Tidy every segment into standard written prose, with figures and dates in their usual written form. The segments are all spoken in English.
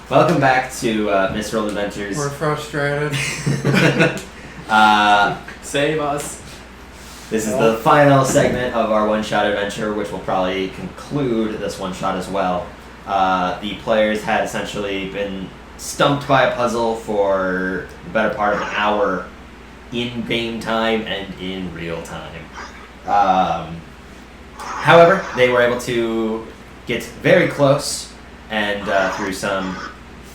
Welcome back to Misrolled Adventures. We're frustrated. Save us. This is the final segment of our one-shot adventure, which will probably conclude this one-shot as well. The players had essentially been stumped by a puzzle for the better part of an hour in game time and in real time. However, they were able to get very close, and through some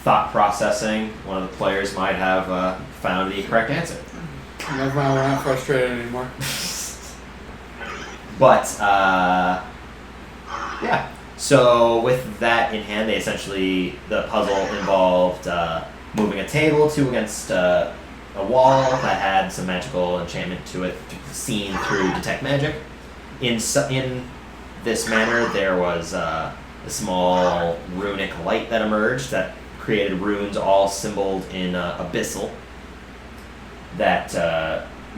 thought processing, one of the players might have found the correct answer. Never mind, we're not frustrated anymore. But, yeah. So with that in hand, they essentially, the puzzle involved moving a table to against a wall that had some magical enchantment to it, seen through detect magic. In this manner, there was a small runic light that emerged that created runes all symboled in abyssal that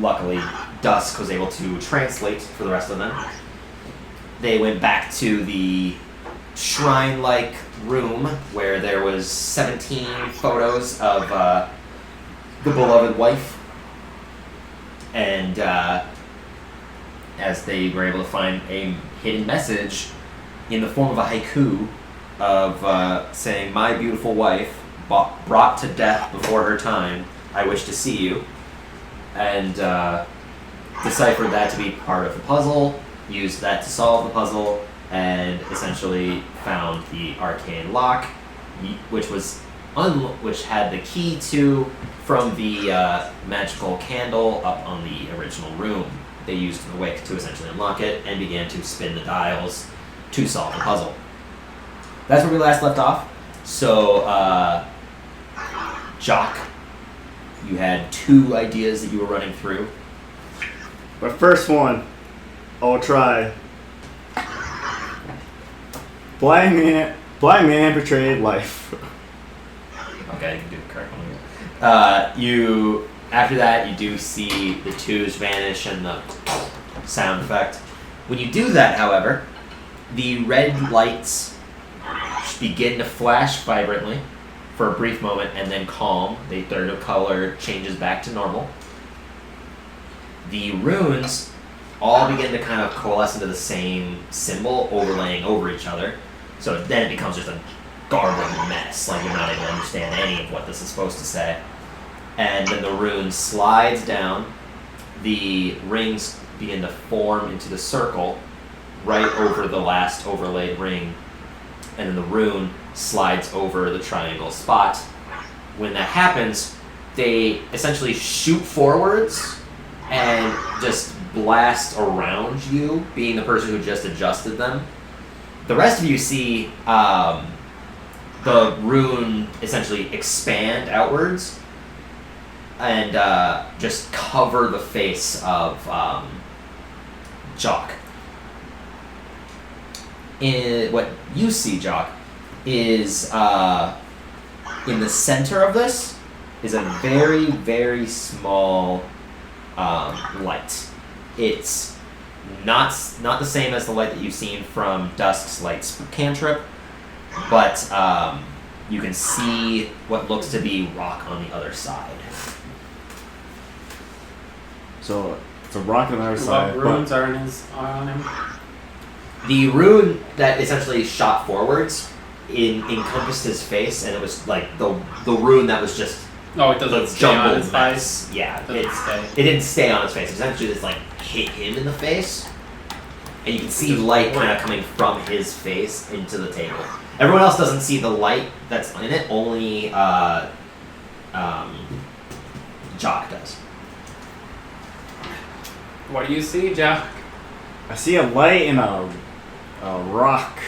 luckily Dusk was able to translate for the rest of them. They went back to the shrine-like room where there was 17 photos of the beloved wife, and as they were able to find a hidden message in the form of a haiku of saying, "My beautiful wife, brought to death before her time, I wish to see you," and deciphered that to be part of the puzzle, used that to solve the puzzle, and essentially found the arcane lock, which had the key from the magical candle up on the original room. They used the wick to essentially unlock it and began to spin the dials to solve the puzzle. That's where we last left off. So, Jock, you had 2 ideas that you were running through. My first one, I'll try. Blind man portrayed life. Okay, you can do the correct one. After that, you do see the 2s vanish and the sound effect. When you do that, however, the red lights begin to flash vibrantly for a brief moment and then calm. Their color changes back to normal. The runes all begin to kind of coalesce into the same symbol, overlaying over each other. So then it becomes just a garbled mess, like you're not able to understand any of what this is supposed to say. And then the rune slides down, the rings begin to form into the circle right over the last overlaid ring, and then the rune slides over the triangle spot. When that happens, they essentially shoot forwards and just blast around you, being the person who just adjusted them. The rest of you see the rune essentially expand outwards and just cover the face of Jock. What you see, Jock, is in the center of this is a very, very small light. It's not the same as the light that you've seen from Dusk's Light's cantrip, but you can see what looks to be rock on the other side. So it's a rock on the other side. What runes are on him? The rune that essentially shot forwards encompassed his face, and it was like the rune that was just Oh, it doesn't stay on his mess. face? Yeah, It didn't stay on his face. Essentially, just like hit him in the face, and you can see light kind of coming from his face into the table. Everyone else doesn't see the light that's in it. Only Jock does. What do you see, Jack? I see a light in a rock.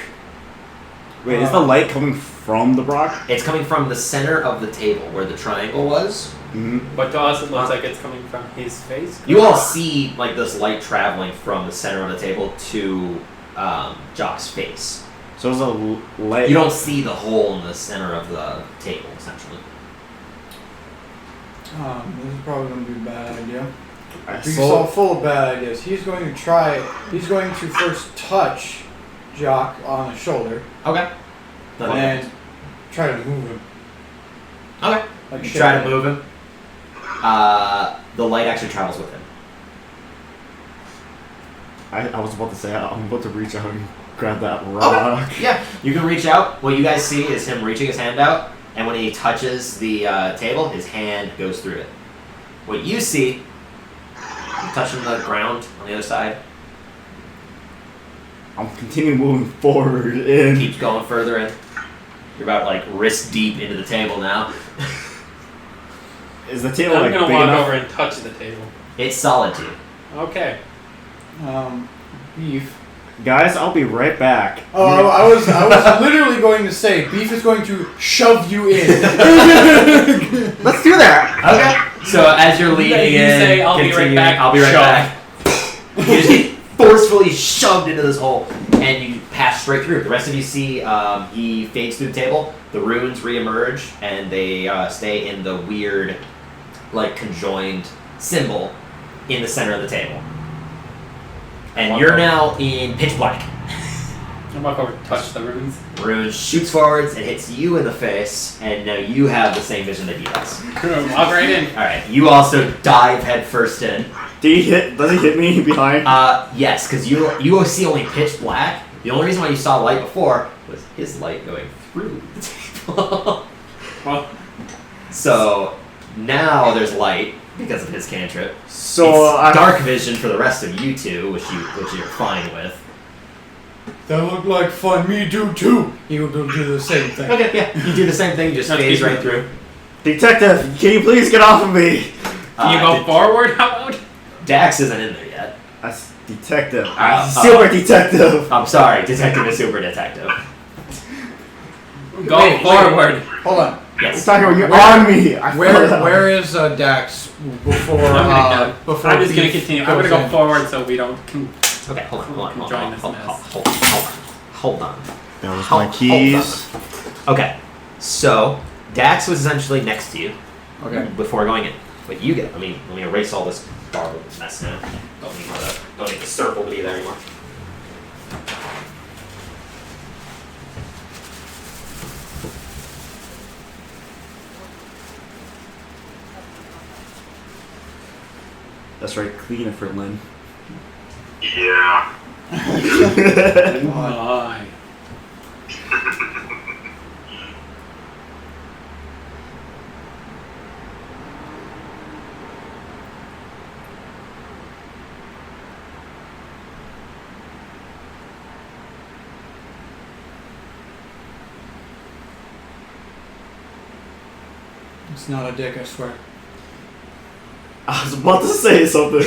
Wait, is the light coming from the rock? It's coming from the center of the table where the triangle was. Mm-hmm. But to us, it looks like it's coming from his face. You all see like this light traveling from the center of the table to Jock's face. So there's a light. You don't see the hole in the center of the table, essentially. This is probably going to be a bad idea. I He's saw- all full of bad ideas. He's going to first touch Jock on the shoulder, Okay. and then try to move him. Like You shake try it. to move him. The light actually travels with him. I was about to say I'm about to reach out and grab that rock. Yeah, you can reach out. What you guys see is him reaching his hand out, and when he touches the table, his hand goes through it. What you see, touching the ground on the other side, I'm continuing moving forward in. keeps going further in. You're about like wrist deep into the table now. Is the table I'm like gonna big walk enough? over and touch the table. It's solid to you. Okay. Beef. Guys, I'll be right back. Oh, I was literally going to say, Beef is going to shove you in. Let's do that. Okay. So as you're leaning You in, say, "I'll be right continuing, back," I'll be right shove. back. You just get forcefully shoved into this hole, and you pass straight through. The rest of you see he fades through the table. The runes reemerge, and they stay in the weird, like conjoined symbol in the center of the table. And you're now in pitch black. I walk over and touch the runes. Rune shoots forwards and hits you in the face, and now you have the same vision that he does. Walk right in. Alright, you also dive headfirst in. Does he hit me behind? Yes, because you see only pitch black. The only reason why you saw light before was his light going through the table. Well, So now there's light because of his cantrip. So It's dark vision for the rest of you two, which you're fine with. That looked like fun. Me do too. He will do the same thing. Okay, yeah, you do the same thing. You just That's phase decent. right through. Detective, can you please get off of me? can you go forward? How about? Dax isn't in there yet. That's detective. Super detective. I'm sorry, detective is super detective. Go Wait, forward. Hold on. It's Yes. talking when you're Where- on me. Where is Dax before? I'm Before I'm just gonna Beef continue. I'm gonna goes go in? forward so we don't. Okay, hold on. Join this mess. Hold on. That was Hold- my keys. Okay, so Dax was essentially next to you Okay. before going in. But you get. Let me erase all this garbled mess now. Don't need the circle to be there anymore. That's right, clean it for Lynn. Yeah. My. It's not a dick, I swear. I was about to say something.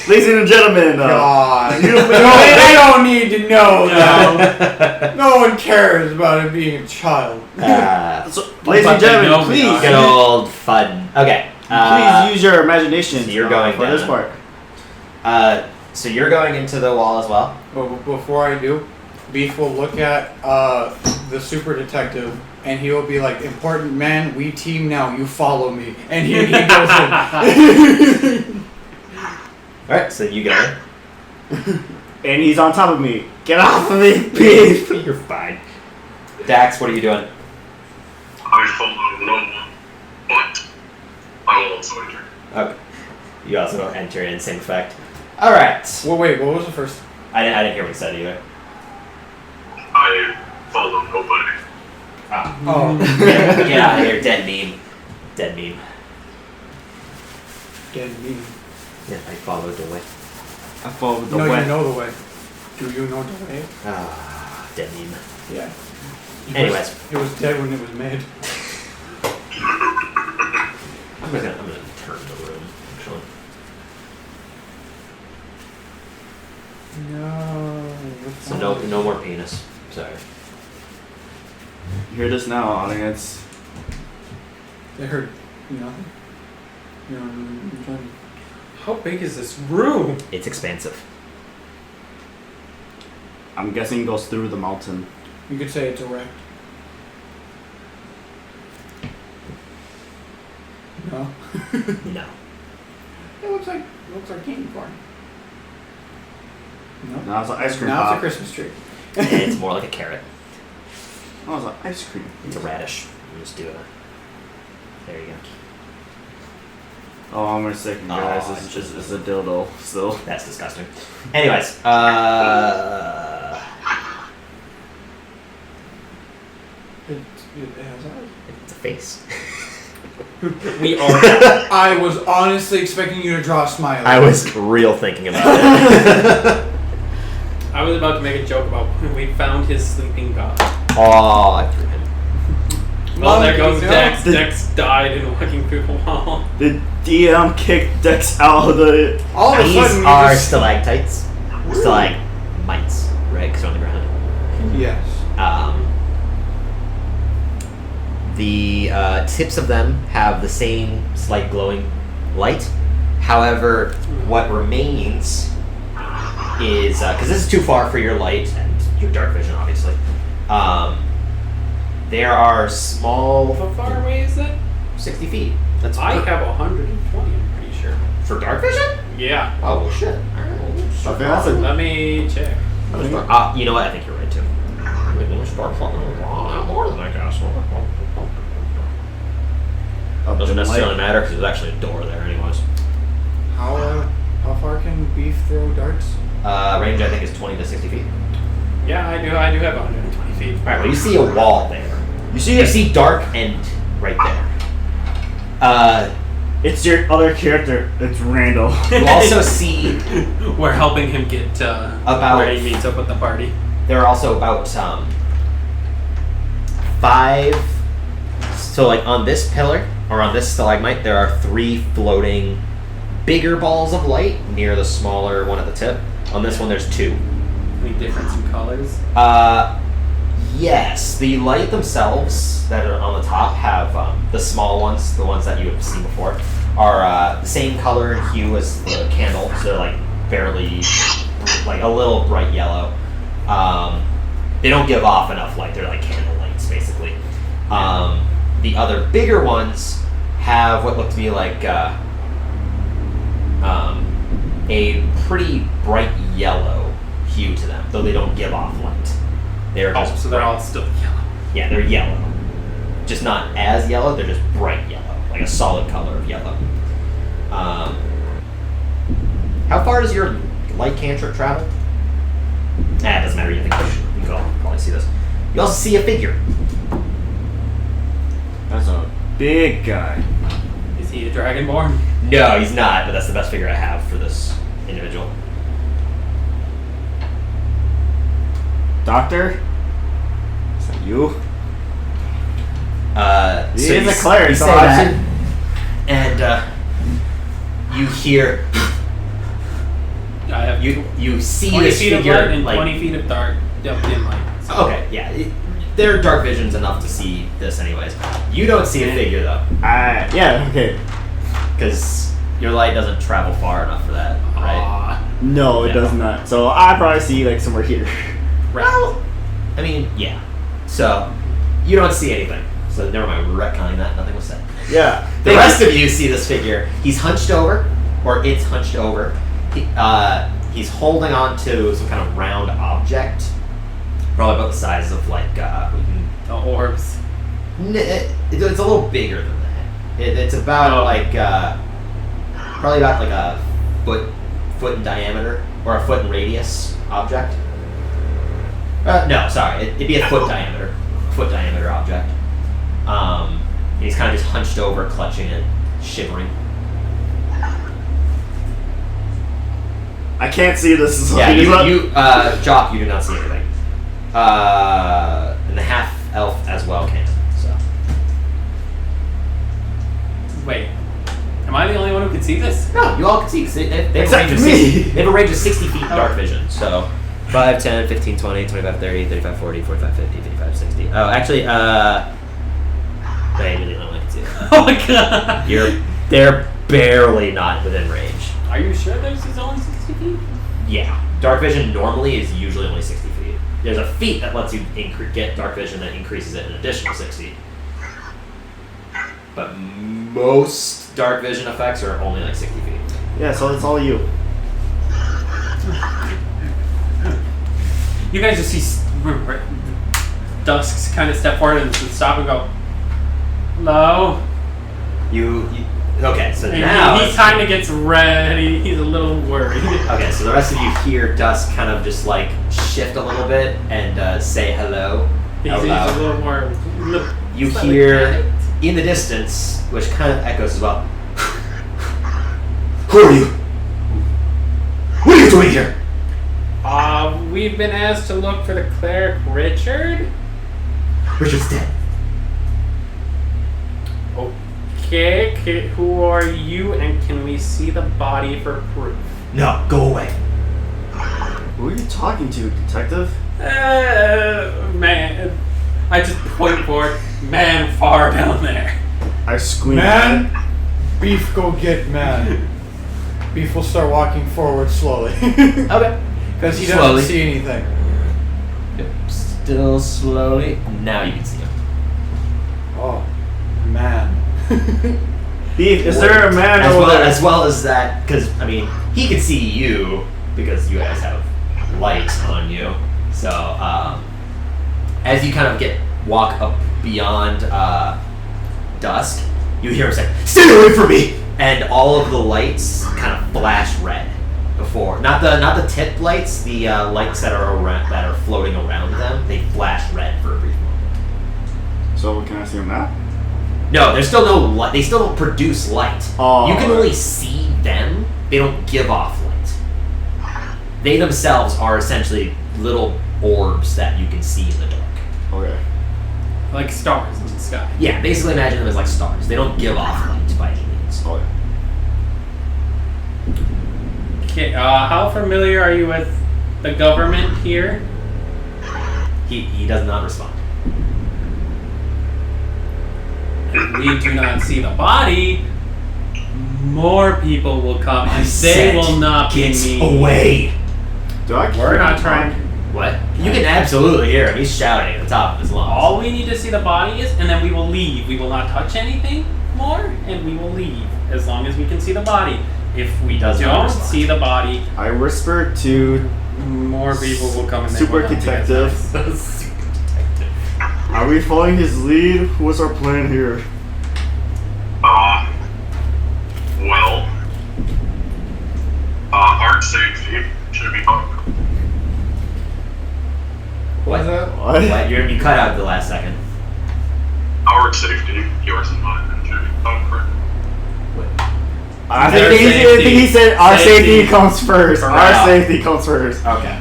Ladies and gentlemen, God. you- They don't need to know now. No one cares about it being a child. ladies But and they gentlemen, know we please, are. Good old fun. Okay. please use your imagination. so you're going for this down. part. So you're going into the wall as well. But before I do, Beef will look at the super detective and he will be like, "Important man, we team now. You follow me." And he goes in. All right, so you go in. And he's on top of me. Get off of me, beef. You're fine. Dax, what are you doing? I follow no one, but I will also enter. Okay. You also don't enter in, same effect. All right. Well, wait, what was the first? I didn't hear what you said either. I follow nobody. Oh, Get out of here, dead meme. Dead meme. dead me. Yeah, I followed the way. I followed the No, way. you know the way. Do you know the way? Ah, dead meme. Yeah. Anyways, It was dead when it was made. I'm gonna turn the room actually. No. So no more penis. Sorry. You hear this now, audience. They heard nothing. You know, How big is this room? It's expansive. I'm guessing it goes through the mountain. you could say it's erect. No. No. It looks like candy corn. No. Now it's an ice cream Now pop. it's a Christmas tree. It's more like a carrot. Oh, it's an ice cream. It's a radish. You just do it. There you go. Oh, I'm mistaken, guys. Oh, This is just a dildo still. That's disgusting. Anyways, It has eyes. it's a face. We are. I was honestly expecting you to draw a smile. I was real thinking about it. I was about to make a joke about when we found his sleeping god. Oh, I threw him. Well, there goes Monkeys, Dex. yeah. Dex died in walking through the wall. The DM kicked Dex out of the. All of a These sudden, we are just... stalactites. Stalagmites, right? Because they're on the ground. Yes. The tips of them have the same slight glowing light. However, what remains is because this is too far for your light and your dark vision, obviously. There are small. How far away is that? 60 feet. That's I have 120, I'm pretty sure. for dark vision. Yeah. Oh well, shit. I think that's a. Let me check. You know what? I think you're right too. Start fucking more than I guess. Doesn't necessarily matter because there's actually a door there, anyways. How far can Beef throw darts? Range I think is 20 to 60 feet. Yeah, I do have 120 feet. All right. Well, you see a wall there. You see You it? see dark end right there. It's your other character. It's Randall. You also see We're helping him get About- where he meets up with the party. there are also about 5. So like on this pillar or on this stalagmite, there are 3 floating bigger balls of light near the smaller one at the tip. On this one, there's 2. Any difference in colors? Yes, the light themselves that are on the top have the small ones, the ones that you have seen before, are the same color and hue as the candle, so they're like barely, like a little bright yellow. They don't give off enough light, they're like candle lights basically. The other bigger ones have what look to be like a pretty bright yellow hue to them, though they don't give off light. They're just So they're bright. all still yellow. Yeah, they're yellow. Just not as yellow, they're just bright yellow. Like a solid color of yellow. How far does your light cantrip travel? It doesn't matter. You can probably see this. You also see a figure. That's a big guy. Is he a dragonborn? No, he's not, but that's the best figure I have for this individual. Doctor? Is that you? He So is you a cleric, you so say I that, and you hear. I have You see 20 this feet of figure light and like 20 feet of dark dim light. So okay, yeah. Their dark vision's enough to see this, anyways. You don't see a figure though, Yeah, okay. because your light doesn't travel far enough for that, right? Aw. No, it Yeah. does not. So I probably see like somewhere here. Well, I mean, yeah. So you don't see anything. So never mind. We're retconning that. Nothing was said. Yeah. The rest of you see this figure. He's hunched over, or it's hunched over. He's holding on to some kind of round object, probably about the size of like The orbs. it's a little bigger than that. It's about like probably about like a foot in diameter or a foot in radius object. No, sorry, it'd be a foot diameter object. He's kind of just hunched over, clutching it, shivering. I can't see this. So Yeah, he's not- Jock, you do not see anything. And the half elf as well can. So Wait. Am I the only one who can see this? no, you all can see. 'Cause they have a Except range of me. 60. They have a range of 60 feet in dark vision. So 5, 10, 15, 20, 25, 30, 35, 40, 45, 50, 55, 60. Oh, actually, they really don't can see it. Oh my god. They're barely not within range. Are you sure there's only 60 feet? Yeah, dark vision normally is usually only 60 feet. There's a feat that lets you get dark vision that increases it an additional 60. But most dark vision effects are only like 60 feet. Yeah, so it's all you. You guys just see Dusk's kind of step forward and stop and go, hello? You okay, so And now... he kind of gets red. He's a little worried. Okay, so the rest of you hear Dusk kind of just like shift a little bit and say hello He's out a loud. little more... You hear in the distance, which kind of echoes as well. Who are you? What are you doing here? We've been asked to look for the cleric Richard. Richard's dead. Okay, who are you and can we see the body for proof? No, go away. Who are you talking to, detective? Man. I just point forward. Man far down there. I squeam. Man, Beef, go get man. Beef will start walking forward slowly. Okay. Because he Slowly. doesn't see anything. Yep, still slowly. Now you can see him. Oh, man. Beef, is there a man as over well, there? as well as that, because, I mean, he can see you because you guys have light on you. So, as you kind of walk up beyond dusk, you hear him say, "Stay away from me!" And all of the lights kind of flash red before. Not the tip lights, the lights that are floating around them, they flash red for a brief moment. So can I see him now? No, there's still no light. They still don't produce light. Oh, You can alright. only see them. They don't give off light. They themselves are essentially little orbs that you can see in the dark. Okay. Like stars in the sky. Yeah, basically imagine them as like stars. They don't give off light by any means. Okay. Okay, how familiar are you with the government here? He does not respond. If we do not see the body, more people will come and they Said, will not be "Get me. away!" Do I? We're not trying. What? You can absolutely hear him. He's shouting at the top of his lungs. All we need to see the body is, and then we will leave. We will not touch anything more, and we will leave as long as we can see the body. If we Does not don't respond. see the body, I whisper to more people will come and they Super will not be as detective. nice. Super detective. Are we following his lead? What's our plan here? Well, our safety should be covered. What? What? What? You cut out the last second. Our safety, yours and mine, should be covered. What? I Their think he said our safety safety comes first. for Our now. safety comes first. Okay.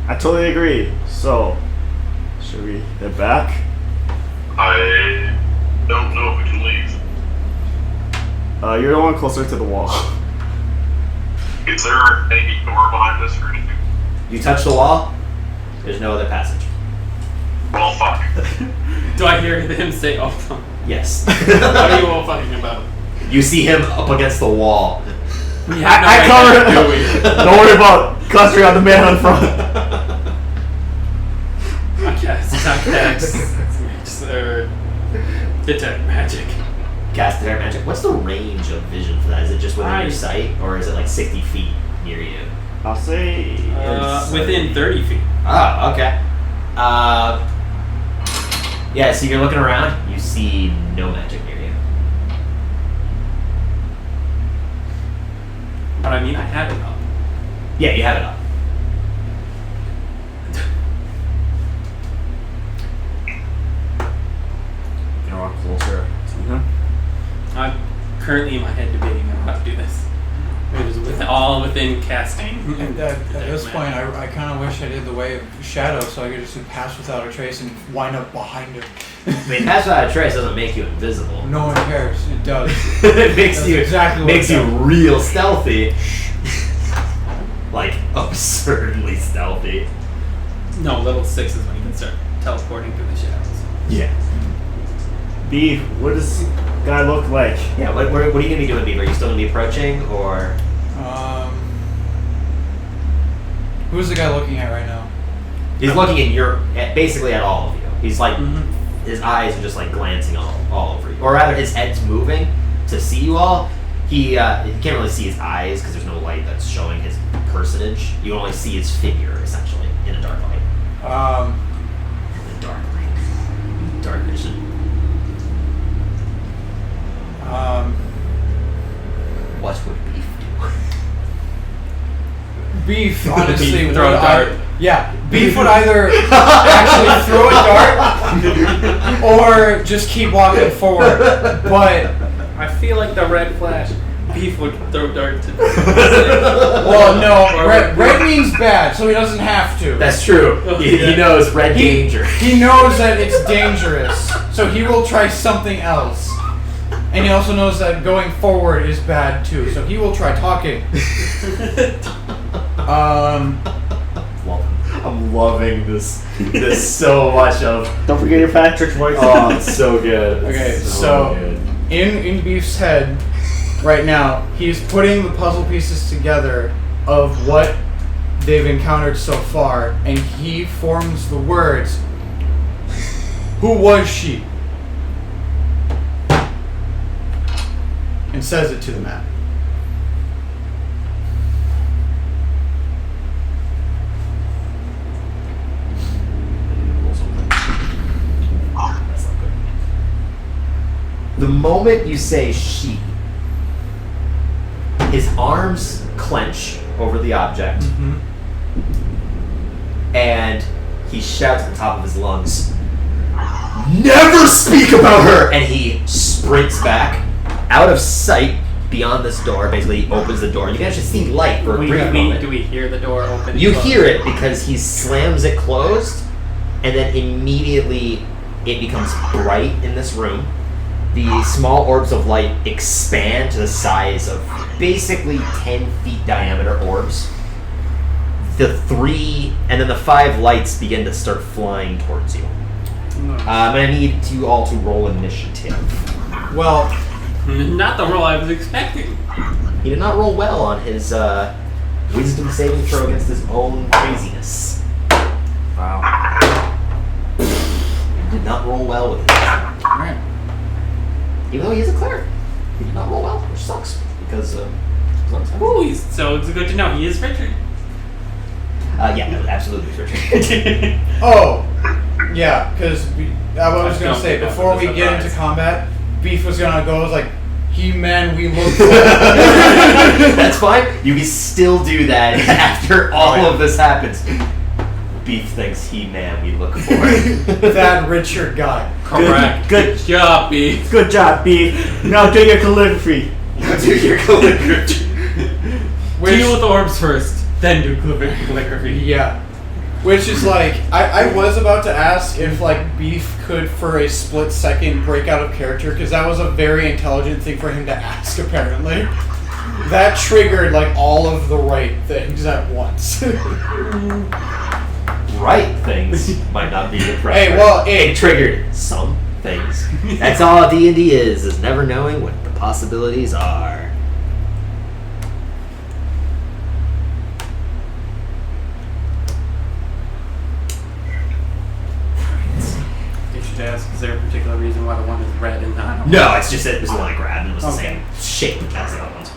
I totally agree. So, should we head back? I don't know if we can leave. You're the one closer to the wall. Is there any door behind us or anything? You touch the wall. There's no other passage. Well, fuck. Do I hear him say, "Oh, fuck"? Yes. What are you all fucking about? You see him up against the wall. We have no I idea cover what it. we're doing. Don't worry about clustering on the man on front. I guess. Detect magic. Cast Detect Magic. What's the range of vision for that? Is it just within your sight, or is it like 60 feet near you? I'll say it's Within 30 feet. Oh, okay. Yeah, so you're looking around, you see no magic near you. But I mean, I have it up. Yeah, you have it up. Can I walk closer to him? I'm currently in my head debating on how to do this. It is all within casting. And at this point, I kind of wish I did the way of shadow so I could just pass without a trace and wind up behind him. I mean, pass without a trace doesn't make you invisible. No one cares. It does. It makes That's you exactly what makes it you does. real stealthy. Like absurdly stealthy. No, level 6 is when you can start teleporting through the shadows. Yeah. Beef, what does this guy look like? Yeah. What are you gonna be doing, Beaver? Are you still gonna be approaching, or Who's the guy looking at right now? he's looking basically at all of you? He's like Mm-hmm. his eyes are just like glancing all over you, or rather, his head's moving to see you all. He can't really see his eyes because there's no light that's showing his personage. You only see his figure essentially in a dark light. Um, In the dark light. honestly Beef would throw a dart. Yeah, Beef would either actually throw a dart or just keep walking forward. But I feel like the red flash. Beef would throw darts. well, no, red means bad, so he doesn't have to. That's true. He knows red danger. He knows that it's dangerous, so he will try something else. And he also knows that going forward is bad too, so he will try talking. I'm loving this so much. Don't forget your Patrick's voice. Oh, it's so good. Okay, It's so good. in Beef's head right now, he's putting the puzzle pieces together of what they've encountered so far, and he forms the words, "Who was she?" and says it to the map. That's not good. The moment you say she, his arms clench over the object, and he shouts at the top of his lungs, "Never speak about her!" And he sprints back out of sight beyond this door. Basically, he opens the door, and you can actually see light for a brief moment. Do we hear the door open? You hear it because he slams it closed, and then immediately it becomes bright in this room. The small orbs of light expand to the size of basically 10 feet diameter orbs. The 3 and then the 5 lights begin to start flying towards you. I'm going to need you all to roll initiative. Well, Not the roll I was expecting. He did not roll well on his wisdom saving throw against his own craziness. Wow. He did not roll well with it. alright. Even though he is a cleric. He did not roll well, which sucks. Because, Ooh, so it's good to know he is Richard. yeah, no, absolutely, Richard. Oh, yeah, because I was I going don't to say, think before that we was a get into surprise. combat, Beef was going to go like, He-Man, we look for. That's fine. You can still do that after all of this happens. Beef thinks He-Man we look for. That Richard guy. Correct. Good. Good job, Beef. Good job, Beef. Now do your calligraphy. Do your calligraphy. Deal with orbs first, then do calligraphy. Yeah. Which is like, I was about to ask if like Beef could for a split second break out of character, because that was a very intelligent thing for him to ask apparently. That triggered like all of the right things at once. Right things might not be the correct. Hey, well, it triggered some things. That's all D&D is never knowing what the possibilities are. You should ask, is there a particular reason why the one is red and not? No, it's just that it was the one I grabbed and it was the Okay. same shape as the other ones.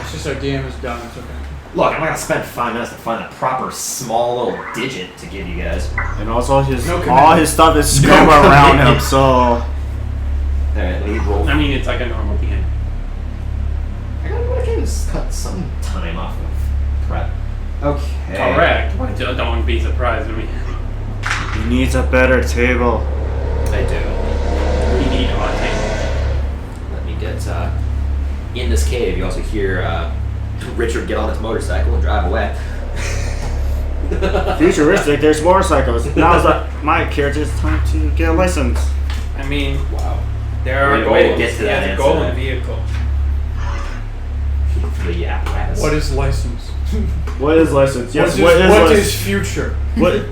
It's just our DM is done, it's okay. Look, I'm not gonna spend 5 minutes to find a proper small little digit to give you guys. And also his No all commitment. his stuff is scattered around him, so Alright, lead roll. I mean, it's like a normal DM. I gotta just cut some time off of prep. Okay. Correct. But don't be surprised when he needs a better table. I do. we need our table. Let me get in this cave. You also hear Richard get on his motorcycle and drive away. Futuristic, there's motorcycles. Now it's my character's time to get a license. I mean, wow. There are Way- way to goals. get to He that has a answer goal there. and vehicle. The apparatus. What is license? What is license? Yes, what license? is future? What?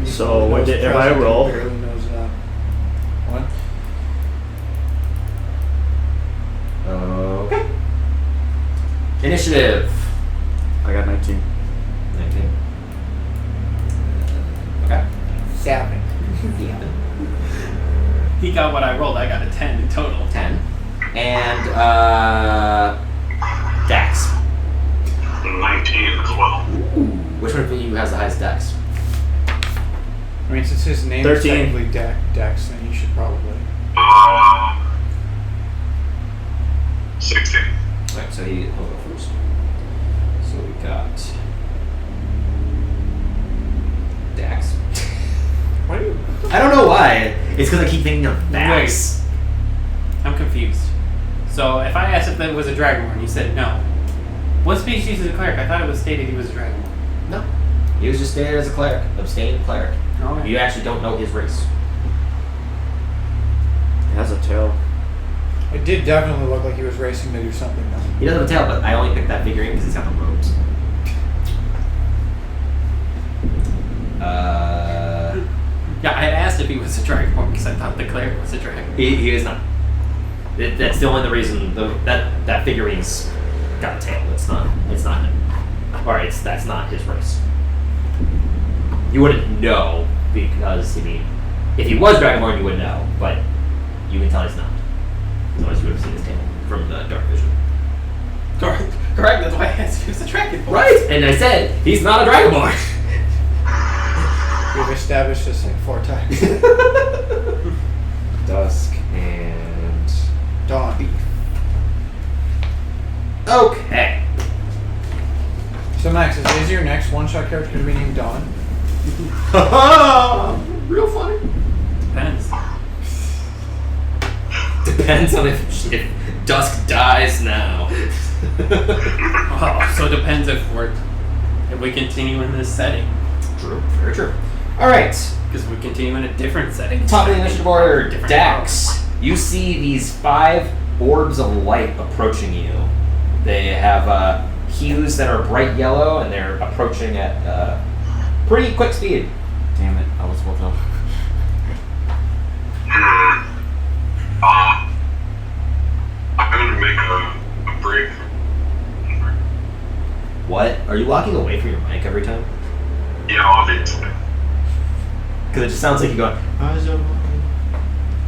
So what did if I roll? Barely knows that. What? Okay. Initiative. I got 19. 19. Okay. 7. He got what I rolled. I got a 10 in total. 10. And Dex. 19 as well. Which one of you has the highest Dex? I mean, since his name 13. is technically Dex, then you should probably. 16. Alright, so he'll go first. what we got. Dax. Why do you? I don't know why. It's because I keep thinking of Dax. I'm confused. So if I asked if that was a dragonborn, you said no. What species is a cleric? I thought it was stated he was a dragonborn. No. He was just there as a cleric. Abstained cleric. Okay. You actually don't know his race. It has a tail. It did definitely look like he was racing to do something though. He doesn't have a tail, but I only picked that figurine because he's got the robes. Yeah, I had asked if he was a dragonborn because I thought the cleric was a dragon. He is not. That's the only reason that figurine's got a tail. It's not him. Or that's not his race. You wouldn't know because I mean, if he was Dragonborn, you would know, but you can tell he's not. Otherwise, you would have seen his tail from the dark vision. Correct. That's why I asked if he was a dragonborn. Right. And I said he's not a Dragonborn. We've established this like 4 times. Dusk and Dawn. okay. So Max, is your next one-shot character going to be named Dawn? Real funny. Depends. Depends on if Dusk dies now. Oh, so it depends if we continue in this setting. True. Very true. All right. Because we continue in a different setting. Top of the initiative order, Different Dax. You see these 5 orbs of light approaching you. They have hues that are bright yellow, and they're approaching at pretty quick speed. Damn it, I was supposed to. I'm going to make a break. What? Are you walking away from your mic every time? Yeah, obviously. Because it just sounds like you're going.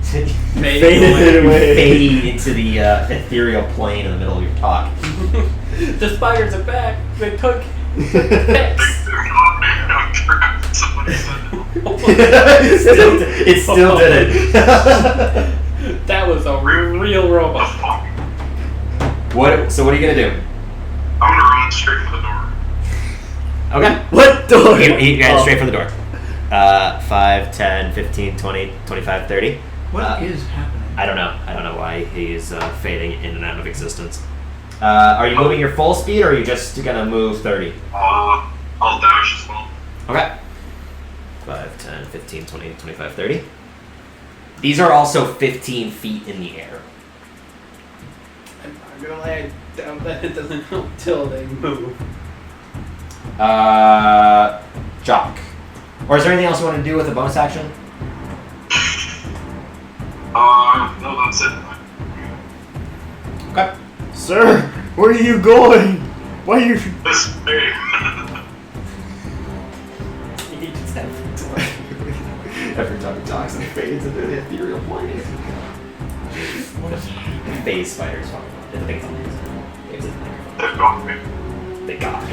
Fade away. Fade into the ethereal plane in the middle of your talk. The spiders are back. They took X. They're not made of crap. Somebody said It still did it. That was a real the robot. fuck. What? So what are you gonna do? I'm going to run straight for the door. Okay. What door? He ran straight for the door. 5, 10, 15, 20, 25, 30. What is happening? I don't know. I don't know why he's fading in and out of existence. Are you moving your full speed, or are you just gonna move 30? I'll dash as well. Okay. 5, 10, 15, 20, 25, 30. These are also 15 feet in the air. I'm not gonna lie, I doubt that it doesn't help till they move. Jock. Or is there anything else you want to do with a bonus action? No, that's it. Okay. Sir, where are you going? Why are you... This way. He just have Every time he talks, it fades into the ethereal plane. What is happening? Phase spiders. It's a big thing. They've got me. They got it.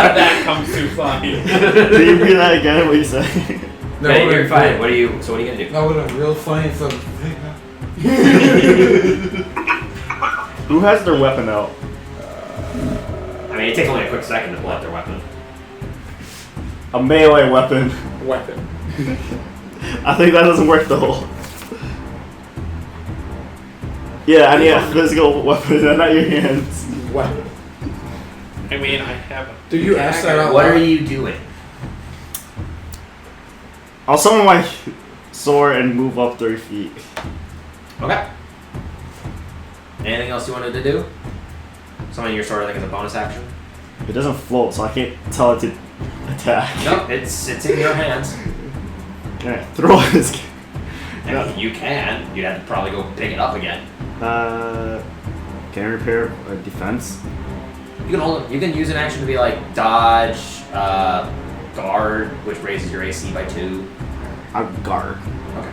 that comes too funny. Can you read that again, what you said? Okay, you're fine. What are you gonna do? That would have been real funny if Who has their weapon out? I mean, it takes only a quick second to pull out their weapon. A melee weapon. Weapon. I think that doesn't work though. Yeah, I need a physical weapon, not your hands. Weapon. I mean, I have a. Do you ask that out What loud? are you doing? I'll summon my sword and move up 30 feet. Okay. Anything else you wanted to do? Something your sword, I think, is a bonus action. It doesn't float, so I can't tell it to attack. Nope, it's in your hands. Yeah, throw this. I mean, you can. You'd have to probably go pick it up again. Can I repair a defense? You can hold it. You can use an action to be like dodge, guard, which raises your AC by 2. I'll guard. Okay.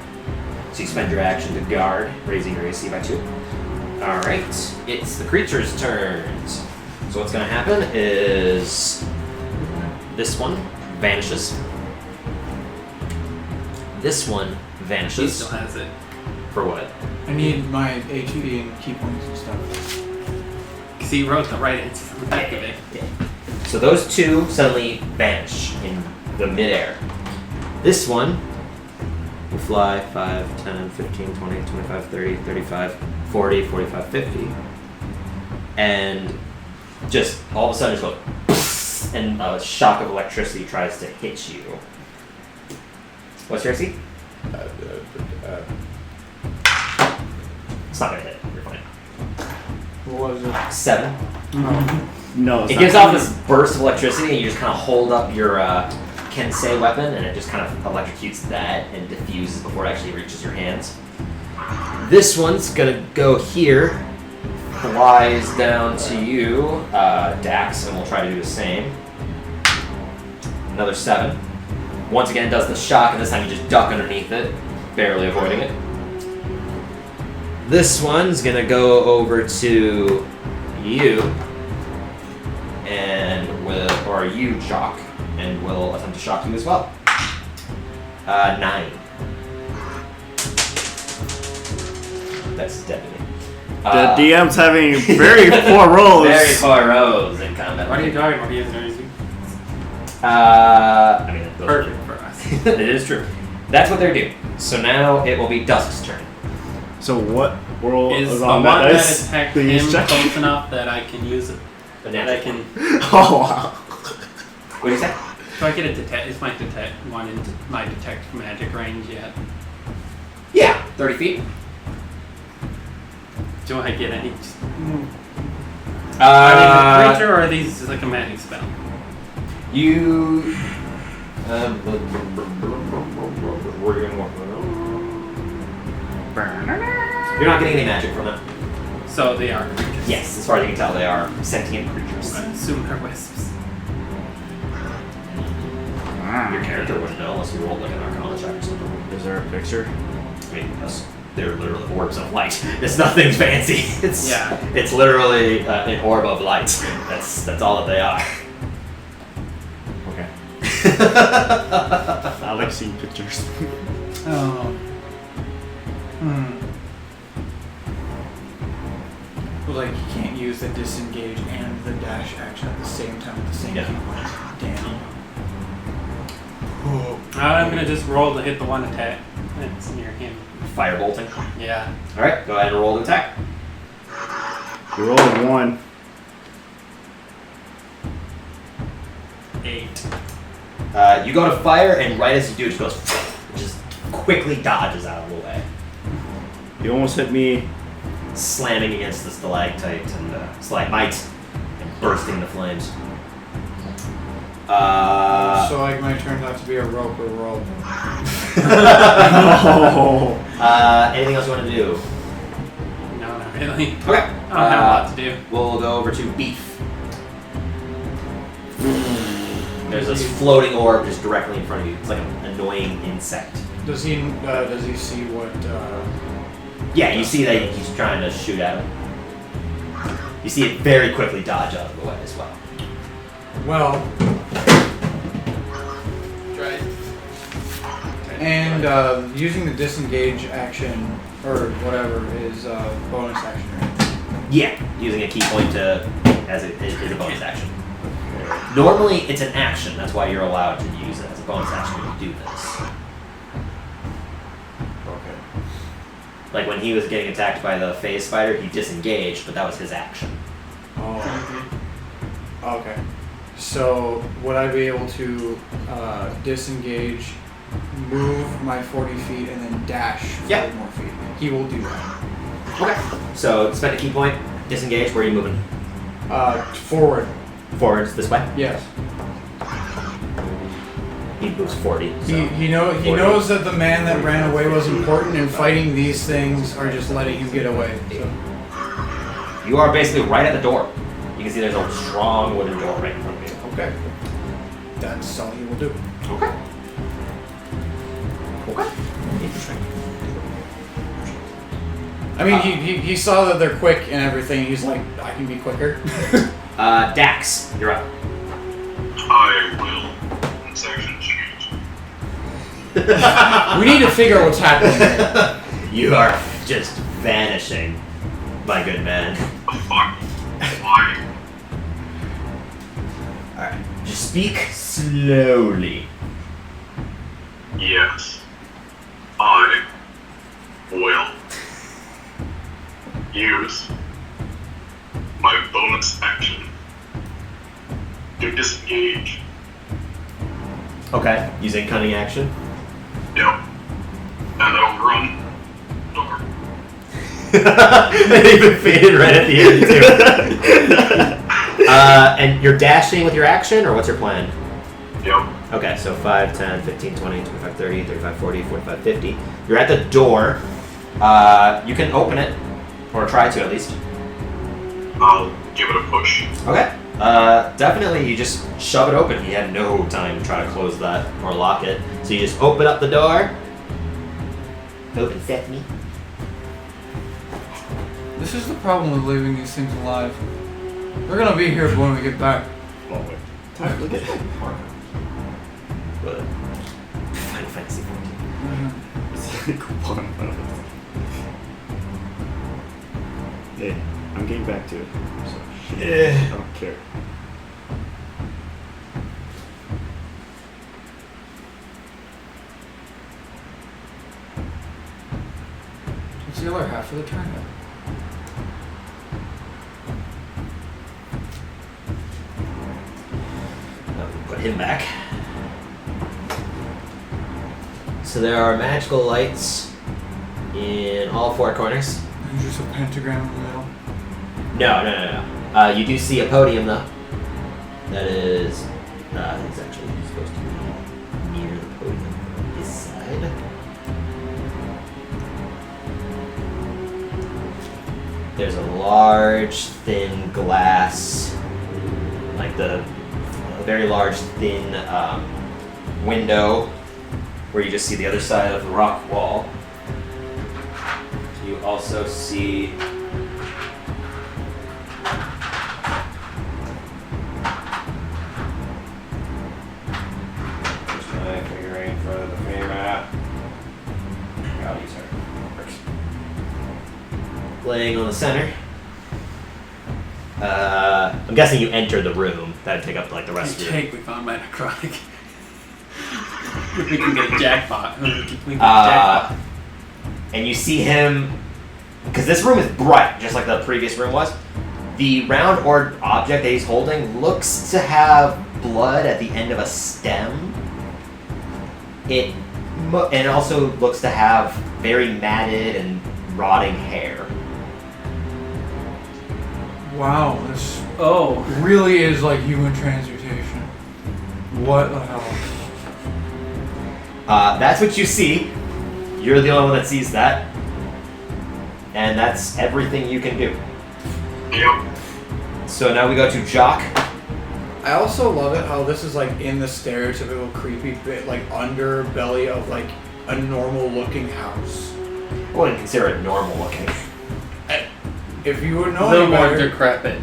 So you spend your action to guard, raising your AC by 2. Alright. It's the creature's turns. So what's going to happen is this one vanishes. This one He vanishes. still has it. For what? I need my HUD and key points and stuff. Because so you wrote the right answer on the back of it. Yeah. So those two suddenly vanish in the midair. This one will fly 5, 10, 15, 20, 25, 30, 35, 40, 45, 50. And just all of a sudden just go, and a shock of electricity tries to hit you. What's your AC? It's not gonna hit. You're fine. What was it? 7. No, it's It not. gives off this burst of electricity, and you just kind of hold up your Kensei weapon, and it just kind of electrocutes that and diffuses before it actually reaches your hands. This one's gonna go here, flies down to you, Dax, and we'll try to do the same. Another 7. Once again, it does the shock, and this time you just duck underneath it, barely avoiding it. This one's gonna go over to you, and or you, Jock, and will attempt to shock you as well. 9. That's deafening. The DM's having very poor rolls. Very poor rolls in combat. What are you talking about? He has no easy. I mean, those are- Perfect for us. it is true. That's what they're doing. So now it will be Dusk's turn. So what roll Is is the on one that that dice? attacked Please him check. close enough that I can use it? That I can. Oh wow. What do you say? Do I get a detect? Is my detect one in my detect magic range yet? Yeah, 30 feet. Do I get any? Are these a creature or are these like a magic spell? You. We're gonna walk. You're not getting any magic from them. So they are creatures. Yes, as far as you can tell, they are sentient creatures. I assume they're wisps. Your character wouldn't know unless you rolled like an Arcana check or something. Is there a picture? I mean, they're literally orbs of light. It's nothing fancy. Yeah. It's literally an orb of light. That's all that they are. Okay. I like seeing pictures. Oh. Like you can't use the disengage and the dash action at the same time with the same Yeah. key points. Damn. Oh. I'm gonna just roll to hit the one attack that's near him. Firebolting. Yeah. All right, go ahead and roll to attack. You roll a 1. 8. You go to fire, and right as you do, it just goes, just quickly dodges out of the way, You almost hit me. slamming against the stalactite and stalagmite, and bursting into flames. So like mine turns out to be a rope or roll. Oh. Anything else you want to do? No, not really. Okay. I don't have a lot to do. We'll go over to Beef. There's this floating orb just directly in front of you. It's like an annoying insect. Does he see what? Yeah, you see that he's trying to shoot at him. You see it very quickly dodge out of the way as well. Well. Right. And using the disengage action or whatever is bonus action, right? Yeah, using a key point as it is a bonus action. Normally, it's an action. That's why you're allowed to use it as a bonus action when you do this. Okay. Like when he was getting attacked by the phase spider, he disengaged, but that was his action. Oh. Okay. So would I be able to disengage, move my 40 feet, and then dash 5 more feet? He will do that. Okay. So spend a key point, disengage. Where are you moving? Forward. Forwards this way. Yes. He moves 40. So. He knows that the man that ran away was important, and fighting these things are just letting him get away. So. You are basically right at the door. You can see there's a strong wooden door right in front of you. Okay. That's all he will do. Okay. Okay. Interesting. I mean, he saw that they're quick and everything. He's like, I can be quicker. Dax, you're up. I will. Section change. We need to figure out what's happening here. You are just vanishing, my good man. The fuck? Why? Speak slowly. Yes. I will use my bonus action to disengage. Okay, using cunning action. Yep. And I'll run door. They even faded right at the end, too. And you're dashing with your action, or what's your plan? Yep. Okay, so 5, 10, 15, 20, 25, 30, 35, 40, 45, 50. You're at the door. You can open it, or try to at least. I'll give it a push. Okay. Definitely you just shove it open. You had no time to try to close that or lock it. So you just open up the door. Open sesame. This is the problem with leaving these things alive. They're gonna be here when we get back. Oh, wait. Time, look at it. What? Final Fantasy 14. Mhm. It's a coupon. Hey, I'm getting back to it. So, Yeah. I don't care. It's the other half of the tournament. Put him back. So there are magical lights in all four corners. And just a pentagram in the middle. No. You do see a podium though. That is, it's actually supposed to be near the podium on this side. There's a large, thin glass, like a very large, thin window where you just see the other side of the rock wall. You also see figuring for the map. I'll use her. Works. Laying on the center. I'm guessing you entered the room. That'd take up like the rest of your. Jake, we found my necrotic. We can get a jackpot. We can get a jackpot. And you see him, because this room is bright, just like the previous room was. The round or object that he's holding looks to have blood at the end of a stem. And it also looks to have very matted and rotting hair. Wow, this Oh. really is like human transmutation. What the hell? That's what you see. You're the only one that sees that. And that's everything you can do. Yep. So now we go to Jock. I also love it how this is like in the stereotypical creepy bit, like underbelly of like a normal looking house. I wouldn't consider it normal looking. If you would A know little any more better, decrepit.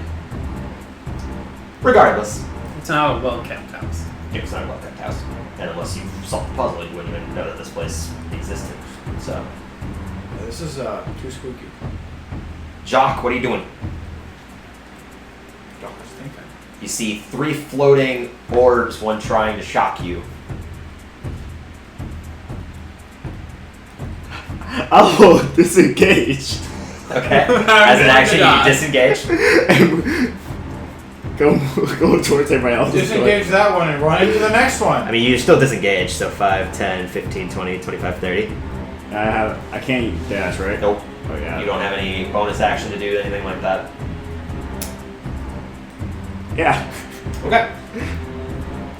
Regardless. It's not a well-kept house. It's not a well-kept house. And unless you solved the puzzle, you wouldn't even know that this place existed. So, this is too spooky. Jock, what are you doing? Don't think that. You see 3 floating orbs, one trying to shock you. Oh, disengage. Okay? As an action, you disengage. And go towards everybody else. Disengage that one and run into the next one. I mean, you're still disengaged, so 5, 10, 15, 20, 25, 30. I can't dash, right? Nope. Oh yeah. You don't have any bonus action to do anything like that. Yeah. Okay.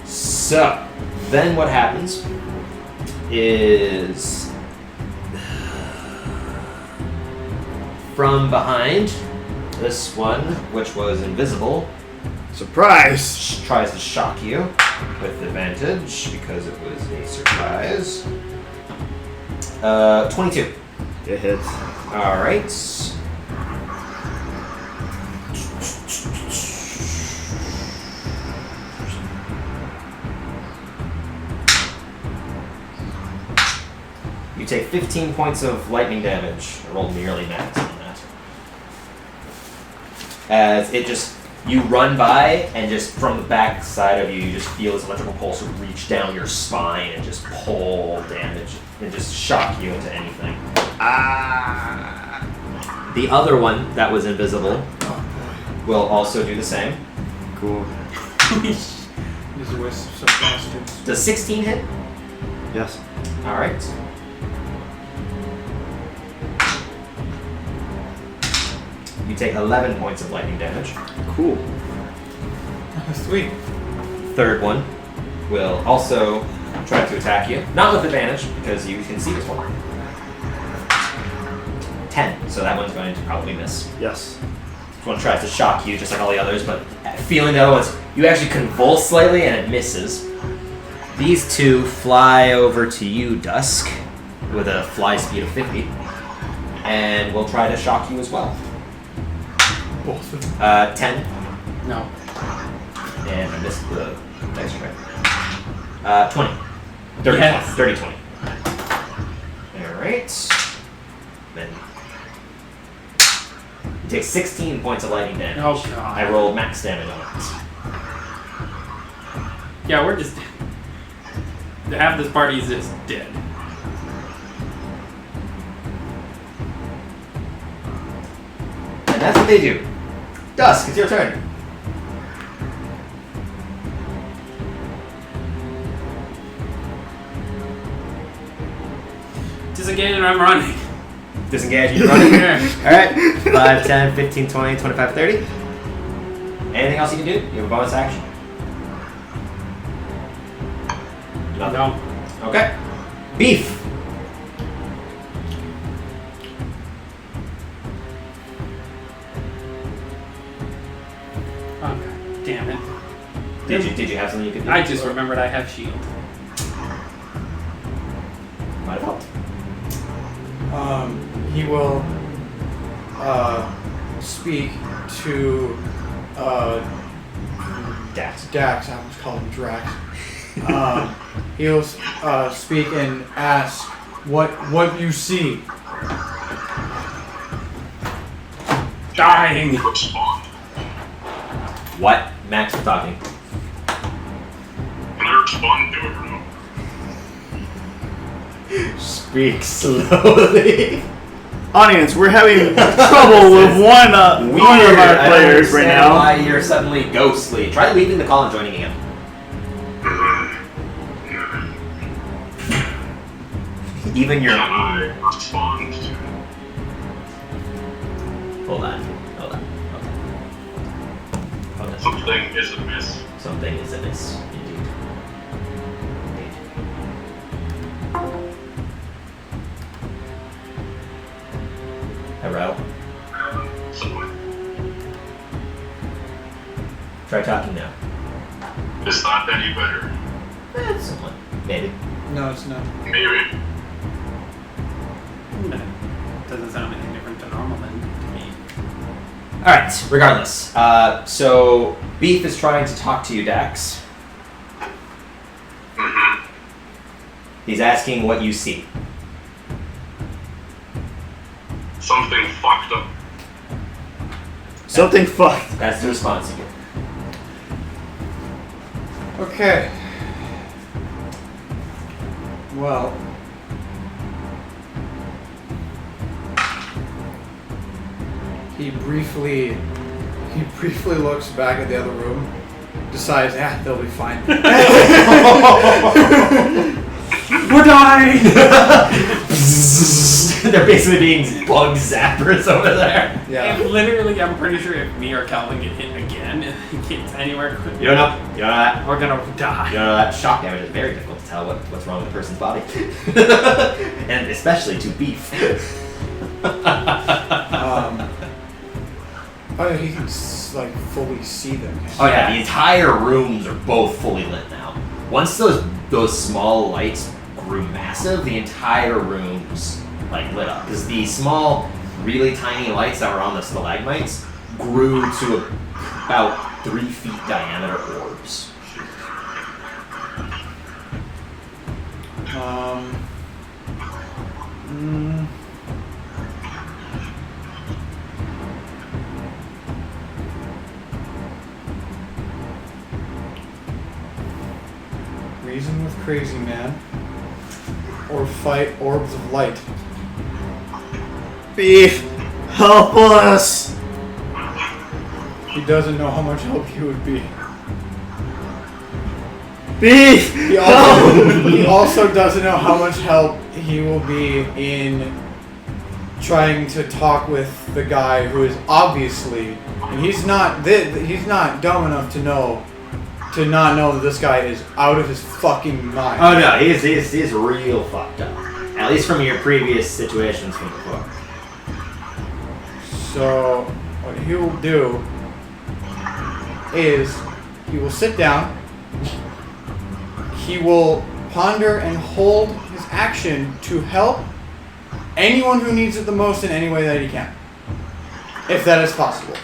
So, then what happens is from behind, this one, which was invisible, Surprise! tries to shock you with advantage because it was a surprise. 22. It hits. Alright. You take 15 points of lightning damage. I rolled nearly max on that. As it just You run by, and just from the back side of you, you just feel this electrical pulse reach down your spine and just pull damage and just shock you into anything. The other one that was invisible will also do the same. Cool. These wisps of bastards. Does 16 hit? Yes. Alright. You take 11 points of lightning damage. Cool. Sweet. Third one will also try to attack you. Not with advantage, because you can see this one. 10, so that one's going to probably miss. Yes. This one tries to shock you, just like all the others, but feeling the other ones, you actually convulse slightly and it misses. These two fly over to you, Dusk, with a fly speed of 50, and will try to shock you as well. Both of them. 10, No. and I missed the next one. 20. Dirty Yes. 20. Dirty 20. Alright. Then you take 16 points of lightning damage. Oh, God. I rolled max damage on it. Yeah, we're just... Half this party is just dead. And that's what they do. Dusk, it's your turn. Disengage and I'm running. Disengage, you run. Alright. 5, 10, 15, 20, 25, 30. Anything else you can do? You have a bonus action? Nothing. No. Okay. Beef. Okay. Damn it. Did you have something you could do? I just remembered I have shield. Might have helped. He will speak to Dax. Dax. I almost called him Drax. He'll speak and ask what you see. Dying. Respond. What? Max was talking. Can I respond to it or no? Speak slowly. Audience, we're having trouble with one of our players right now. Why you're suddenly ghostly? Try leaving the call and joining again. Even your. Can I respond to it? Hold on. Okay. Something is amiss. Something is amiss, indeed. Hello. Somewhat. Try talking now. Is that any better? Somewhat. Maybe. No, it's not. Maybe. Doesn't sound anything different to normal then to me. Alright, regardless. So, Beef is trying to talk to you, Dax. Mm-hmm. He's asking what you see. Something fucked up. Something fucked. That's the response you get. Okay. Well. He briefly looks back at the other room, decides, they'll be fine. We're dying! They're basically being bug zappers over there. Yeah. And literally, I'm pretty sure if me or Calvin get hit again, and he gets anywhere, You don't know. You don't know that. we're gonna You die. know that shock damage is very difficult to tell what's wrong with a person's body. And especially to Beef. Oh, he can like fully see them. Oh yeah, the entire rooms are both fully lit now. Once those small lights grew massive, the entire rooms like lit up. Because the small, really tiny lights that were on the stalagmites grew to about 3 feet diameter orbs. reason with Crazy Man or fight orbs of light. Beef, help us! He doesn't know how much help he would be. Beef, He also doesn't know how much help he will be in trying to talk with the guy who is obviously, and he's not dumb enough to not know that this guy is out of his fucking mind. Oh no, he's real fucked up. At least from your previous situations from before. So what he will do is he will sit down. He will ponder and hold his action to help anyone who needs it the most in any way that he can. If that is possible.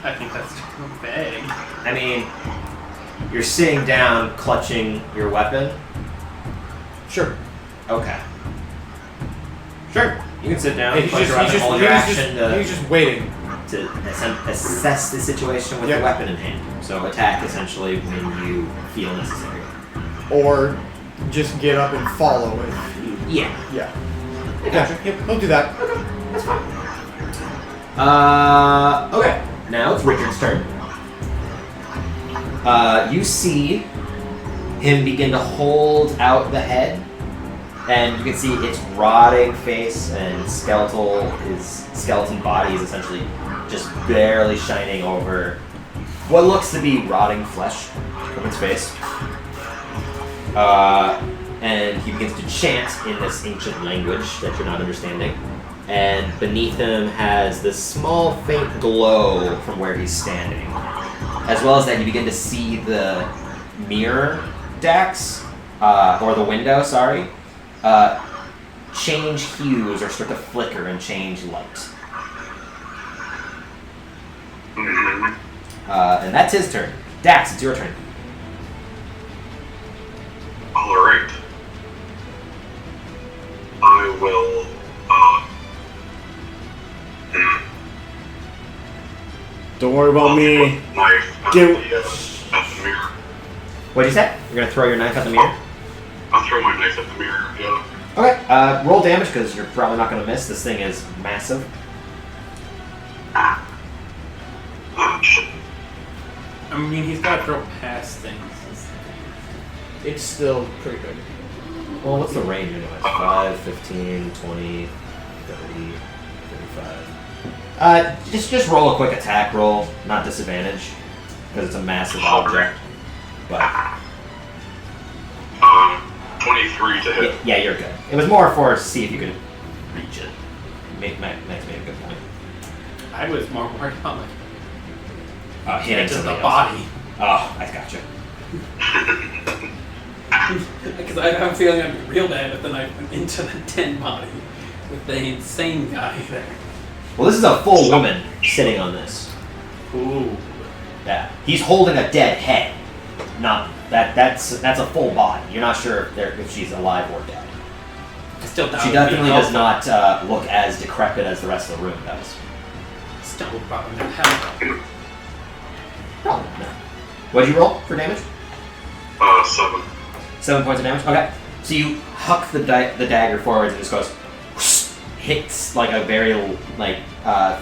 I think that's too vague. I mean, you're sitting down, clutching your weapon. Sure. Okay. Sure. You can sit down, He's clutch your weapon, hold your action he's just waiting. to assess the situation with Yep. your weapon in hand. So attack essentially when you feel necessary. Or just get up and follow it. Yeah. Yeah. I gotcha. Yep, he'll do that. That's fine. Okay. Now it's Richard's turn. You see him begin to hold out the head, and you can see its rotting face and his skeleton body is essentially just barely shining over what looks to be rotting flesh from its face. And he begins to chant in this ancient language that you're not understanding. And beneath him has this small faint glow from where he's standing. As well as that, you begin to see the mirror decks, or the window, sorry, change hues or start to flicker and change light. And that's his turn. Dax, it's your turn. Alright. I will, Don't worry about me. knife at Get- the mirror. What'd you say? You're gonna throw your knife at the mirror? I'll throw my knife at the mirror, yeah. Okay. Roll damage because you're probably not gonna miss. This thing is massive. Shit. I mean, he's got to throw past things. It's still pretty good. Well, what's the range anyway? 5, 15, 20, 30, 35. Just roll a quick attack roll, not disadvantage, because it's a massive object. But 23 to hit. yeah, you're good. It was more for see if you could reach it. Max made a good point. I was more worried about like Hitting just the somebody else. body. Oh, I gotcha. Because I have a feeling I'd be real bad if the knife went into the dead body with the insane guy there. Well, this is a full woman sitting on this. Ooh. Yeah, he's holding a dead head. Not that's a full body. You're not sure if she's alive or dead. I still doubt She it would be definitely does helpful. not look as decrepit as the rest of the room does. Still would probably not help. Probably no. What'd you roll for damage? 7. 7 points of damage. Okay. So you huck the dagger forwards and it just goes, whoosh, hits like a very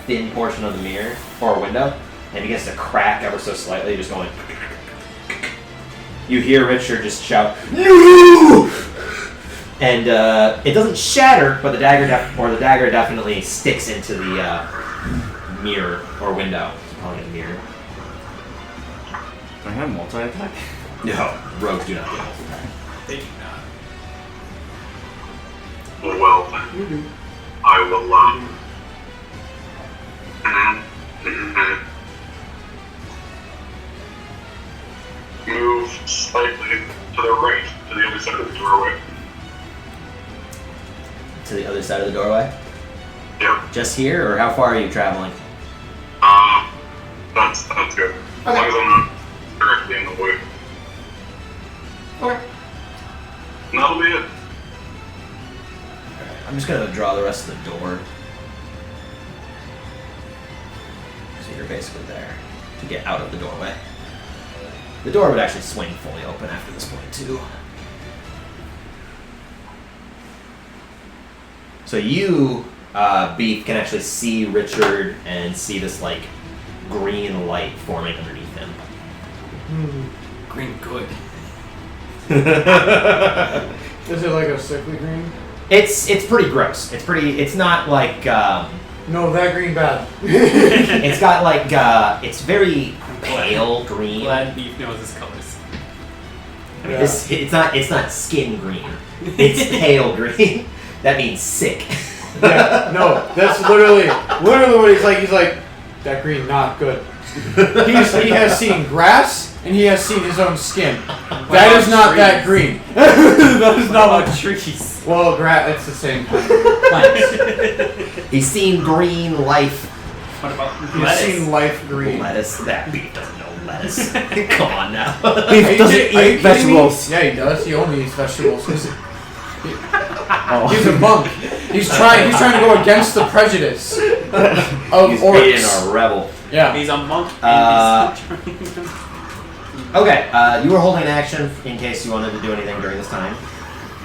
thin portion of the mirror or window, and begins to crack ever so slightly, just going. You hear Richard just shout, "No!" And it doesn't shatter, but the dagger definitely sticks into the mirror or window. I'm calling it a mirror. Do I have multi-attack? No, rogues do not get multi-attack. They do not. Well, I will, move slightly to the right, to the other side of the doorway. To the other side of the doorway? Yep. Just here, or how far are you traveling? That's good. As long as I'm not directly in the way. Okay. And that'll be it. I'm just gonna draw the rest of the door. So you're basically there to get out of the doorway. The door would actually swing fully open after this point too. So you, Beef, can actually see Richard and see this like green light forming underneath him. Green good. Is it like a sickly green? It's pretty gross. It's not like No, that green bad. it's got like it's very pale green. Glad Beef knows his colors. Yeah. It's not skin green. It's pale green. That means sick. Yeah, no, that's literally what he's like. He's like, that green not good. He has seen grass and he has seen his own skin. That is not that green. That is not what. trees. Well, grass. It's the same kind of plants. He's seen green life. What about He's lettuce? seen life green. Lettuce. That Beef doesn't know lettuce. Come on now. Beef Are you doesn't kidding- are you eat kidding me? vegetables. Yeah, he does. He only eats vegetables. He's Oh. a monk. He's trying to go against the prejudice of He's orcs. being a rebel. Yeah. He's a monk Uh, and he's Okay, you were holding an action in case you wanted to do anything during this time.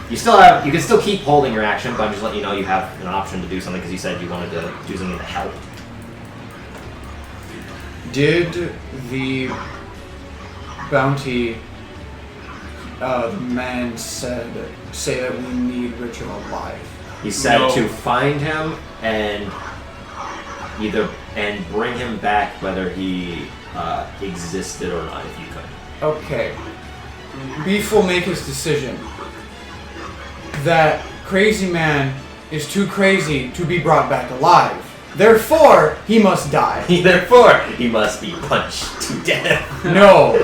You can still keep holding your action, but I'm just letting you know you have an option to do something because you said you wanted to do something to help. Did the bounty man say that we need Richard alive? He said No. to find him and bring him back whether he existed or not if you could. Okay. Beef will make his decision. That crazy man is too crazy to be brought back alive. Therefore, he must die. Therefore, he must be punched to death. No.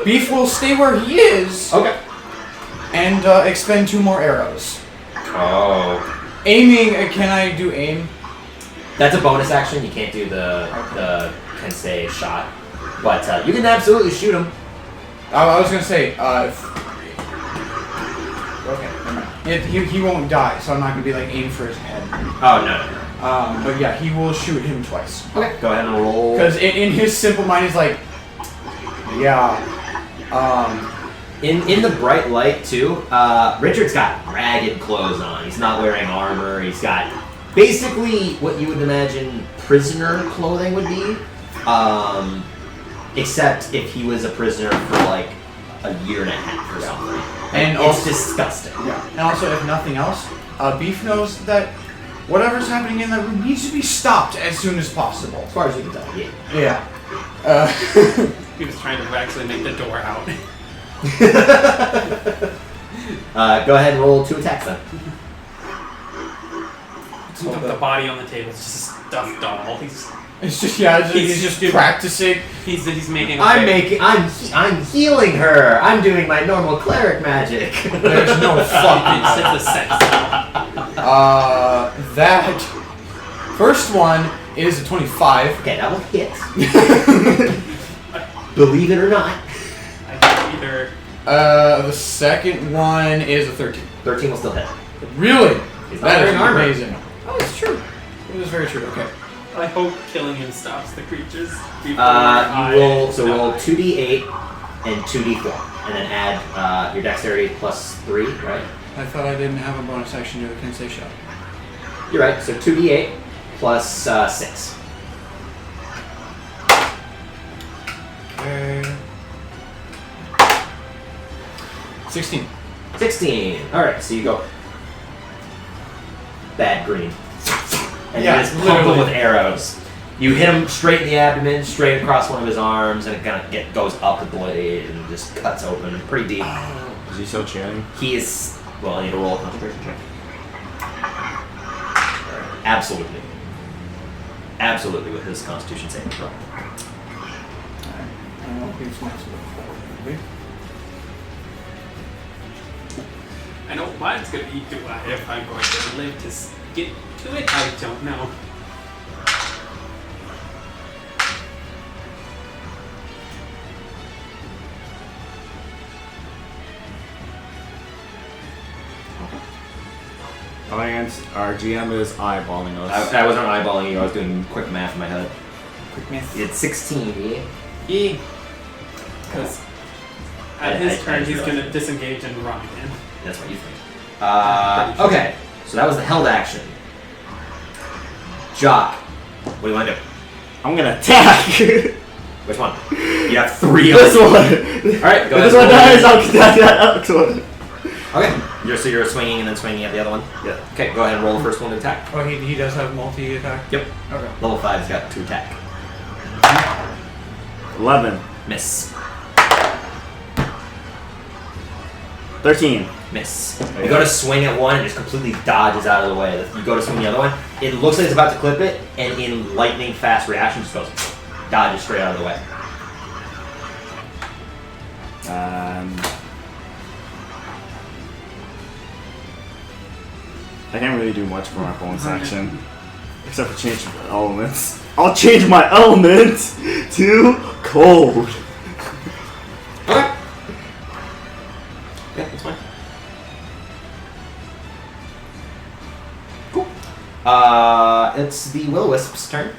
Beef will stay where he is Okay. and expend 2 more arrows. Oh. Aiming, can I do aim? That's a bonus action. You can't do the Kensei shot. But you can absolutely shoot him. I was gonna say, okay, never mind. He won't die, so I'm not gonna be like aim for his head. Oh, no. But yeah, he will shoot him twice. Okay. Go ahead and roll. Because in his simple mind, he's like, yeah, In the bright light, too, Richard's got ragged clothes on. He's not wearing armor. He's got basically what you would imagine prisoner clothing would be. Except if he was a prisoner for like a year and a half or something. And it's also- disgusting. yeah. And also, if nothing else, Beef knows that whatever's happening in that room needs to be stopped as soon as possible. As far as you can tell, yeah. Yeah. He was trying to actually make the door out. Go ahead and roll 2 attacks then. Put the body on the table. It's just a stuffed doll. It's just He's just just- practicing. He's making. I'm healing her. I'm doing my normal cleric magic. There's no fucking. It's a sex doll. That first one is a 25. Okay, that will hit. Believe it or not. I can either. The second one is a 13. 13 will still hit. Really? He's not That is wearing armor. amazing. Oh, it's true. It is very true. Okay. I hope killing him stops the creatures. You roll 2d8 and 2d4, and then add your dexterity plus 3, right? I thought I didn't have a bonus action to the Kensei shot. You're right. So 2d8 plus 6. Okay. 16. 16. All right. So you go bad green, and Yeah, you just pump literally. him with arrows. You hit him straight in the abdomen, straight across one of his arms, and it kind of goes up the blade and just cuts open pretty deep. Is he still chanting? He is. Well, I need to roll a concentration check. Absolutely. Absolutely with his Constitution saving throw. Alright. I don't know if he's next to the I know mine's gonna be. If I'm going to live to get to it, I don't know. Our GM is eyeballing us. I wasn't eyeballing you, I was doing quick math in my head. quick math. It's 16, yeah? Because I at his just turn, he's realized gonna disengage and run again. That's what you think. Okay, So that was the held action. Jock, what do you want to do? I'm gonna attack. Which one? You have 3 of This them. one. Alright, go If ahead. this one roll dies, it. I'll attack that next one. Okay. So you're swinging and then swinging at the other one? Yeah. Okay, go ahead and roll the first one to attack. Oh, he does have multi-attack? Yep. Okay. Level 5's got 2 attack. 11. Miss. 13. Miss. You go to swing at one and it just completely dodges out of the way. You go to swing the other one, it looks like it's about to clip it, and in lightning fast reaction just goes, dodges straight out of the way. I can't really do much for my bonus action. Except for change my elements. I'll change my element to cold. Okay. Yeah, that's fine. Cool. It's the Will-O-Wisp's turn.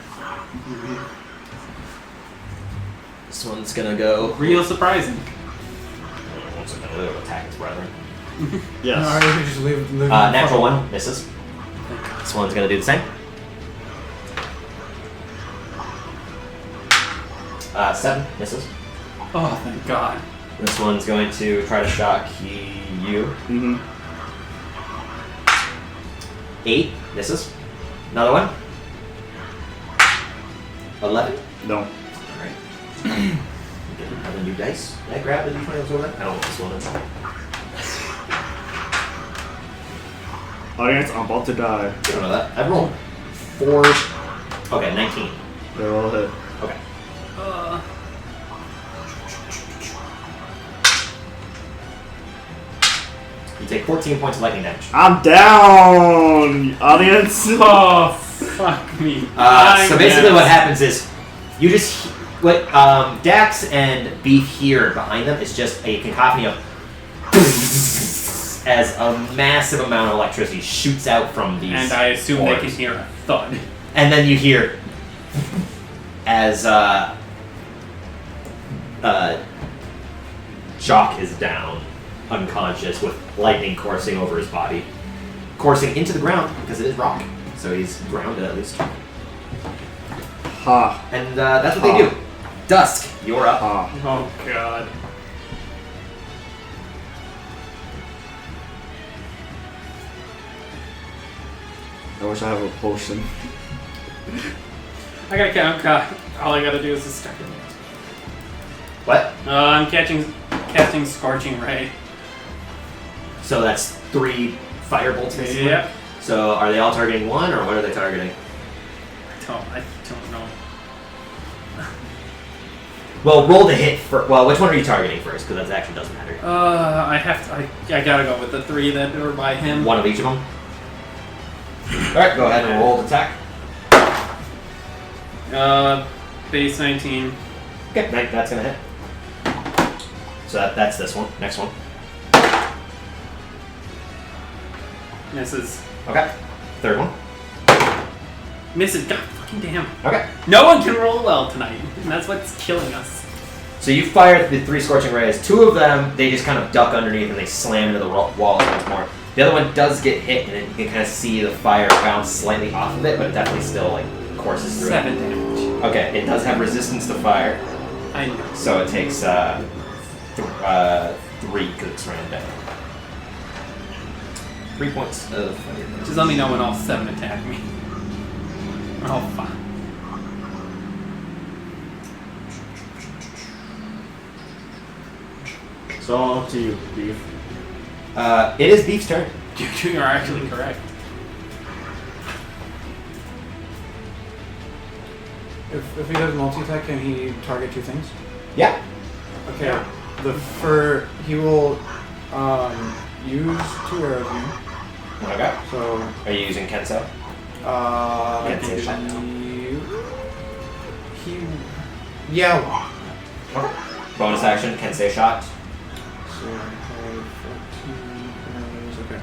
This one's gonna go. Real surprising. One's gonna attack its brethren. Yes. No, I could just leave Natural 1 misses. This one's gonna do the same. 7 misses. Oh, thank God. This one's going to try to shock you. Mm-hmm. 8 misses. Another one. 11. No. Alright. Have a new dice. Can I grab the d20 that's over there? I don't want this one inside. Audience, I'm about to die. You don't know that. I've rolled 4. Okay, 19. They're all hit. Okay. You take 14 points of lightning damage. I'm down, audience. Oh, fuck me. So basically what happens is you just what Dax and Beef hear behind them is just a cacophony of as a massive amount of electricity shoots out from these And I assume orbs. they can hear a thud. And then you hear as Jock is down, unconscious, with lightning coursing over his body. Coursing into the ground, because it is rock. So he's grounded at least. Ha. And that's what they do. Dusk, you're up. Ha. Oh, God. I wish I have a potion. I gotta count. All I gotta do is just start it. What? I'm casting Scorching Ray. So that's 3 fire bolts, basically? Yep. So are they all targeting one, or what are they targeting? I don't know. Well, roll the hit for. Well, which one are you targeting first? Because that actually doesn't matter. I gotta go with the 3 that are by him. One of each of them. Alright, go ahead and roll the attack. Base 19. Okay, that's gonna hit. So that's this one. Next one. Misses. Okay. Third one. Misses. God fucking damn. Okay. No one can roll well tonight, and that's what's killing us. So you fire the 3 scorching rays. 2 of them, they just kind of duck underneath and they slam into the walls once more. The other one does get hit, and you can kind of see the fire bounce slightly off of it, but it definitely still courses through 7 damage. it. Okay, it does have resistance to fire, I know. so it takes 3 because it's random. 3 points of fire. Just let me know when all 7 attack me. Oh, fuck. It's all up to you, Beef. It is Beef's turn. You are actually correct. If he does multi-attack, can he target 2 things? Yeah. Okay. He will use 2 arrows here. Okay. So Are you using Kenso? he, shot now. yeah. Okay. Bonus action, Kensei shot. So I have 14 arrows. Okay.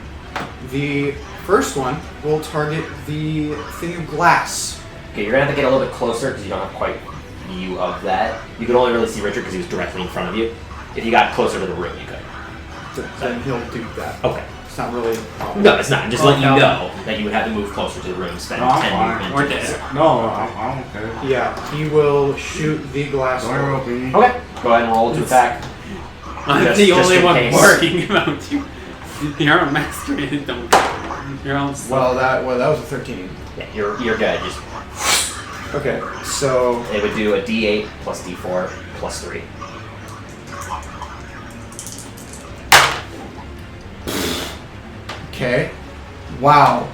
The first one will target the thing of glass. Okay, you're gonna have to get a little bit closer because you don't have quite view of that. You could only really see Richard because he was directly in front of you. If you got closer to the room, you could. Then he'll do that. Okay. It's not really. No, it's not. Just letting you know that you would have to move closer to the room, spend No, I'm 10 fine. movement. Or to- dead. No, I don't care. Yeah, he will shoot the glass. Don't worry about me. Okay. Go ahead and roll to attack. I'm Just- the just only in one case. working about you. You're a master. Don't. You're all. Well, that was a 13. Yeah, you're good. Just Okay, so it would do a D8 plus D4 plus 3. okay, wow,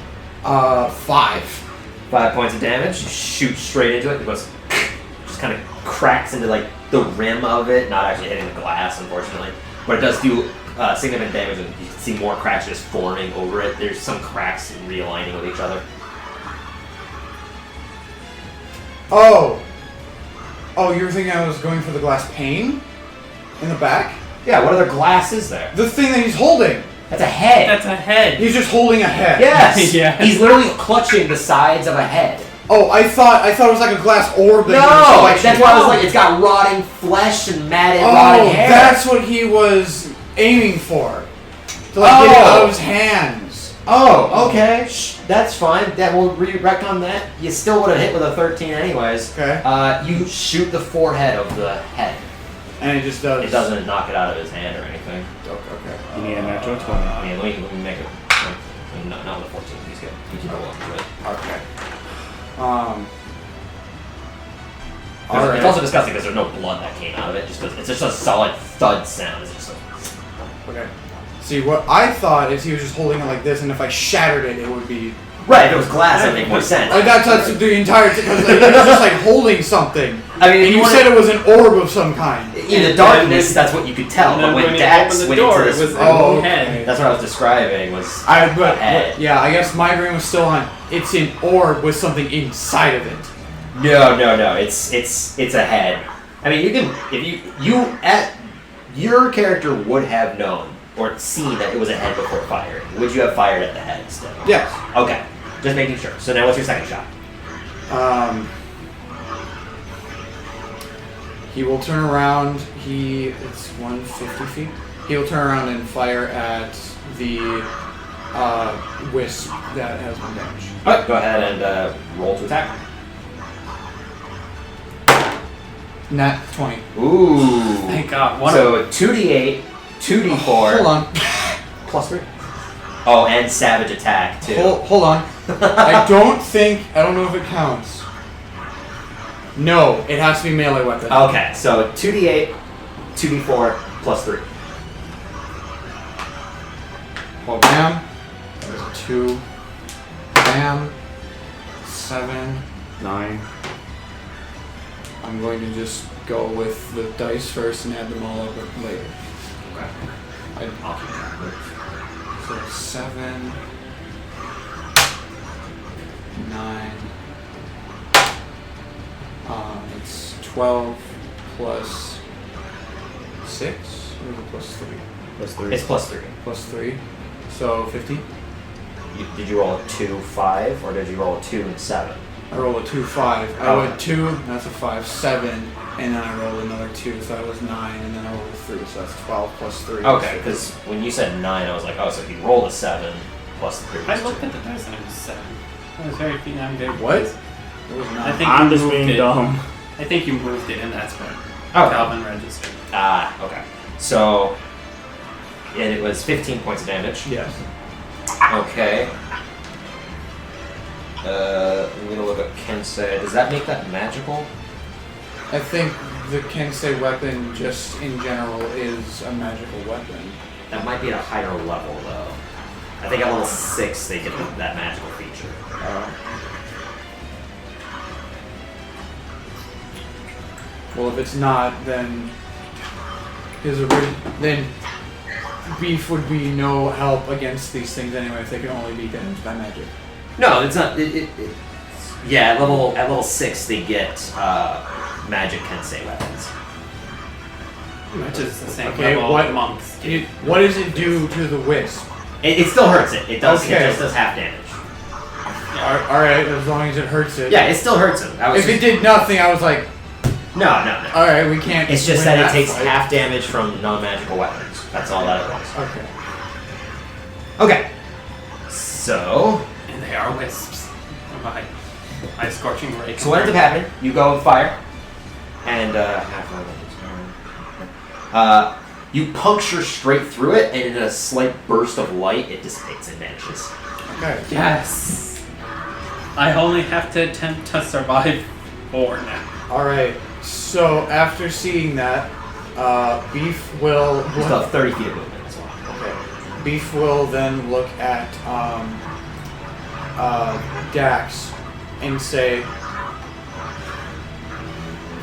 5. 5 points of damage. You shoot straight into it. It goes, just kind of cracks into like the rim of it, not actually hitting the glass, unfortunately. But it does do significant damage, and you can see more cracks just forming over it. There's some cracks realigning with each other. Oh, you were thinking I was going for the glass pane in the back? Yeah. What other glass is there? The thing that he's holding. That's a head. That's a head. He's just holding a head. Yes. Yeah. He's literally clutching the sides of a head. Oh, I thought it was like a glass orb. That he No, was that's why I was like, it's got rotting flesh and matted, Oh, rotting hair. that's what he was aiming for. To like get it out of his hands. Oh, okay. That's fine. That will retcon that. You still would have hit with a 13 anyways. Okay. You shoot the forehead of the head. And it just does. It doesn't knock it out of his hand or anything. Okay. You need a natural 20. I mean, let me make it. Not with a 14. He's good. You can roll up to it. Okay. It's also disgusting because there's no blood that came out of it. It's just a solid thud sound. It's just like, Okay. See, what I thought is he was just holding it like this, and if I shattered it, it would be. right. If it was glass, that would make more sense. Like that's the entire thing. Because he was just like holding something. I mean, if And you wanted- said it was an orb of some kind. in the darkness, that's what you could tell. And But then when when you Dax opened the went door, into it this was Oh, a head. okay. that's what I was describing. Was But a head. yeah, I guess my brain was still on. It's an orb with something inside of it. No. It's a head. I mean, you can if your character would have known or seen that it was a head before firing. Would you have fired at the head instead? Yes. Okay, just making sure. So now, what's your second shot? He will turn around. It's 150 feet. He will turn around and fire at the wisp that has 1 damage. All right, go ahead and roll to attack. Nat 20. Ooh. Thank God. One So 2d8, 2d4, Hold on. plus 3. Oh, and savage attack too. Hold on. I don't know if it counts. No, it has to be melee weapon. Okay, so 2d8, 2d4, plus 3. Well, bam. There's a 2. Bam. 7. 9. I'm going to just go with the dice first and add them all up later. Okay. I'll keep track of it. So 7, 9. It's 12 plus 6 or is it plus 3? Plus 3. It's plus 3. Plus 3. So 50. Did you roll a 2, 5, or did you roll a 2 and 7? I roll a 2, 5. I rolled 2, that's a 5, 7, and then I rolled another 2, so that was 9, and then I rolled a 3, so that's 12 plus 3. Okay, because when you said 9, I was like, oh, so if you rolled a 7 plus the 3 I was looked 2. at the dice and it was 7. I was very keen. I'm very. What? It was I 9. think I'm you just moved being it. dumb. I think you moved it, and that's what Okay. Calvin registered. Ah, okay. So, it was 15 points of damage. Yes. Okay. I'm gonna look at Kensei. Does that make that magical? I think the Kensei weapon, just in general, is a magical weapon. That might be at a higher level, though. I think at level 6 they get that magical feature. Well, if it's not, then then Beef would be no help against these things anyway if they can only be damaged by magic. No, it's not. Yeah, at level 6 they get magic Kensei weapons. Which is the same Okay, level what- monks. What does it do to the wisp? It still hurts it. It does. Okay. It just does half damage. Alright, as long as it hurts it. Yeah, it still hurts him. If it did nothing, I was like, No. alright, we can't. It's just win that it takes fight. half damage from non-magical weapons. That's all that it was. Okay. Okay. So, And they are wisps. My scorching ray. what ends up happening? You go and fire, and you puncture straight through it, and in a slight burst of light, it dissipates and vanishes. Okay. Yes. I only have to attempt to survive 4 now. Alright, so after seeing that, Beef will... Just about 30 feet of movement as well. Okay. Beef will then look at Dax and say,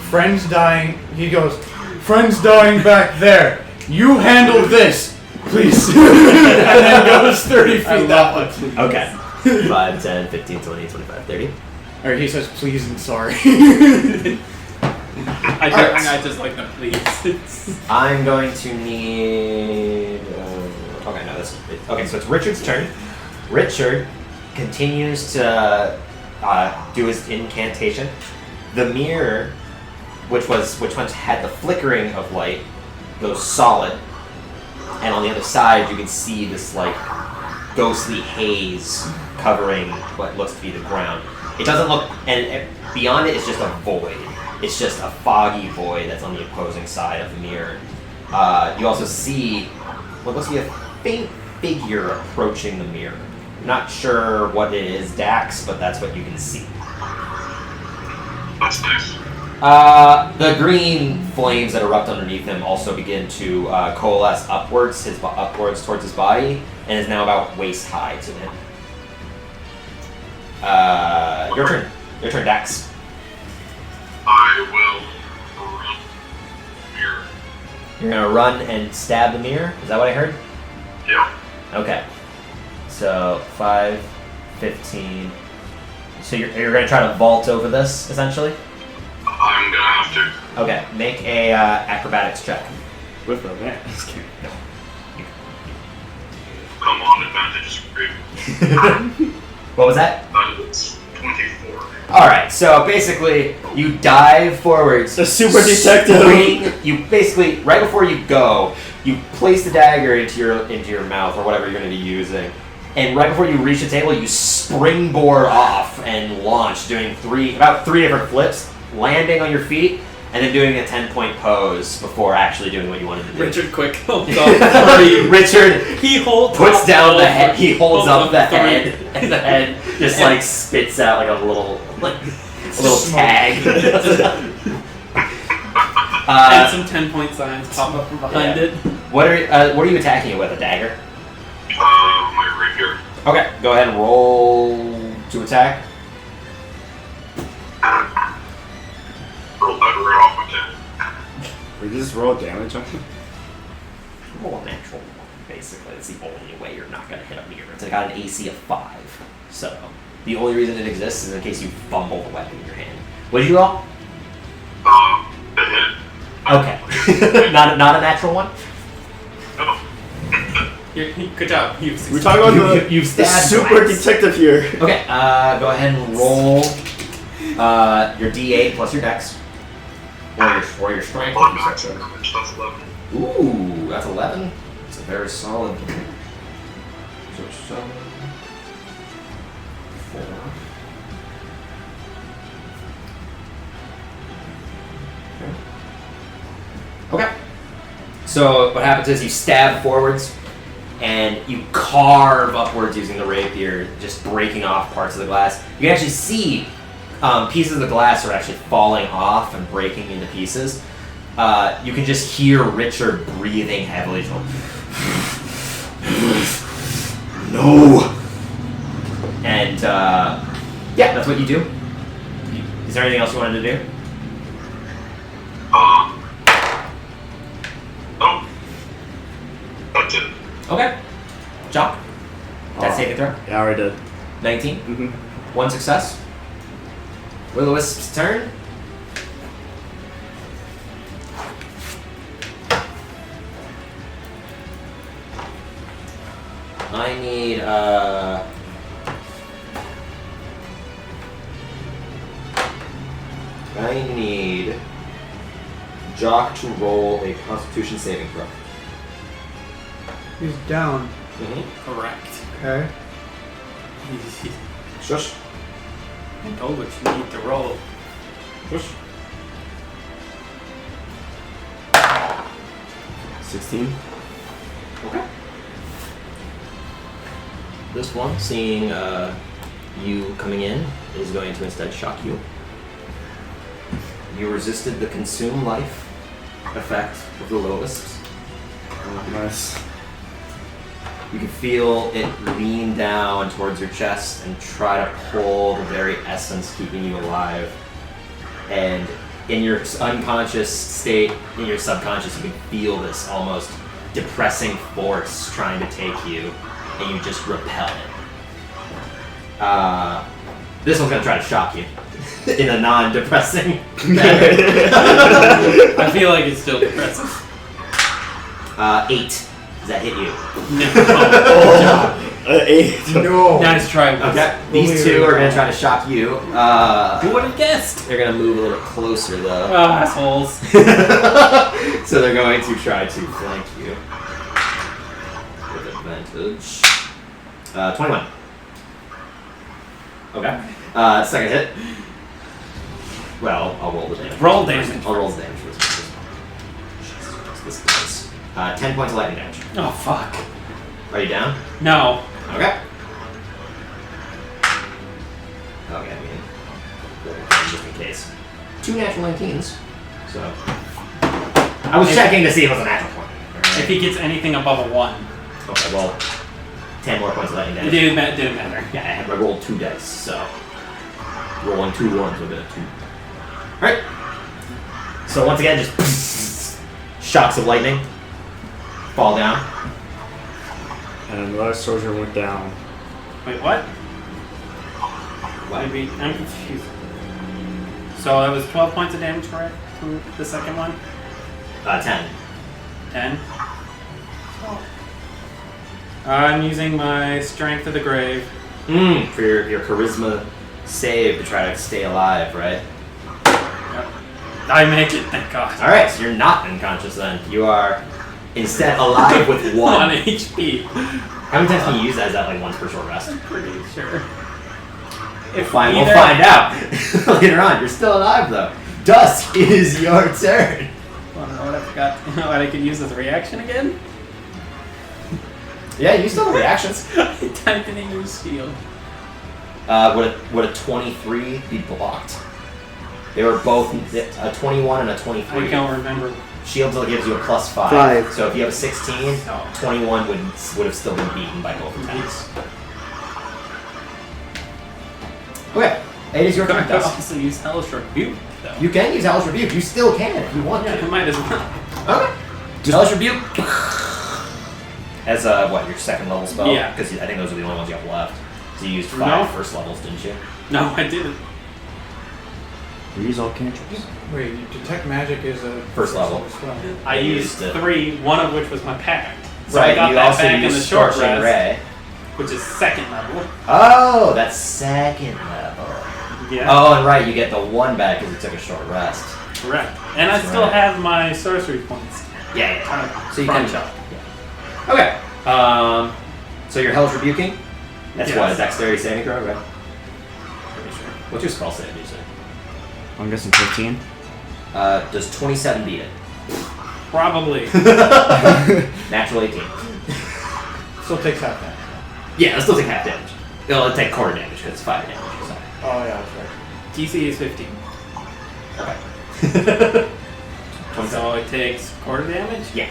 "Friends dying." He goes, "Friends dying back there. You handle this, please." And then goes 30 feet that way. Okay. 5, 10, 15, 20, 25, 30. Or he says, "Please and sorry." I just like the please. I'm going to need. Okay, no, this. Okay, so it's Richard's turn. Richard continues to do his incantation. The mirror, which once had the flickering of light, goes solid, and on the other side you can see this like ghostly haze covering what looks to be the ground. It doesn't look, and beyond it is just a void. It's just a foggy void that's on the opposing side of the mirror. You also see what looks to be a faint figure approaching the mirror. I'm not sure what it is, Dax, but that's what you can see. That's nice. The green flames that erupt underneath him also begin to coalesce upwards towards his body, and is now about waist high to him. Your turn. Your turn, Dax. I will run mirror. You're gonna run and stab the mirror? Is that what I heard? Yeah. Okay. So 5, 15. So you're gonna try to vault over this, essentially? I'm gonna have to. Okay, make a acrobatics check. With the man. Just kidding. Come on, advantage is great. What was that? That is 24. Alright, so basically, you dive forwards. The super detective. You basically, right before you go, you place the dagger into your mouth, or whatever you're going to be using. And right before you reach the table, you springboard off and launch, doing about three different flips, landing on your feet, and then doing a 10-point pose before actually doing what you wanted to do. Richard, quick, hold on. Richard He holds puts up down the all head. He holds holds up the three. head, and the head just like spits out like a little Smoke. tag. And some 10-point signs pop up from behind yeah. it. What are you attacking it with? A dagger? My rapier. Okay, go ahead and roll to attack. Roll that right off my 10. We just roll damage on him. Roll a natural one, basically. It's the only way you're not going to hit a mirror. It's got an AC of 5. So, the only reason it exists is in case you fumble the weapon in your hand. What did you roll? The hit. Okay. not a natural one? No. Good job. You've We're succeeded. talking about You've the stabbed super twice. detective here. Okay, go ahead and roll your D8 plus your dex. Or your strength. Blood max damage. That's 11. Ooh, that's 11. It's a very solid. So 7, 4. Okay. So what happens is you stab forwards, and you carve upwards using the rapier, just breaking off parts of the glass. You can actually see pieces of the glass are actually falling off and breaking into pieces. You can just hear Richard breathing heavily. No. And yeah, that's what you do. Is there anything else you wanted to do? No. That's it. Okay. Jock. That's saving throw. Yeah, I already did. 19. Mm-hmm. 1 success. Will-o-wisp's turn. I need Jock to roll a Constitution saving throw. He's down. Correct. Okay. Shush. I know what you need to roll. Shush. 16. Okay. This one, seeing you coming in, is going to instead shock you. You resisted the consume life effect of the lotus. Oh, nice. You can feel it lean down towards your chest and try to pull the very essence keeping you alive. And in your unconscious state, in your subconscious, you can feel this almost depressing force trying to take you, and you just repel it. This one's going to try to shock you in a non-depressing manner. I feel like it's still depressing. 8. Does that hit you? No. 8. No. Nice try. Okay. These two are going to try to shock you. Who would have guessed? They're going to move a little closer, though. Oh, assholes. So they're going to try to flank you. With advantage. 21. Okay. Second hit. Well, I'll roll the damage. Roll damage. I'll roll the damage first. This does. 10 points of lightning damage. Oh, fuck. Are you down? No. Okay. Okay, I mean, just in case. 2 natural 19s. So. I was checking to see if it was a natural 20. Right? If he gets anything above a 1. Okay, well, 10 more points of lightning It damage. didn't matter. Yeah, I rolled 2 dice, so. Rolling 2 ones with it. 2. Alright. So once again, just shocks of lightning. Fall down. And the last soldier went down. Wait, what? What? Maybe I'm confused. So it was 12 points of damage, correct? To the second one? 10. 10. I'm using my strength of the grave. For your charisma save to try to stay alive, right? Yep. I make it, thank God. Alright, so you're not unconscious then. You are instead alive with 1. 1 HP. How many times can you use that? Is that like once per short rest? Pretty sure. We'll find out later on. You're still alive though. Dusk, it is your turn. I don't know what I forgot. What I could use as a reaction again? Yeah, you still have reactions. I typed it in your shield. Would a 23 be blocked? They were both a 21 and a 23. I don't remember. Shield still gives you a +5. 5. So if you have a 16, Oh. 21 would have still been beaten by both attacks. Okay, it is your Could turn, I Dusk. also use Hellish Rebuke, though? You can use Hellish Rebuke. You still can if you want Yeah, I to. might as well. Okay. Hellish Rebuke. As your second level spell? Yeah. Because I think those are the only ones you have left. So you used 5 No. first levels, didn't you? No, I didn't. We use all cantrips. Wait, detect magic is a First level. spell. I You used used it. 3, one of which was my pact. So Right, I got you that also back in used the short Scorching rest, Ray. which is second level. Oh, that's second level. Yeah, Oh, and right, you get the 1 back because you took a short rest. correct. And I That's still right. have my sorcery points. Yeah. So you Front can. shot. Yeah. Okay. So you're Hellish Rebuking? That's Yes. what, a dexterity saving throw, right? Pretty sure. What's your spell save, do you say? I'm guessing 15. Does 27 beat it? Probably. Natural 18. Still takes half that. Yeah, it'll still take half damage. It'll take quarter damage because it's 5 damage. So. Oh yeah, that's right. DC is 15. Okay. So it takes quarter damage? Yeah.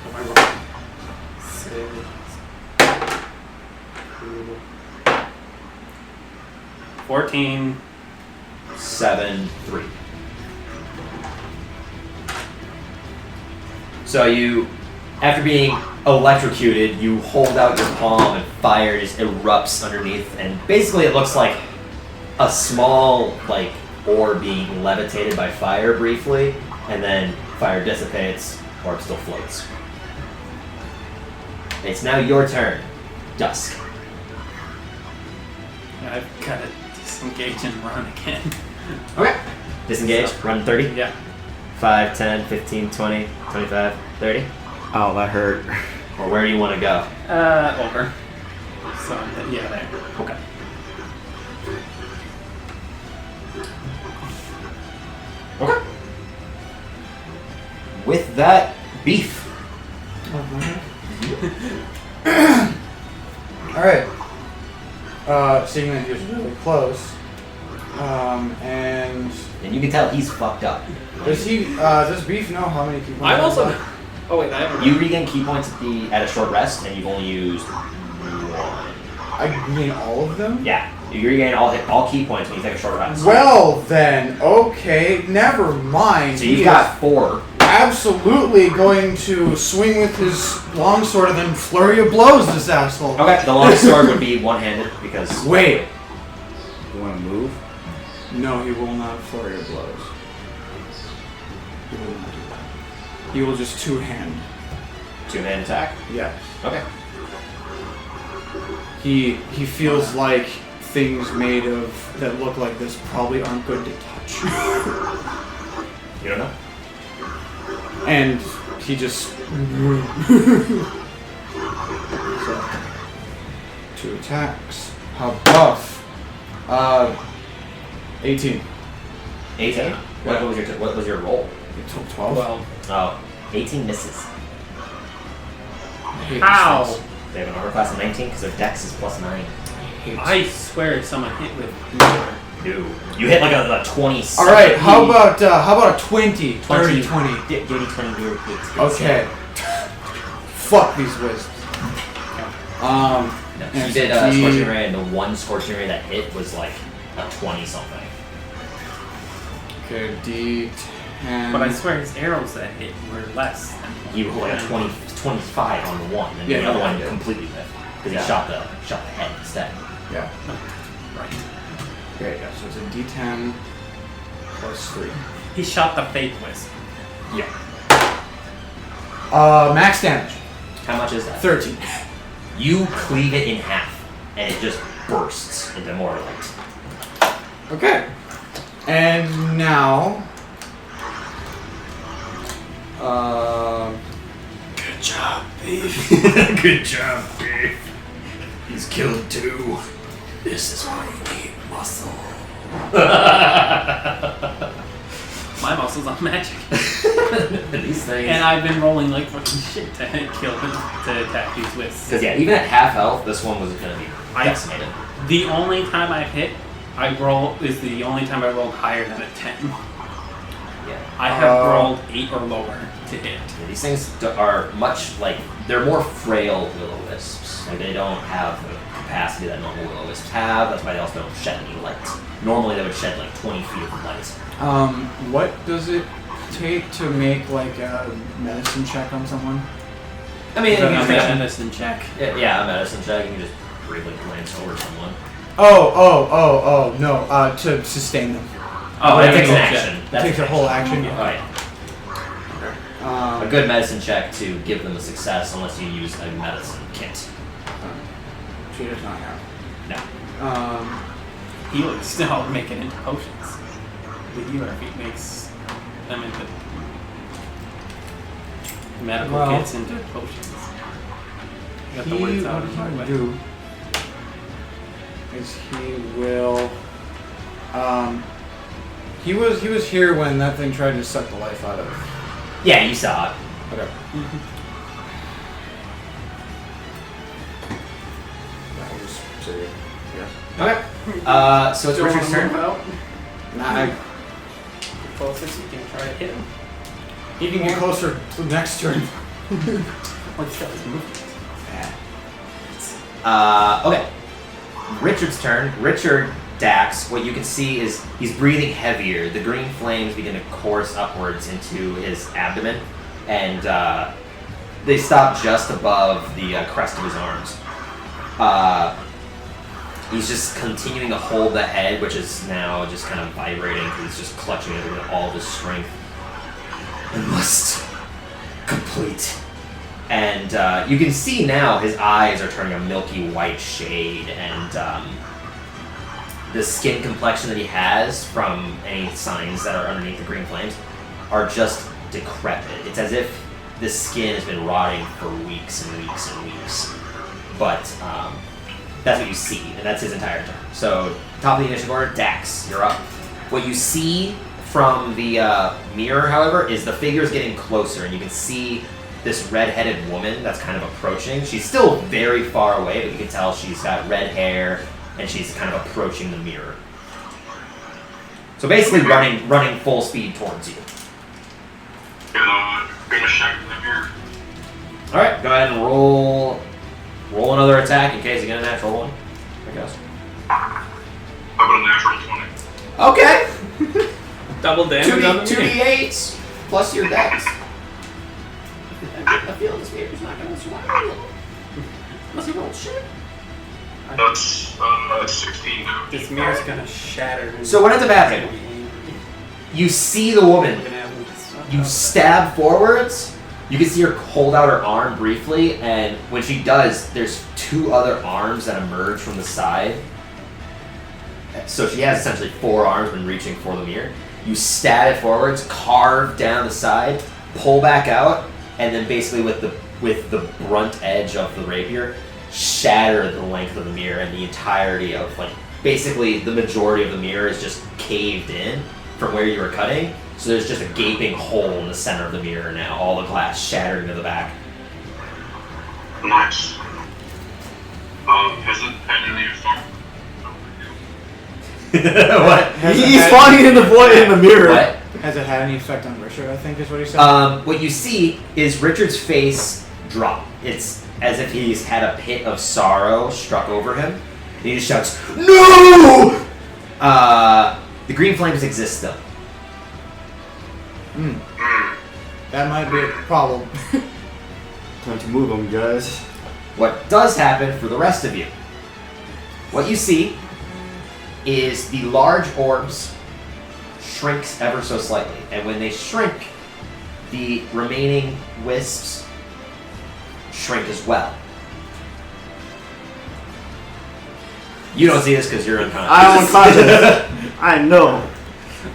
What am I rolling? 6. 14. 7, 3. So you, after being electrocuted, you hold out your palm and fire just erupts underneath, and basically it looks like a small orb being levitated by fire briefly, and then fire dissipates, orb still floats. It's now your turn, Dusk. I've got to disengage and run again. Okay. Disengage, So- run 30. Yeah. 5, 10, 15, 20, 25, 30. Oh, that hurt. Or where do you want to go? Over. So, yeah, there. Okay. Okay. With that, beef. Alright. Seeing that he was really close. And And you can tell he's fucked up. does Beef know how many people I'm also. Oh, wait, I haven't. You regain key points at a short rest, and you've only used one. I gain all of them? Yeah, you regain all key points when you take a short rest. Well then, okay, never mind. So you've He got is 4. absolutely going to swing with his longsword and then flurry of blows this asshole. Okay, the long sword would be one-handed because. Wait. You want to move? No, he will not flurry of blows. He will not do that. He will just two-hand. 2-hand attack. Yes. Okay. He feels like things made of that look like this probably aren't good to touch. You don't know. And he just so 2 attacks. How buff? 18. 18. What was your roll? 12. Well, Oh, 18 misses. I hate how? this. They have an armor class of 19 because their dex is +9. I swear someone hit with more. No. You hit like a 20. All right. How about a 20? 30, 20. Give me 20 here. Okay. Fuck these wisps. No, And you did he- Scorching Ray, and the one Scorching Ray that hit was like a 20 something. Okay, D10. But I swear his arrows that hit were less than You were like a 25 on the one, and Yeah, the other yeah, one yeah. completely missed because Yeah. he shot the head instead. Yeah. Right. Okay, yeah, so it's a D10 plus 3. He shot the fake wisp. Yeah. Max damage. How much is that? 13. You cleave it in half, and it just bursts into more light. Okay. And now... Good job, Beef. Good job, Dave. He's killed 2. This is why you need muscle. My muscles are magic. These things. And I've been rolling like fucking shit to kill them, to attack these wisps. Because yeah, even at half health, this one was going to be decimated. The only time I've hit, is the only time I rolled higher than a 10. Yeah. I have rolled 8 or lower to hit. Yeah, these things are much like, they're more frail will-o-wisps. Like they don't have the capacity that normal will-o-wisps have. That's why they also don't shed any light. Normally they would shed like 20 feet of light. What does it take to make like a medicine check on someone? I mean, Is that you a can medicine check? yeah, a medicine check. You can just briefly glance over someone. No, to sustain them. Oh, yeah, that takes an check. action. It That's takes a whole action. Oh, yeah. A good medicine check to give them a success unless you use a medicine kit. She does not have. No. Healing still make it into potions. The healer feat makes them into medical Well, kits into potions. You got the He, words out what of he my will way. do is he was here when that thing tried to suck the life out of him. Yeah, you saw it. Okay. That was serious. Yeah. Okay. So it's Richard's turn. Nah, Closest, you can try to hit him. he can get closer to the next turn. Or just got his movement. Okay. Richard's turn. Richard Dax, what you can see is he's breathing heavier. The green flames begin to course upwards into his abdomen, and they stop just above the crest of his arms. He's just continuing to hold the head, which is now just kind of vibrating because he's just clutching it with all of his strength. I must complete. And you can see now his eyes are turning a milky white shade, and the skin complexion that he has from any signs that are underneath the green flames are just decrepit. It's as if this skin has been rotting for weeks and weeks and weeks. But that's what you see, and that's his entire turn. So, top of the initiative order, Dax, you're up. What you see from the mirror, however, is the figure's getting closer, and you can see this red-headed woman that's kind of approaching. She's still very far away, but you can tell she's got red hair, and she's kind of approaching the mirror. So basically running full speed towards you. Gonna shout in the mirror. Alright, go ahead and roll another attack in case you get a natural one, I guess. How about a natural 20? Okay! Double damage on the 2d8s plus your dex. I feel this mirror's not gonna survive. Unless you roll shit. That's 16 now. This mirror's gonna shatter. So what ends up happening? You see the woman. You stab forwards. You can see her hold out her arm briefly, and when she does, there's two other arms that emerge from the side. So she has essentially 4 arms when reaching for the mirror. You stab it forwards, carve down the side, pull back out, and then basically with the brunt edge of the rapier, shatter the length of the mirror, and the entirety of, like, basically the majority of the mirror is just caved in from where you were cutting. So there's just a gaping hole in the center of the mirror now, all the glass shattering to the back. Nice. Has it had any effect? What? He's spawning in the void in the mirror. What? Has it had any effect on Richard, I think is what he said? What you see is Richard's face drop. It's as if he's had a pit of sorrow struck over him. And he just shouts, "No!" The green flames exist still. That might be a problem. Time to move them, guys. What does happen for the rest of you? What you see is the large orbs shrinks ever so slightly, and when they shrink, the remaining wisps shrink as well. You don't see this because you're unconscious. I'm unconscious. I know.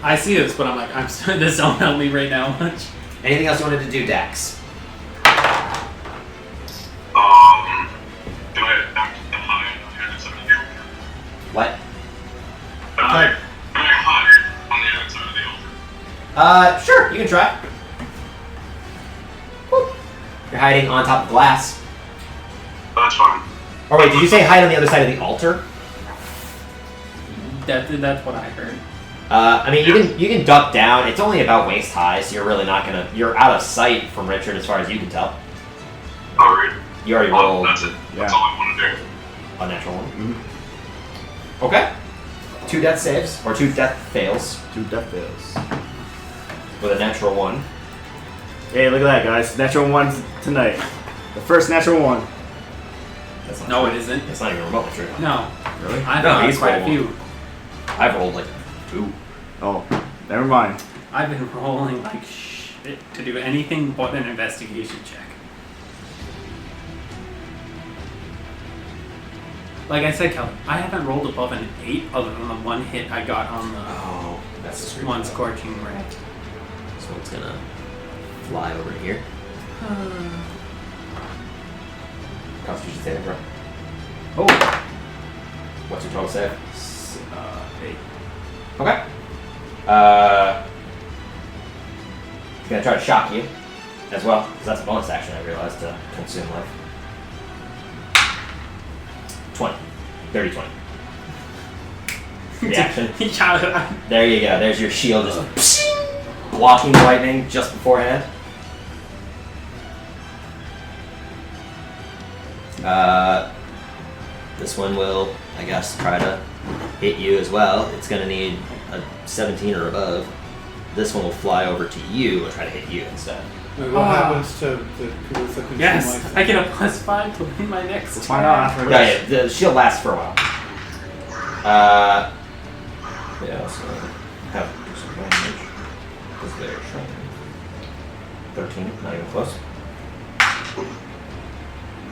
I see this, but I'm like, I'm starting to zone out me right now much. Anything else you wanted to do, Dax? Can I attack the hide on the other side of the altar? What? Can I hide on the other side of the altar? Sure, you can try. Whoop. You're hiding on top of glass. That's fine. Or wait, did you say hide on the other side of the altar? That's what I heard. I mean, you can duck down. It's only about waist high, so you're really not gonna. You're out of sight from Richard as far as you can tell. Alright. You already rolled That's it. That's all I want to do. a natural one. Okay. 2 death saves or 2 death fails 2 death fails. with a natural 1. Hey, look at that, guys. Natural 1 tonight. The first natural 1. That's not No, true. it isn't. It's not even remotely true. No. Really? I've No, rolled he's quite a rolled few. I've rolled like 2. Oh, never mind. I've been rolling like shit to do anything but an investigation check. Like I said, Kelly, I haven't rolled above an 8 other than the one hit I got on the Oh, that's the screw. one scorching rat. So it's gonna fly over here. Constitution save, bro. Oh! What's your total save? 8. Okay. He's gonna try to shock you as well, because that's a bonus action, I realized, to consume life. 20. 30, 20. Reaction. Yeah. There you go. There's your shield just blocking the lightning just beforehand. This one will, I guess, try to hit you as well. It's going to need a 17 or above. This one will fly over to you and try to hit you instead. Wait, what happens to the consume Yes, life? I get a +5 to win my next. Why not? turn. Yeah, the shield lasts for a while. Yeah, so have disadvantage because they're shrinking. 13, not even close.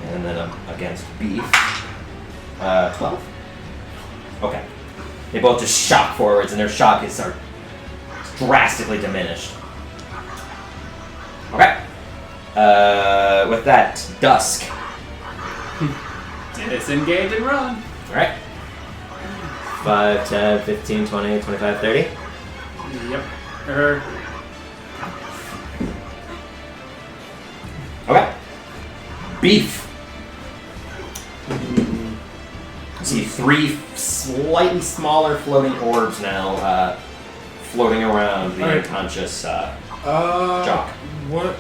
And then against beef, 12. Okay. They both just shock forwards, and their shock are drastically diminished. Okay. With that, dusk. Disengage and run. Alright. 5, 10, 15, 20, 25, 30. Yep. Okay. Beef. See 3 slightly smaller floating orbs now floating around the Alright. unconscious Jock. What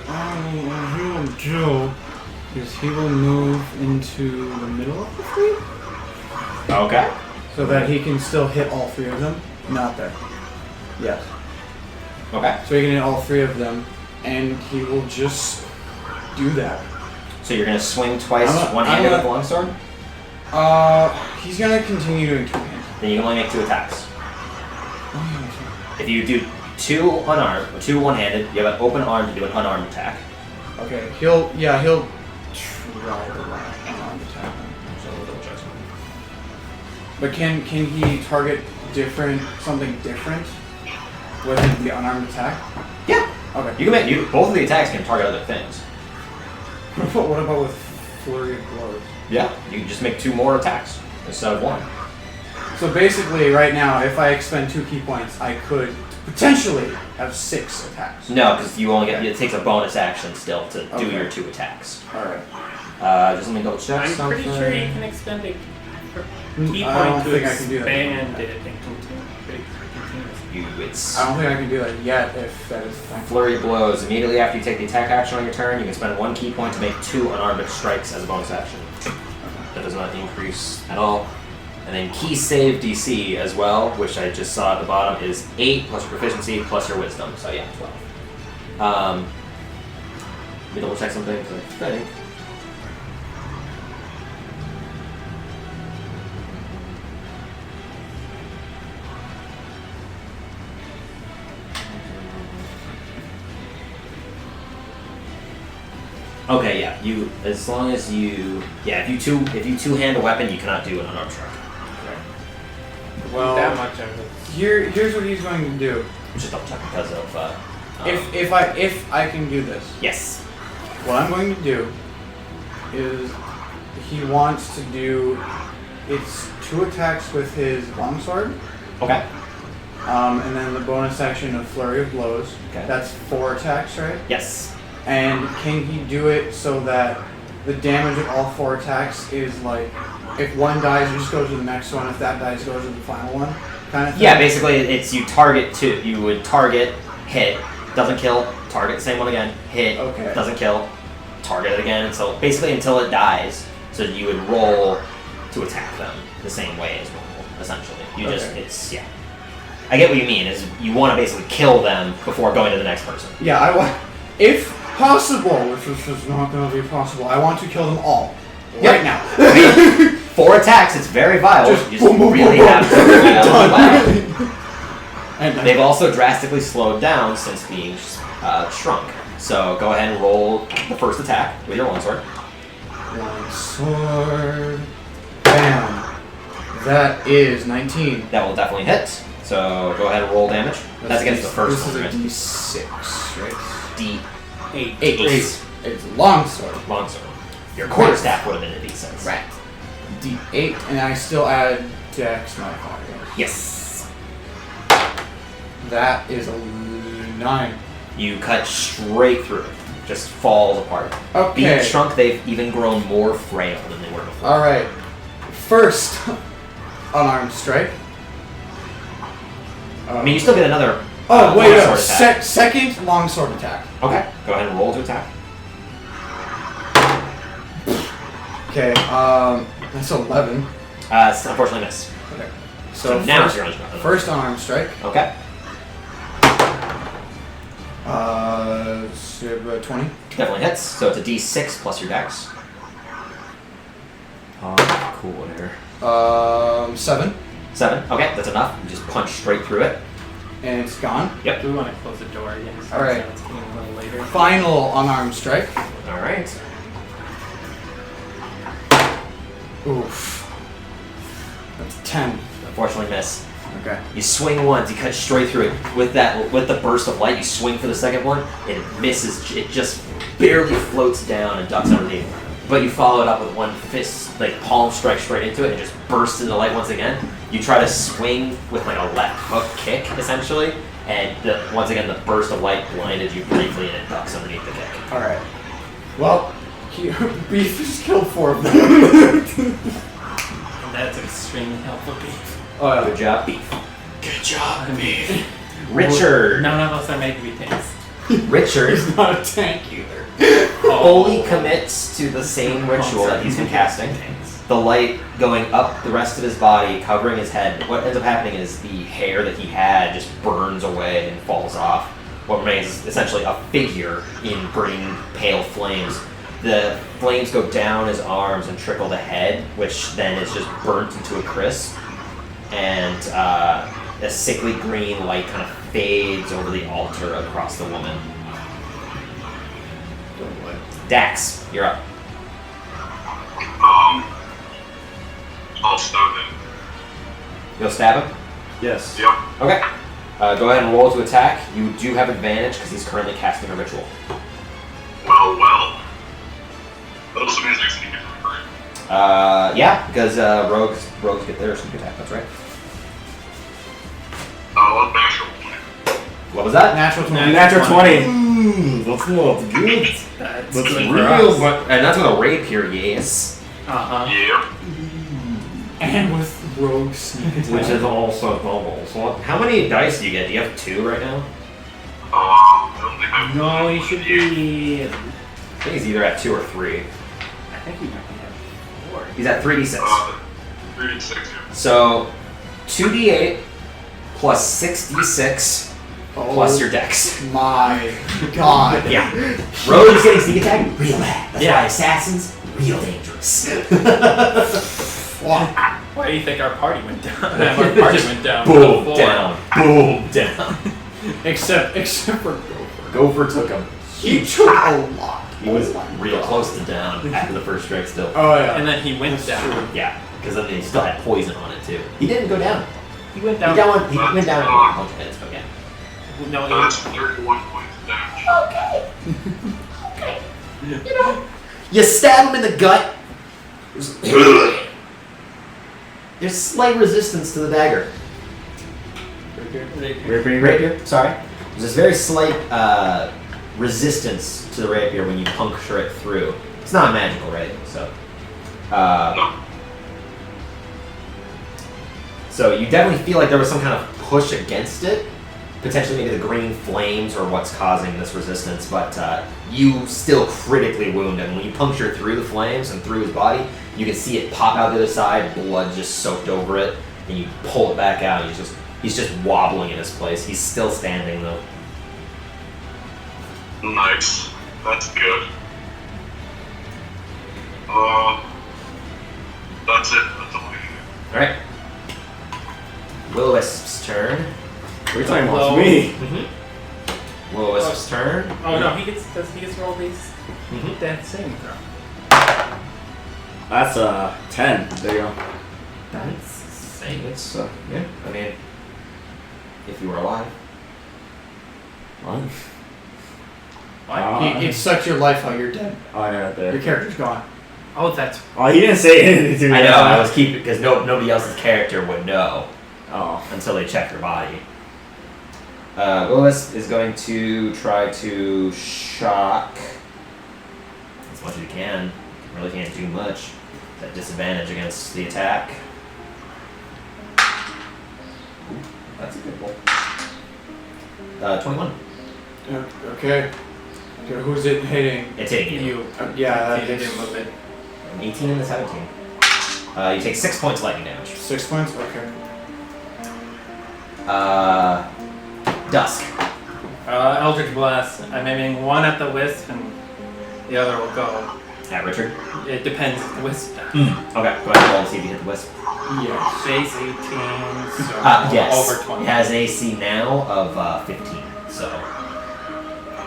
he will do is he will move into the middle of the 3 Okay. so that he can still hit all 3 of them. Not there. Yes. Okay. So he can hit all 3 of them, and he will just do that. So you're gonna swing twice, I'm a- one-handed I'm a- with the longsword? He's gonna continue doing 2 hands. Then you can only make 2 attacks. Oh, yeah, If you do 2 unarmed, or 2 one-handed, you have an open arm to do an unarmed attack. sure. Okay, he'll try the unarmed attack. So we'll double check something. But can he target something different with the unarmed attack? Yeah. Okay. You can make both of the attacks can target other things. What about with flurry of blows? Yeah. You can just make 2 more attacks instead of 1. So basically, right now, if I expend 2 key points, I could potentially have 6 attacks. No, because you only get it takes a bonus action still to do Okay. your 2 attacks. All right. Just let me double check I'm something. pretty sure you can expend a key I point don't to think I can do that. expand it into It's I don't think I can do that yet. If that is the thing. flurry of blows. Immediately after you take the attack action on your turn, you can spend 1 key point to make 2 unarmed strikes as a bonus action. That does not increase at all. And then key save DC as well, which I just saw at the bottom, is 8 plus your proficiency plus your wisdom. So yeah, 12. Let me double check something, because I think. Okay, yeah. You as long as you if you two-hand a weapon, you cannot do an unarmed strike. Well, that much of it. here's what he's going to do. Just double check because of If I can do this, yes. what I'm going to do is he wants to do it's 2 attacks with his longsword, Okay. and then the bonus action of flurry of blows. Okay. That's 4 attacks, right? Yes. And can he do it so that the damage of all 4 attacks is like, if one dies, you just go to the next one. If that dies, go to the final one, kind of thing? Yeah, basically it's you target 2. You would target, hit, doesn't kill, target the same one again, hit, Okay. doesn't kill, target it again, until it dies. So you would roll to attack them the same way as normal, essentially. Okay. I get what you mean, is you want to basically kill them before going to the next person. Yeah, I want, if possible, which is not going to be possible, I want to kill them all. Right now. 4 attacks, it's very vile. Just you just boom, boom, really boom, have to boom. roll well. And They've also drastically slowed down since being shrunk. So go ahead and roll the first attack with your longsword. Sword. Bam. That is 19. That will definitely hit. So go ahead and roll damage. That's against the first This one, is a right? D6, right? Eight. 8. It's longsword. Longsword. Your quarterstaff would have been a D6. Right. D8, and I still add Dex modifier. Yes. That is a 9. You cut straight through it. Just falls apart. Okay. Being shrunk, they've even grown more frail than they were before. All right. First, unarmed strike. I mean, you still get another. Oh wait, longsword attack. second longsword attack. Okay. Go ahead and roll to attack. Okay. That's 11. Unfortunately, miss. Okay. So now it's your unarmed. First unarmed strike. Okay. 20. Definitely hits. So it's a D6 plus your dex. Oh, cool there. 7, 7. Okay, that's enough. You just punch straight through it. and it's gone. Yep. We want to close the door again. So All right. It's getting a little later. Final unarmed strike. All right. Oof. That's 10. Unfortunately, miss. Okay. You swing once, you cut straight through it. With the burst of light, you swing for the second one. It misses. It just barely floats down and ducks underneath. But you follow it up with one fist, like palm strike straight into it, and just bursts into light once again. You try to swing with like a left hook kick, essentially, and once again the burst of light blinded you briefly, and it ducks underneath the kick. All right. Well, Beef just killed 4 of them. That's extremely helpful, Beef. Oh yeah. Good job, Beef. Good job, Beef. Richard. None of us are made to be tanks. Richard He's not a tank either. fully commits to the same ritual that he's been casting. The light going up the rest of his body, covering his head. What ends up happening is the hair that he had just burns away and falls off. What remains is essentially a figure in green, pale flames. The flames go down his arms and trickle the head, which then is just burnt into a crisp. And a sickly green light kind of fades over the altar across the woman. Dax, you're up. I'll stab him. You'll stab him? Yes. Yep. Okay. Go ahead and roll to attack. You do have advantage because he's currently casting a ritual. Well. That also means I sneak attack, right? Yeah, because rogues get their sneak attack. That's right. What natural 20? What was that? Natural 20. Natural 20. That's not good. That's That's good for real, us. but and that's with a rapier, yes. Uh-huh. Yep. And with rogue sneak attack. Which is also double. So how many dice do you get? Do you have 2 right now? I don't think I have. No, he should be... I think he's either at 2 or 3. I think he might be at 4. He's at 3d6. 3d6, yeah. So 2d8 plus 6d6 plus your dex. My God. Yeah. Rogues getting sneak attack, real bad. That's why assassins, real dangerous. Fuck. Why do you think our party went down? Our party went down. Boom, before. down. Boom, down. Except for Gopher. Gopher took him. He took a lot. He was Oh my real God. close to down after the first strike still. Oh yeah. And then he went That's down. true. Yeah, because then he still had poison on it too. He didn't go down. He went He down. went down in a bunch of hits, but yeah. No, So that's 31 points of damage. Okay. You know, you stab him in the gut. There's slight resistance to the dagger. Rapier, sorry. There's this very slight resistance to the rapier when you puncture it through. It's not magical, right? So, No. so you definitely feel like there was some kind of push against it. Potentially maybe the green flames or what's causing this resistance, but you still critically wound him. When you puncture through the flames and through his body, you can see it pop out the other side, blood just soaked over it, and you pull it back out. He's just wobbling in his place. He's still standing though. Nice. That's good. That's it. That's all I can All right. Will-O-Wisp's turn. What are you talking about? Hello. It's me. Will-O-Wisp's turn. Oh no, he gets to roll these Mhm. that same throw. That's 10. There you go. That's same. It's yeah. I mean, if you were alive. What? What? It sucks your life how you're dead. Oh, yeah, right Your there. character's gone. Oh, that's Oh, he didn't say anything to me. I know. I was keeping because nobody else's character would know Oh. until they check your body. Will-O-Wisp is going to try to shock as much as you can. Really can't do much. At disadvantage against the attack. Ooh, that's a good roll. 21. Okay. Okay, who's it hitting? It's hitting you. you. Yeah, that He did is a little bit. An 18 and a 17. You take 6 points lightning damage. 6 points. Okay. Dusk. Eldritch Blast. I'm aiming one at the wisp and the other will go. At Richard. It depends. The wisp. Okay, go ahead and roll to see if you hit the wisp. Yeah. Base 18, so Yes. over 20. It has an AC now of 15, so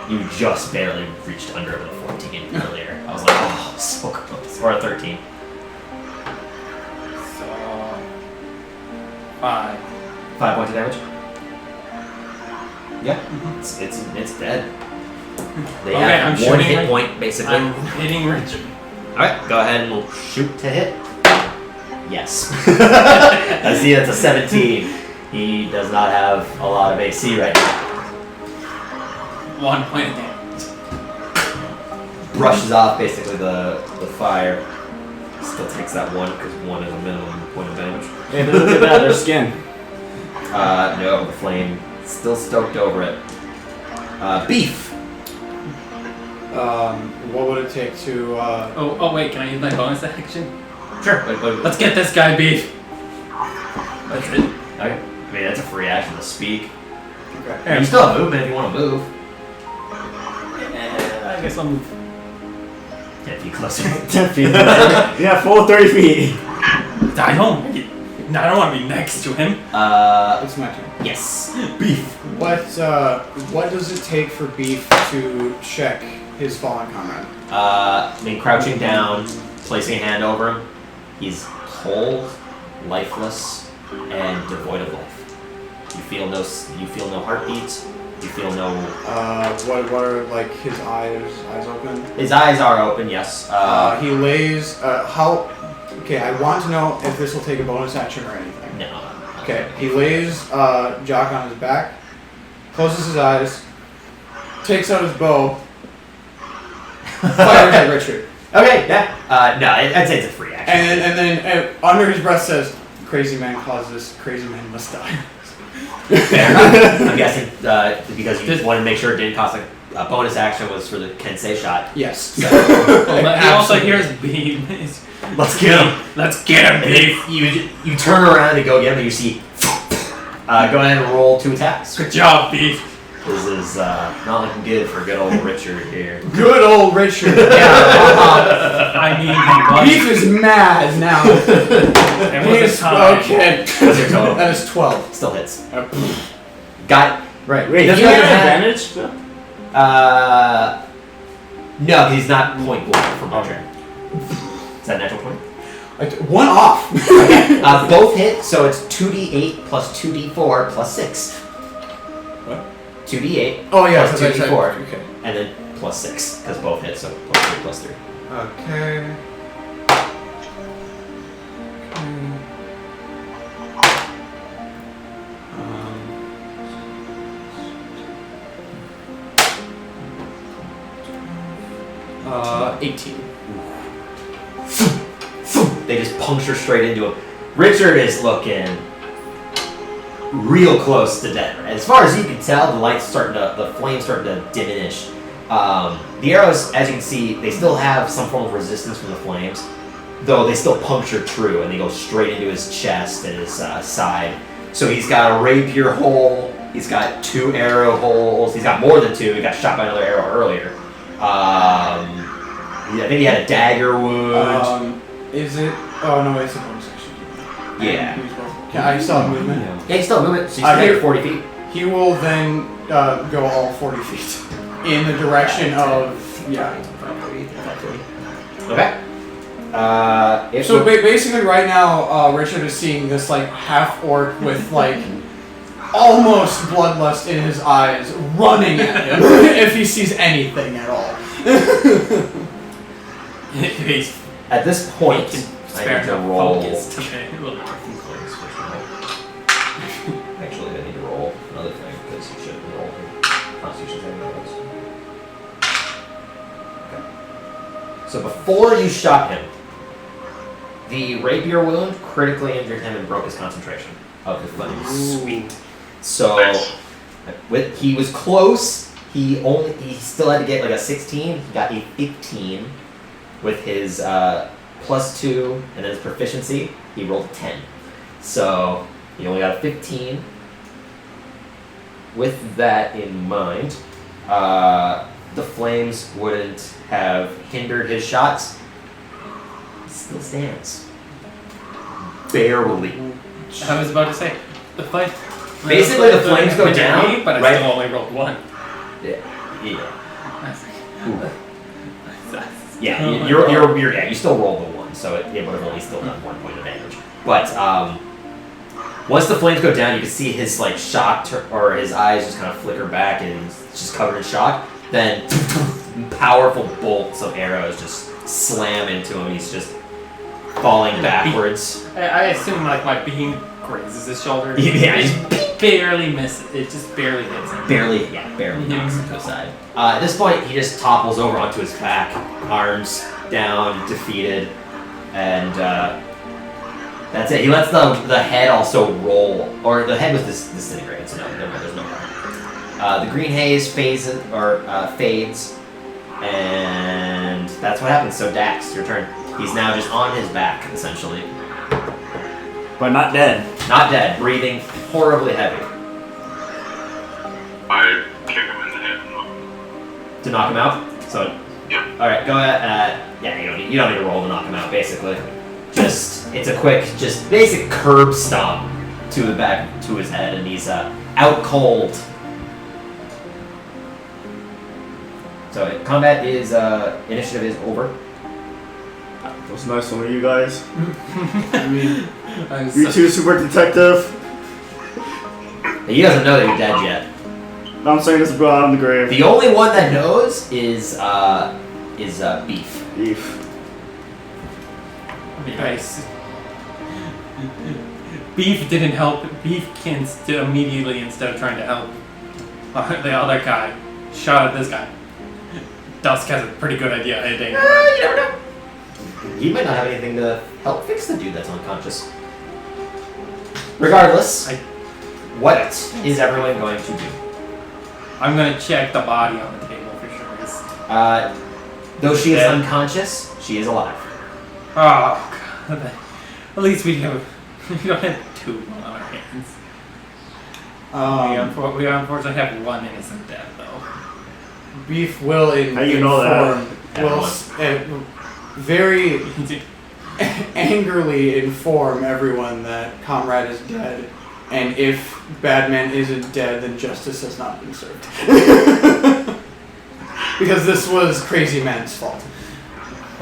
you just barely reached under it with a 14 earlier. I was like, oh, so close. Or a 13. So 5. 5 points of damage. Yeah, it's dead. They Okay, have I'm one shooting hit Ri- point, basically. I'm hitting Richard. Alright, go ahead and we'll shoot to hit. Yes. I see that's a 17. He does not have a lot of AC right now. 1 point of damage. Brushes off basically the fire. Still takes that one because one is a minimum point of damage. Hey, but look at that, their skin. No, the flame still stoked over it. Beef. What would it take to? Oh wait, can I use my bonus action? Sure. Let's get this guy, Beef. That's it. Okay. I mean, that's a free action to speak. Okay. You still have movement if you want to move. I guess I'll move. 10 feet closer. 10 feet. Yeah, full 30 feet. I don't want to be next to him. It's my turn. Yes. Beef. What does it take for Beef to check his fallen comrade? I mean, crouching down, placing a hand over him. He's cold, lifeless, and devoid of life. You feel no heartbeats. You feel no. What are like his eyes open? His eyes are open. Yes. He lays. How? Okay, I want to know if this will take a bonus action or anything. No. Okay, he lays Jock on his back, closes his eyes, takes out his bow, fires at Richard, Okay. Yeah. No, I'd say it's a free action. and then under his breath says, "Crazy man caused this. Crazy man must die." Fair enough. I'm guessing because you wanted to make sure it didn't cost a bonus action was for the Kensei shot. Yes. He also hears Beef. Let's get him. Let's get him, And Beef. then you turn around and go get him, and you see. Go ahead and roll 2 attacks. Good job, Beef. This is not looking good for good old Richard here. Good old Richard. Yeah. I mean, he was. Beef is mad now. There was a He's time. okay. What's your total? That is 12. Still hits. Got Right. Wait, Does he he has have advantage? no, he's not point blank from Richard. Is that a natural 20? One off. Both hit, so it's 2d8 plus 2d4 plus 6. What? 2d8 Oh yeah. plus so I said- 2d4, Okay. and then plus 6, because both hit, so plus 3 plus 3. Okay. Um, 18. They just puncture straight into him. Richard is looking real close to dead. As far as you can tell, the flames starting to diminish. The arrows, as you can see, they still have some form of resistance from the flames, though they still puncture true and they go straight into his chest and his side. So he's got a rapier hole. He's got 2 arrow holes. He's got more than 2. He got shot by another arrow earlier. I think he had a dagger wound. Is it? Oh no, it's a bonus action. Yeah. Can I still have movement? Yeah, he's still moving. So he's I there hear- 40 feet. He will then go all 40 feet in the direction of Okay. So basically, right now, Richard is seeing this like half orc with like almost bloodlust in his eyes, running at him if he sees anything at all. He's At this point, I spare need to no roll. focus today. Actually, I need to roll another thing because you should roll Constitution saving throws. Okay. So before you shot him, the rapier wound critically injured him and broke his concentration of the flame. Sweet. So he was close. He still had to get like a 16. He got a 15 with his +2 and then his proficiency. He rolled a 10. So he only got a 15. With that in mind, the flames wouldn't have hindered his shots. He still stands. Barely. I was about to say, the fight. Basically, the flames go down, but I right? still only rolled 1. Yeah. That's Ooh. that's- Yeah, oh my you're God. you still rolled the 1, so it would have only still done 1 point of damage. But once the flames go down, you can see his like shocked or his eyes just kind of flicker back and he's just covered in shock. then powerful bolts of arrows just slam into him. He's just falling backwards. I assume like my beam grazes his shoulder. Yeah, it barely misses. It just barely hits him. Barely knocks him to the side. At this point, he just topples over onto his back, arms down, defeated, and that's it. He lets the head also roll, or the head was disintegrated, so there's no harm. The green haze fades, and that's what happens. So Dax, your turn. He's now just on his back, essentially. But not dead. Not dead, breathing horribly heavy. I kick him in the head and knock him. To knock him out? So, Yeah. alright, go ahead. Yeah, you don't need to roll to knock him out, basically. It's a quick, just basic curb stomp to the back, to his head, and he's out cold. So, combat is, initiative is over. That was nice one of you guys. I mean, You two super detective. He doesn't know that you're dead yet. No, I'm saying this is brought out of the grave. The only one that knows is Beef. Beef. Nice. Beef didn't help. Beef can immediately, instead of trying to help the other guy, shot at this guy. Dusk has a pretty good idea, I think. You never know. He might not have anything to help fix the dude that's unconscious. Regardless, what is everyone going to do? I'm gonna check the body on the table for sure. 'Cause- Though she is Dead. unconscious, she is alive. Oh god. At least we don't have two on our hands. We unfortunately have one innocent death though. Beef will How you know that? Very angrily inform everyone that Comrade is dead, and if Badman isn't dead, then justice has not been served. Because this was Crazy Man's fault.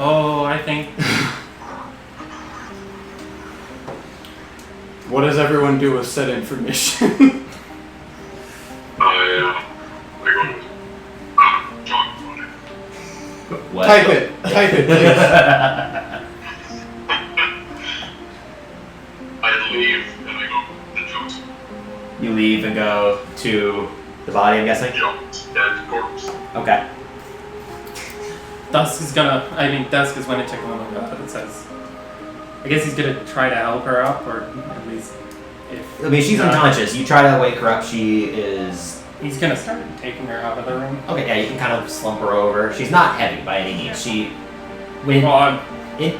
Oh, I think What does everyone do with said information? I go to John on it. What? Type it, please. I leave and I go to John's. You leave and go to the body, I'm guessing? John's dead corpse. Okay. Dusk is gonna check the woman up and says, I guess he's gonna try to help her up, or at least if. I mean, she's unconscious. You try to wake her up. She is. He's gonna start taking her out of the room. Okay, yeah, you can kind of slump her over. She's not heavy by any means.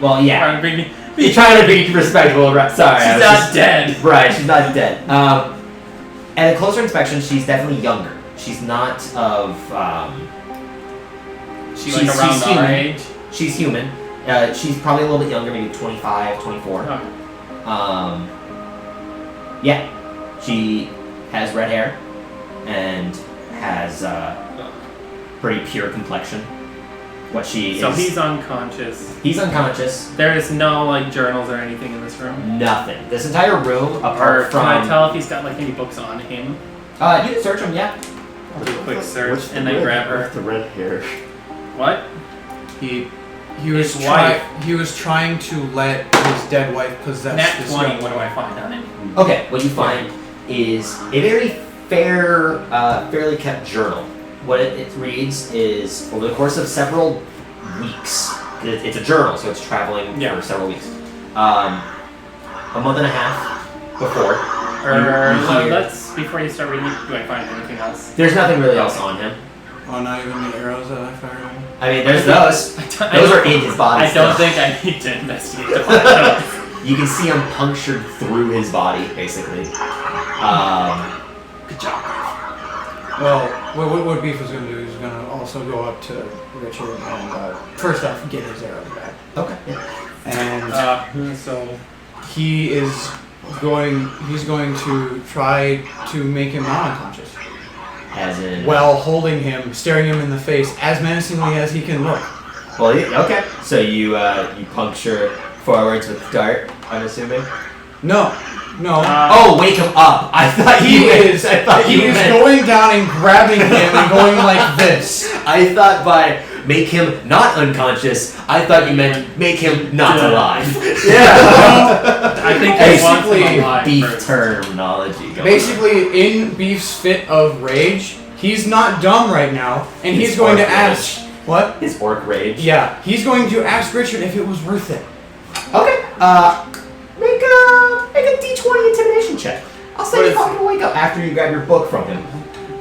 Well, yeah. Trying to bring me. You're trying to be respectful. Sorry. She's not dead. Right, she's not dead. At a closer inspection, she's definitely younger. She's not of. She's like around our human. age. She's human. She's probably a little bit younger, maybe 25, 24. Oh. Yeah. She has red hair and has pretty pure complexion. So he's unconscious. He's unconscious. There is no like journals or anything in this room. Nothing. This entire room, Or apart from. can I tell if he's got like any books on him? You can search him. Yeah. I'll do a quick search What's and the then red- grab her. what's the red hair. What? He was His wife. He was trying to let his dead wife possess Nat his 20. young What do wife. I find on it? Okay. What you find is a very fairly kept journal. What it reads is over the course of several weeks. It's a journal, so it's traveling for several weeks. A month and a half before. Let's before you start reading. Do I find anything else? There's nothing really else on him. Oh, not even the arrows that I fired at him? I mean, there's those. Those are in his body. I don't still. think I need to investigate to find those. You can see him punctured through his body, basically. Good job. Well, what Beef was going to do is going to also go up to Richard and first off get his arrows back. Okay. Yeah. And So he's going to try to make him not unconscious. As in. While holding him, staring him in the face as menacingly as he can look. Well, okay. So you puncture forwards with dart, I'm assuming. No. Oh, wake him up! I thought He is meant- going down and grabbing him and going like this. I thought by make him not unconscious, I thought you meant make him not alive. Yeah. I think he wants him Basically, alive Beef first. terminology. Going Basically, in Beef's fit of rage, he's not dumb right now, and he's His going to orc ask what? on. His orc rage. Yeah, he's going to ask Richard if it was worth it. Okay. Make a D20 intimidation check. I'll say What you is- fucking wake up after you grab your book from him.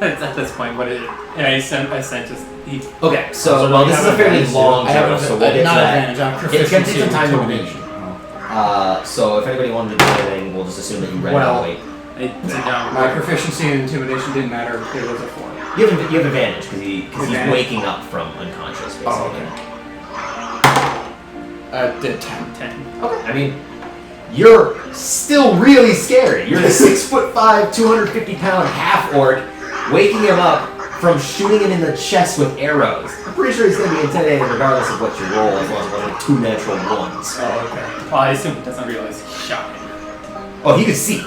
At this point, what is it? Yeah, I sent just he. Okay, So so well, you this is have a fairly advantage, long I have journal, so we'll get to not that. advantage. I'm It's gonna proficiency take some time to intimidation. read. So if anybody wanted to do anything, we'll just assume that you read Well, it. Wait. It's a down. My proficiency in intimidation didn't matter. It was a 4. You have advantage because he's Advantage? waking up from unconscious, basically. Oh, okay. Did 10. 10. Okay. I mean, you're still really scary. You're a 6'5", 250-pound half orc, waking him up from shooting him in the chest with arrows. I'm pretty sure he's gonna be intimidated regardless of what you roll, as long as it wasn't 2 natural ones. Oh, okay. Well, I assume he doesn't realize he's shot him. Oh, he could see.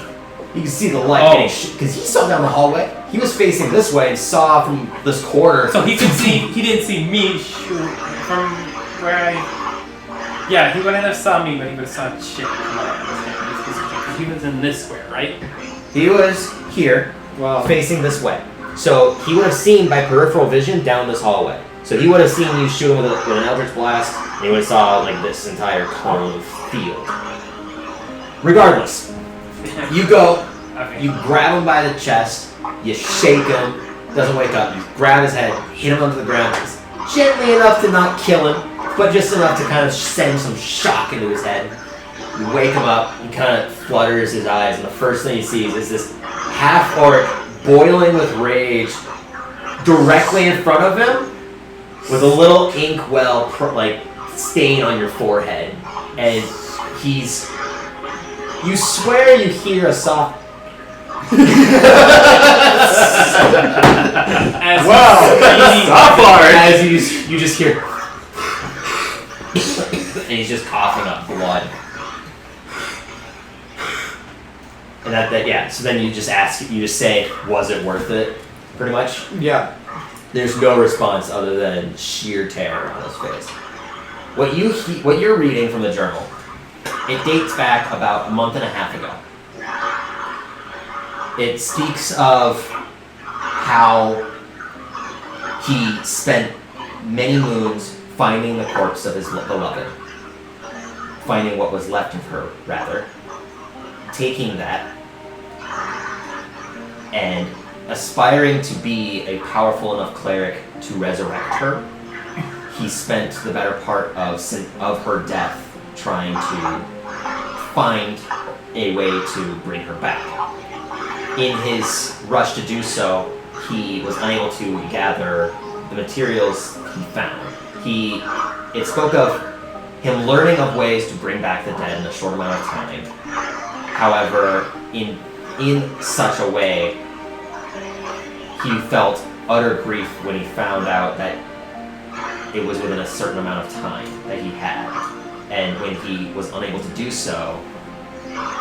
He could see the light Oh. getting because he saw down the hallway. He was facing this way and saw from this corner. So he could see. He didn't see me shoot from where I. Yeah, he wouldn't have saw me, but he would have saw shit. From what I understand, because he was in this square, right? He was here, Well, facing this way. So he would have seen by peripheral vision down this hallway. So he would have seen you shoot him with an eldritch blast, and he would have saw like this entire cone of field. Regardless, you go, Okay. you grab him by the chest, you shake him, doesn't wake up. You grab his head, hit him onto the ground, gently enough to not kill him, but just enough to kind of send some shock into his head. You wake him up, he kind of flutters his eyes, and the first thing he sees is this half orc boiling with rage directly in front of him with a little inkwell stain on your forehead. And you swear you hear a soft As as you just hear and he's just coughing up blood. And so then you just say, was it worth it? Pretty much. yeah. There's no response other than sheer terror on his face. What you're reading from the journal, it dates back about a month and a half ago. It speaks of how he spent many moons finding the corpse of his beloved, finding what was left of her, rather, taking that and aspiring to be a powerful enough cleric to resurrect her. He spent the better part of her death trying to find a way to bring her back. In his rush to do so, he was unable to gather the materials he found. It spoke of him learning of ways to bring back the dead in a short amount of time. However, in such a way, he felt utter grief when he found out that it was within a certain amount of time that he had. And when he was unable to do so,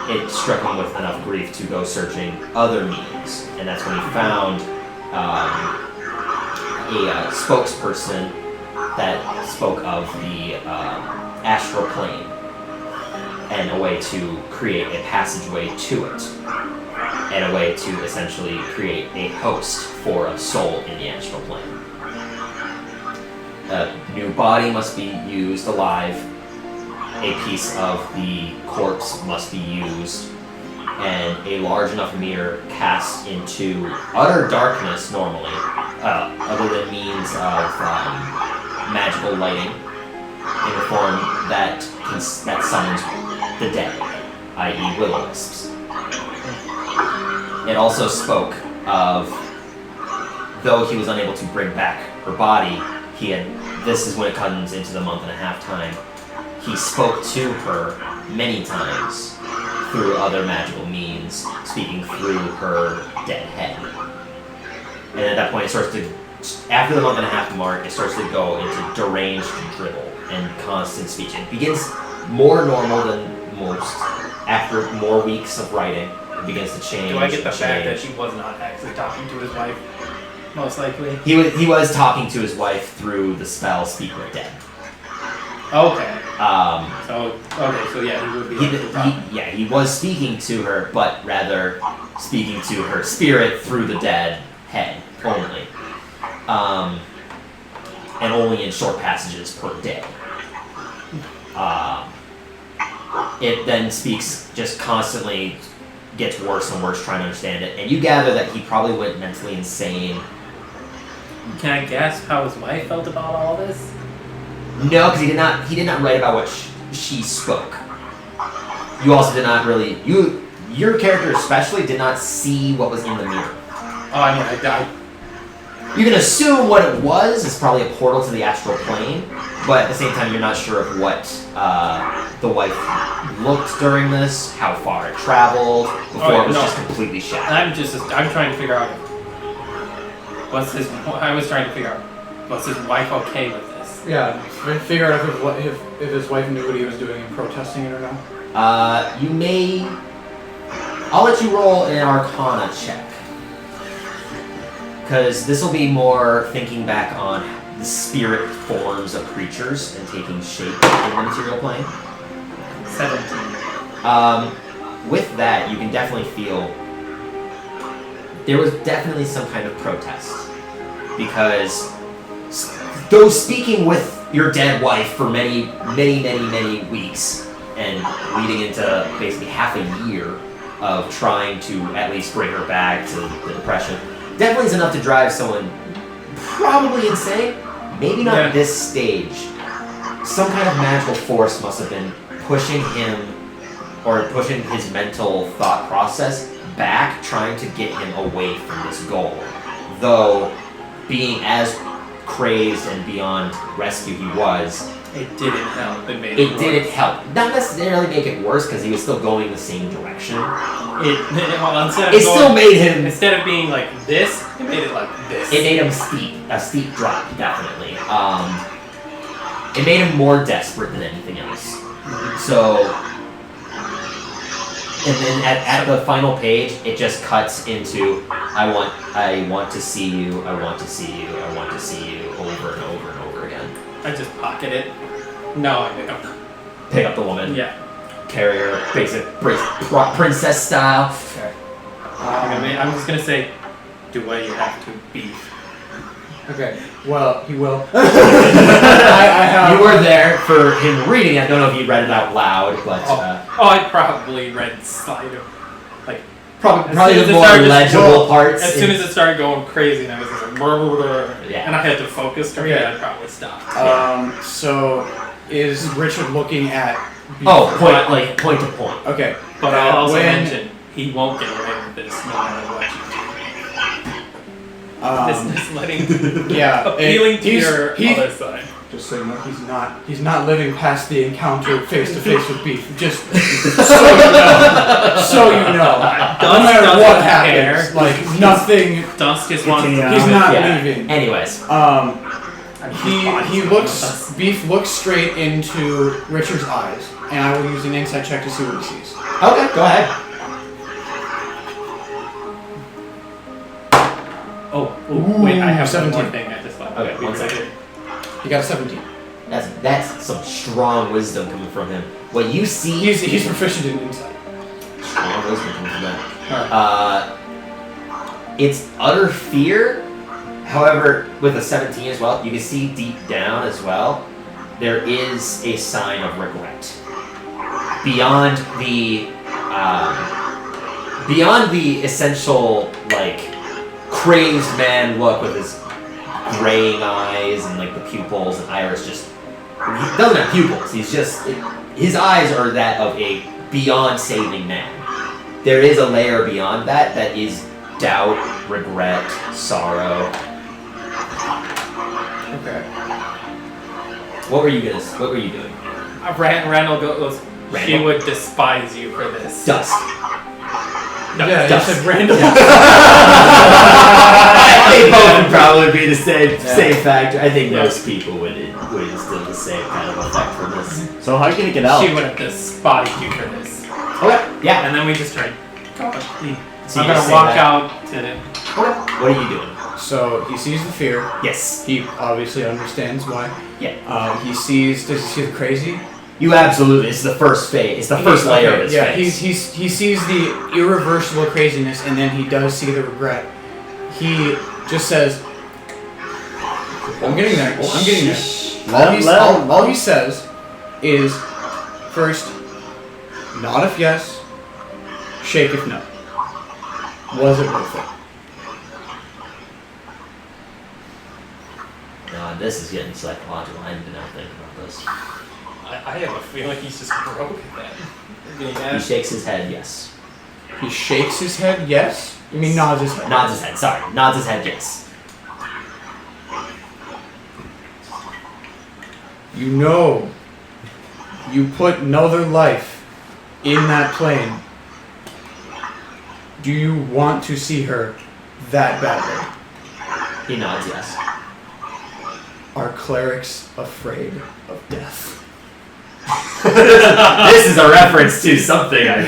it struck him with enough grief to go searching other means. And that's when he found a spokesperson that spoke of the astral plane and a way to create a passageway to it, and a way to essentially create a host for a soul in the astral plane. A new body must be used alive, a piece of the corpse must be used, and a large enough mirror cast into utter darkness normally, other than means of magical lighting in the form that summons the dead, i.e. will-o-wisps. It also spoke of, though he was unable to bring back her body, this is when it comes into the month and a half time, he spoke to her many times through other magical means, speaking through her dead head. And at that point after the month and a half mark, it starts to go into deranged dribble and constant speech. It begins more normal than most after more weeks of writing, it begins to change. Do I get the fact that change. she was not actually talking to his wife? Most likely. He was talking to his wife through the spell Speak with Dead. Okay. So yeah, he would be. he was speaking to her, but rather speaking to her spirit through the dead head only, and only in short passages per day. It then speaks, just constantly gets worse and worse trying to understand it, and you gather that he probably went mentally insane. Can I guess how his wife felt about all this? No, because he did not write about what she spoke. You also did not really, your character especially did not see what was in the mirror. Oh, I mean, I died. You can assume what it was is probably a portal to the astral plane, but at the same time you're not sure of what the wife looked during this, how far it traveled, before it was just completely shattered. I'm trying to figure out, I was trying to figure out, was his wife okay with this? Yeah, figure out if his wife knew what he was doing and protesting it or not. I'll let you roll an Arcana check. Because this will be more thinking back on the spirit forms of creatures and taking shape in the material plane. 17. With that, you can definitely feel there was definitely some kind of protest. Because though speaking with your dead wife for many weeks and leading into basically half a year of trying to at least bring her back to the depression, definitely is enough to drive someone probably insane. Maybe not at this stage. Some kind of magical force must have been pushing him or pushing his mental thought process back, trying to get him away from this goal. Though being as crazed and beyond rescue he was, it didn't help. It didn't help. Not necessarily make it worse because he was still going the same direction. Still made him. Instead of being like this, it made it like this. It made him a steep drop, definitely. It made him more desperate than anything else. So, and then at the final page, it just cuts into I want to see you, I want to see you, I want to see you, over and over and over again. I just pocket it. No, I pick up the woman. Yeah. Carry her, basic princess style. Okay. I'm just gonna say, do what you have to beef. Okay. Well, he will. You were there for him reading it. I don't know if you read it out loud, but I probably read slide of like probably the more legible parts. As soon as it started going crazy, and I was just like, yeah. And I had to focus. I'd probably stop. So is Richard looking at? Point to point. Okay. But I'll also mention he won't get away with this no matter what you do. This letting appealing to your other side. Just so you know, he's not living past the encounter face to face with beef. Just so you know. No matter what happens, like nothing. Dusk is one. He's not leaving. Anyways, Beef looks straight into Richard's eyes, and I will use an insight check to see what he sees. Okay, go ahead. Wait, I have 17. one more thing I just left. Okay, 1 second. He got a 17. That's some strong wisdom coming from him. What you see... He's proficient in insight. Strong wisdom coming from that. It's utter fear. However, with a 17 as well, you can see deep down as well, there is a sign of regret. Beyond the essential, like, crazed man look with his graying eyes and like the pupils and iris he doesn't have pupils. His eyes are that of a beyond saving man. There is a layer beyond that is doubt, regret, sorrow. Okay. What were you doing? Randall goes, Randall? She would despise you for this. Dusk. Yeah, Dusk. you said Randall. They both would probably be the same factor. I think most people would instill the same kind of effect from this. So how are you gonna get out? She would have despised you for this. Okay. Yeah. And then we just try. So I'm you just gonna say walk that. out to. Okay. What are you doing? So he sees the fear. Yes. He obviously understands why. Yeah. Does he see the crazy? You absolutely. It's the first phase. It's the first layer of his Yeah, face. he sees the irreversible craziness, and then he does see the regret. He just says, I'm getting there. I'm getting there. All he says is, first, nod if yes, shake if no. Was it worth it? This is getting psychological. I didn't think about this. I have a feeling he's just broke at that. He shakes his head, yes. He shakes his head, yes? You mean nods his head? Nods his head, sorry. Nods his head, yes. You know, you put another life in that plane. Do you want to see her that badly? He nods, yes. Are clerics afraid of death? This is a reference to something, I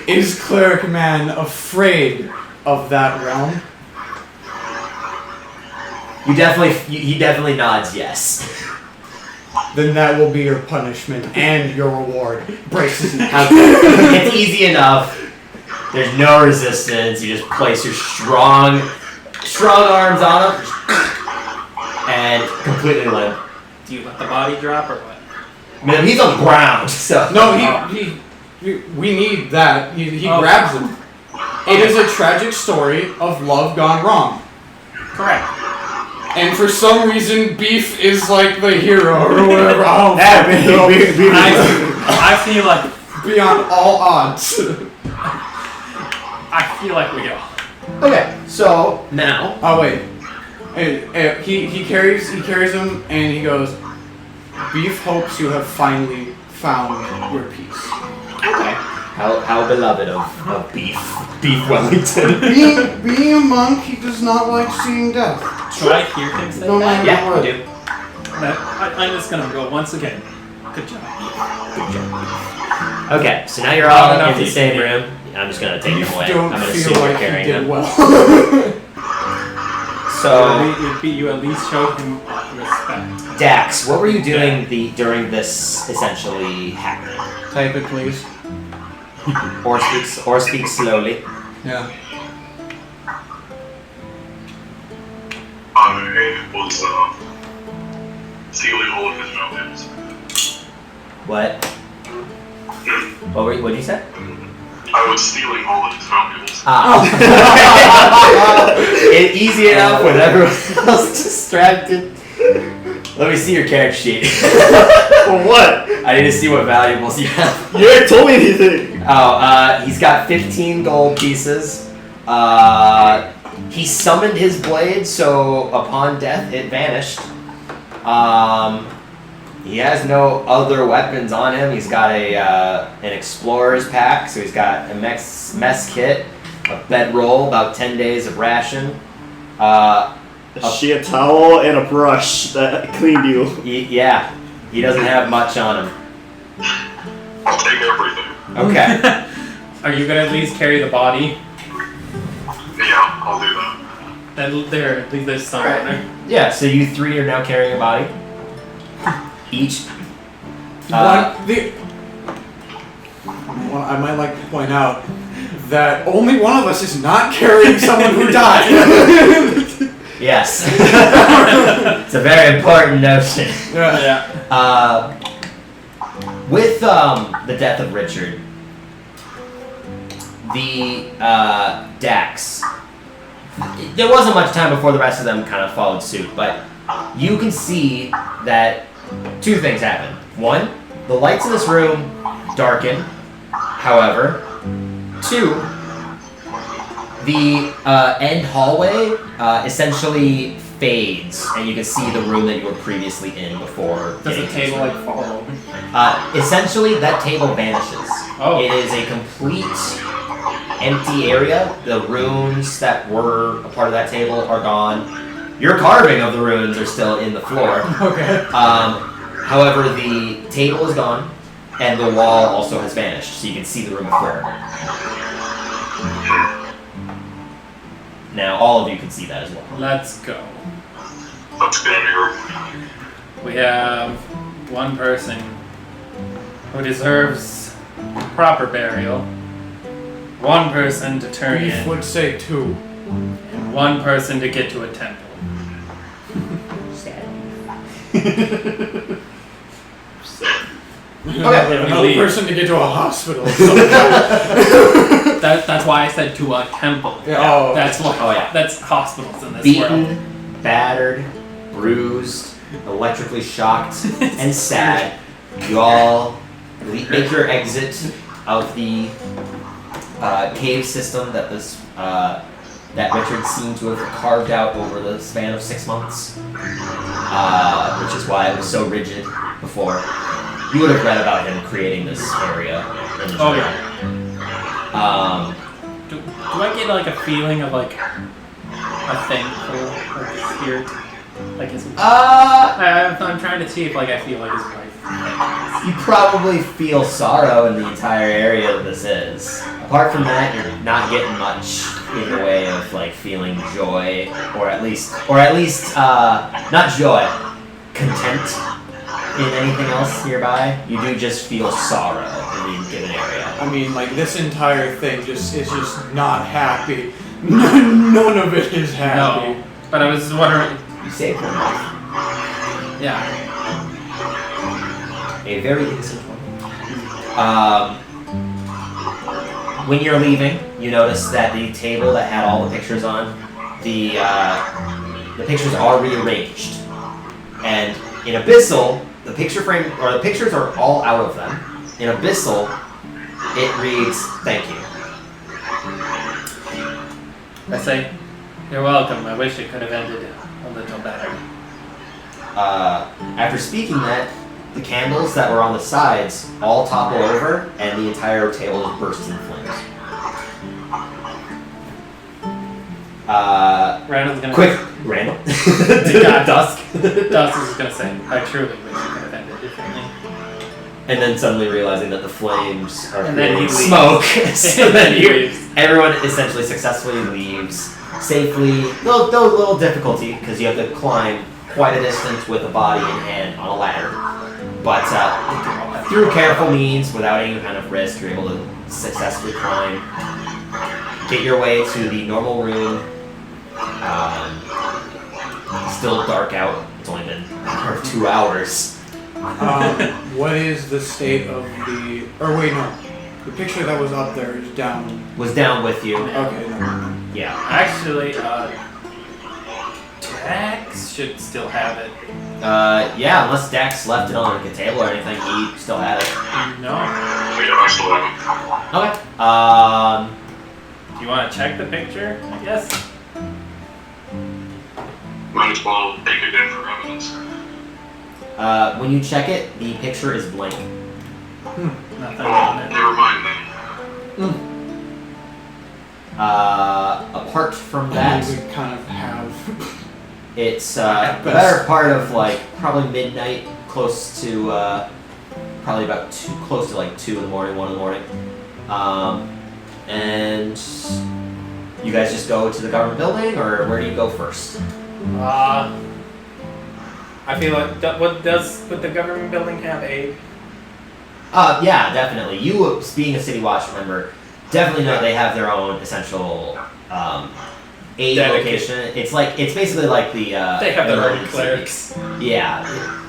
feel. Is cleric man afraid of that realm? He definitely nods yes. Then that will be your punishment and your reward. Breaks his neck. It's easy enough. There's no resistance. You just place your strong arms on him and completely limp. Do you let the body drop or what? Man, he's on the ground, so. No, we need that. He grabs him. It is a tragic story of love gone wrong. Correct. And for some reason, Beef is like the hero or whatever. I don't fucking know. I feel like Beyond all odds. I feel like we go. Okay, so now. Oh wait. He carries him and he goes, Beef hopes you have finally found your peace. Okay. How beloved of Beef Wellington. Being a monk, he does not like seeing death. Should I hear him say No, that? Yeah, I do. I'm just gonna go once again. Good job. Okay, so now you're all Enough in the you same can room. I'm just gonna take You them away. don't I'm gonna feel assume you're like he carrying did them. well. So, You at least showed him respect. Dax, what were you doing during this essentially happening? Type it, please. Or speak slowly. Yeah. I was stealing all of his valuables. What? What did you say? I was stealing all of his valuables. Easy enough with everyone else distracted. Let me see your character sheet. For what? I need to see what valuables you have. You ain't told me anything. He's got 15 gold pieces. He summoned his blade, so upon death it vanished. He has no other weapons on him. He's got an explorer's pack, so he's got a mess kit, a bedroll, about 10 days of ration. A shit towel and a brush that cleaned you. Yeah, he doesn't have much on him. I'll take everything. Okay. Are you gonna at least carry the body? Yeah, I'll do that. At least there's some on there. Yeah, so you three are now carrying a body. Each. I might like to point out that only one of us is not carrying someone who died. Yes. It's a very important notion. Yeah. With the death of Richard, the Dax, there wasn't much time before the rest of them kind of followed suit, but you can see that two things happen. One, the lights in this room darken. However, two, the end hallway essentially fades, and you can see the room that you were previously in before. Does the table like fall over? Essentially, that table vanishes. Oh. It is a complete empty area. The runes that were a part of that table are gone. Your carving of the runes are still in the floor. Okay. However, the table is gone, and the wall also has vanished, so you can see the room clear. Now, all of you can see that as well. Let's go. Let's go here. We have one person who deserves proper burial, one person to turn Beef in, would say 2. and one person to get to a temple. Another leave. person to get to a hospital. That's why I said to a temple. Yeah, oh. That's what. Oh, yeah. That's hospitals in this world. Beaten, battered, bruised, electrically shocked, and sad. You all make your exit of the cave system that that Richard seemed to have carved out over the span of 6 months, which is why it was so rigid before. You would have read about him creating this area in the Oh, journal. Do I get like a feeling of like a thankful like spirit? Like his. I'm trying to see if like I feel like his wife. You probably feel sorrow in the entire area that this is. Apart from that, you're not getting much in the way of like feeling joy, or at least not joy, content in anything else nearby. You do just feel sorrow in the given area. I mean, like, this entire thing is just not happy. None of it is happy. No, but I was wondering. You saved one life. Yeah. A very innocent one. When you're leaving, you notice that the table that had all the pictures on, the pictures are rearranged, and in Abyssal, the pictures are all out of them. In Abyssal, it reads, "Thank you." I say, "You're welcome. I wish it could have ended a little better." After speaking that, the candles that were on the sides all topple over, and the entire table just bursts in flames. Randall's gonna. Quick, Randall. Dusk. Dusk is gonna say, "I truly wish it could have ended differently." And then suddenly realizing that the flames are And then he creating leaves. smoke. So And then then he leaves. everyone essentially successfully leaves safely. Though a little difficulty because you have to climb quite a distance with a body in hand on a ladder. But through careful means, without any kind of risk, you're able to successfully climb. Get your way to the normal room. Still dark out. It's only been 2 hours. What is the state of the... Or wait, no. The picture that was up there is down. Was down with you. Okay, no. Yeah. Actually, Dax should still have it. Yeah, unless Dax left it on like a table or anything, he still had it. No. Yeah, I still have Okay. Do you want to check the picture? I guess. it. Might as well take it in for evidence. When you check it, the picture is blank. Nothing Well, on it. never mind then. Apart from that, We kind of have... it's At the best. better part of like probably midnight, close to probably about close to like 2 in the morning, 1 in the morning. And you guys just go to the government building, or where do you go first? I feel like would the government building have aid? Yeah, definitely. You, being a City Watch member, definitely know they have their own essential aid Dedicated. location. It's basically like the They have their own emergency. clerics. Yeah,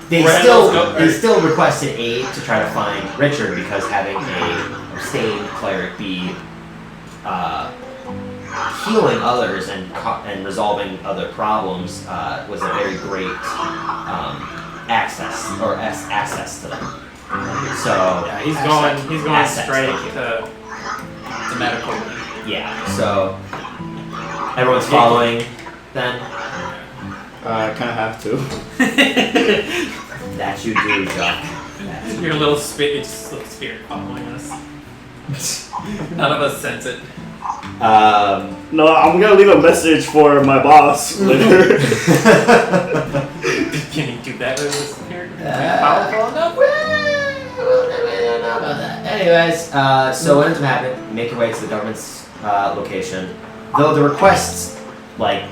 they Randall's still requested aid to try to find Richard because having a abstained cleric be healing others and resolving other problems was a very great access to them. So Yeah, he's going Assets, straight thank you. to medical. yeah, so everyone's following then. I kind of have to. That you do, Chuck. Your little spirit following us. None of us sense it. No, I'm gonna leave a message for my boss later. Can you do that with a spirit? Powerful enough? I don't know about that. Anyways, so what ends up happening, you make your way to the government's location. Though the request, like,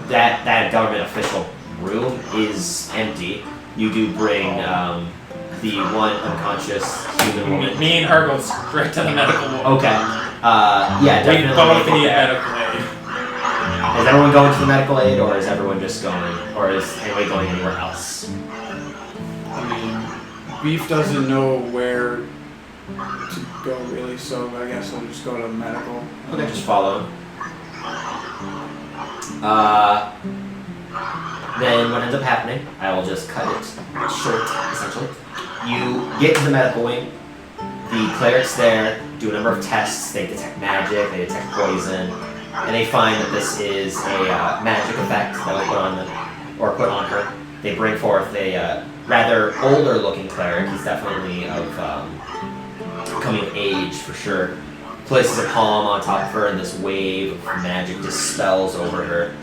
that government official room is empty, you do bring the one unconscious human woman. Me and her go straight to the medical ward. Okay. Yeah, We definitely. both make it need there. medical aid. Is everyone going to the medical aid, or is everyone just going, or is anybody going anywhere else? I mean, Beef doesn't know where to go really, so I guess I'll just go to medical. Okay, just follow him. Then what ends up happening, I will just cut it short, essentially. You get to the medical wing. The clerics there do a number of tests. They detect magic, they detect poison, and they find that this is a magic effect that was put on her. They bring forth a rather older-looking cleric. He's definitely of coming of age for sure. Places a palm on top of her, and this wave of magic dispels over her,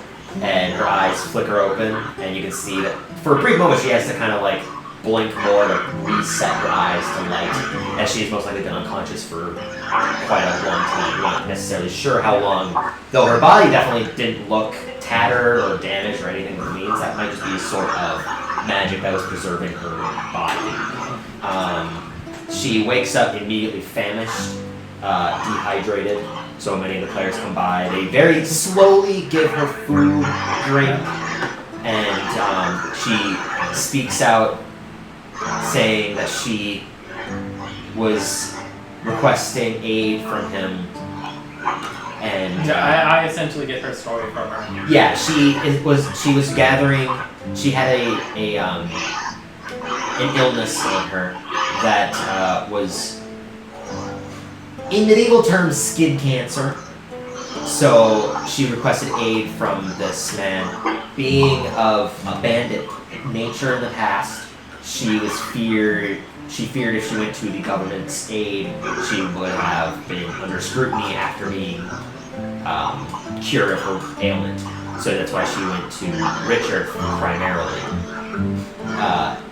and her eyes flicker open, and you can see that for a brief moment she has to kind of like blink more to reset her eyes to light, as she's most likely been unconscious for quite a long time. You're not necessarily sure how long, though her body definitely didn't look tattered or damaged or anything that means that might just be sort of magic that was preserving her body. She wakes up immediately famished, dehydrated. So many of the players come by. They very slowly give her food, drink, and she speaks out saying that she was requesting aid from him. And I essentially get her story from her. yeah, she was gathering. She had an illness on her that was, in medieval terms, skin cancer. So she requested aid from this man. Being of a bandit nature in the past, she feared if she went to the government's aid, she would have been under scrutiny after being cured of her ailment. So that's why she went to Richard primarily,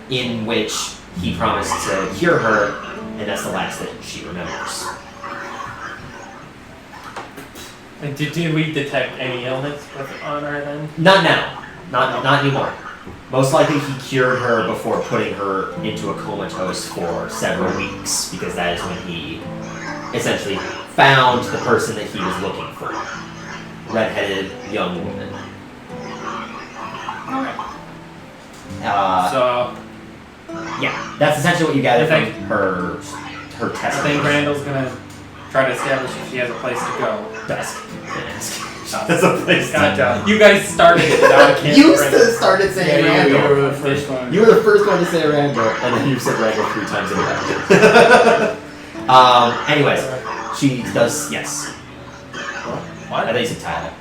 in which he promised to cure her, and that's the last that she remembers. And did we detect any illness on her then? Not now. Not anymore. Most likely he cured her before putting her into a comatose for several weeks, because that is when he essentially found the person that he was looking for. Red-headed young woman. So Yeah, that's essentially what you gather I from think- her I testimony. think Randall's gonna try to establish if she has a place to go. Desk. That's a place. Gotcha. You guys started it, now I can't. You bring it. started saying Yeah, you Randall. were the first one. You were the first one to say Randall, and then you said Randall 3 times in a row. Anyways, she does, yes. What? I think you said Tyler.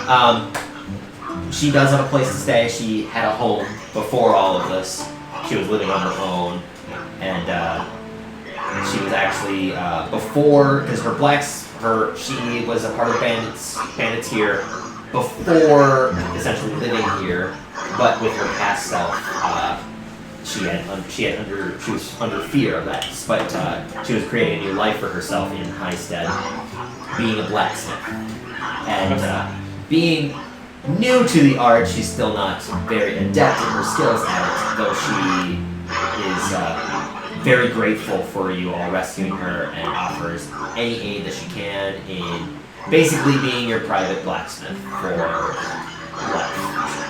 Oh. She does have a place to stay. She had a home before all of this. She was living on her own, and she was actually before, because she was a part of bandits here before essentially living here, but with her past self, she was under fear of that, but she was creating a new life for herself in Highstead, being a blacksmith, and being new to the art. She's still not very adept in her skills at it, though she is very grateful for you all rescuing her and offers any aid that she can in basically being your private blacksmith for life.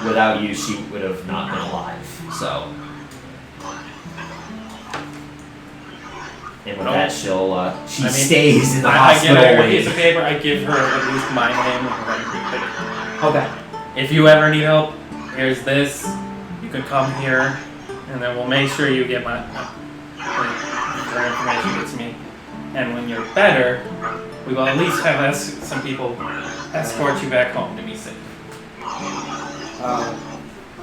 Without you, she would have not been alive. So, and with that, she stays in the I hospital give her a wing. piece of paper, I give her at least my name and Okay. if you ever need help, here's this. You can come here, and then we'll make sure you get your information gets me. And when you're better, we will at least have some people escort you back home to be safe.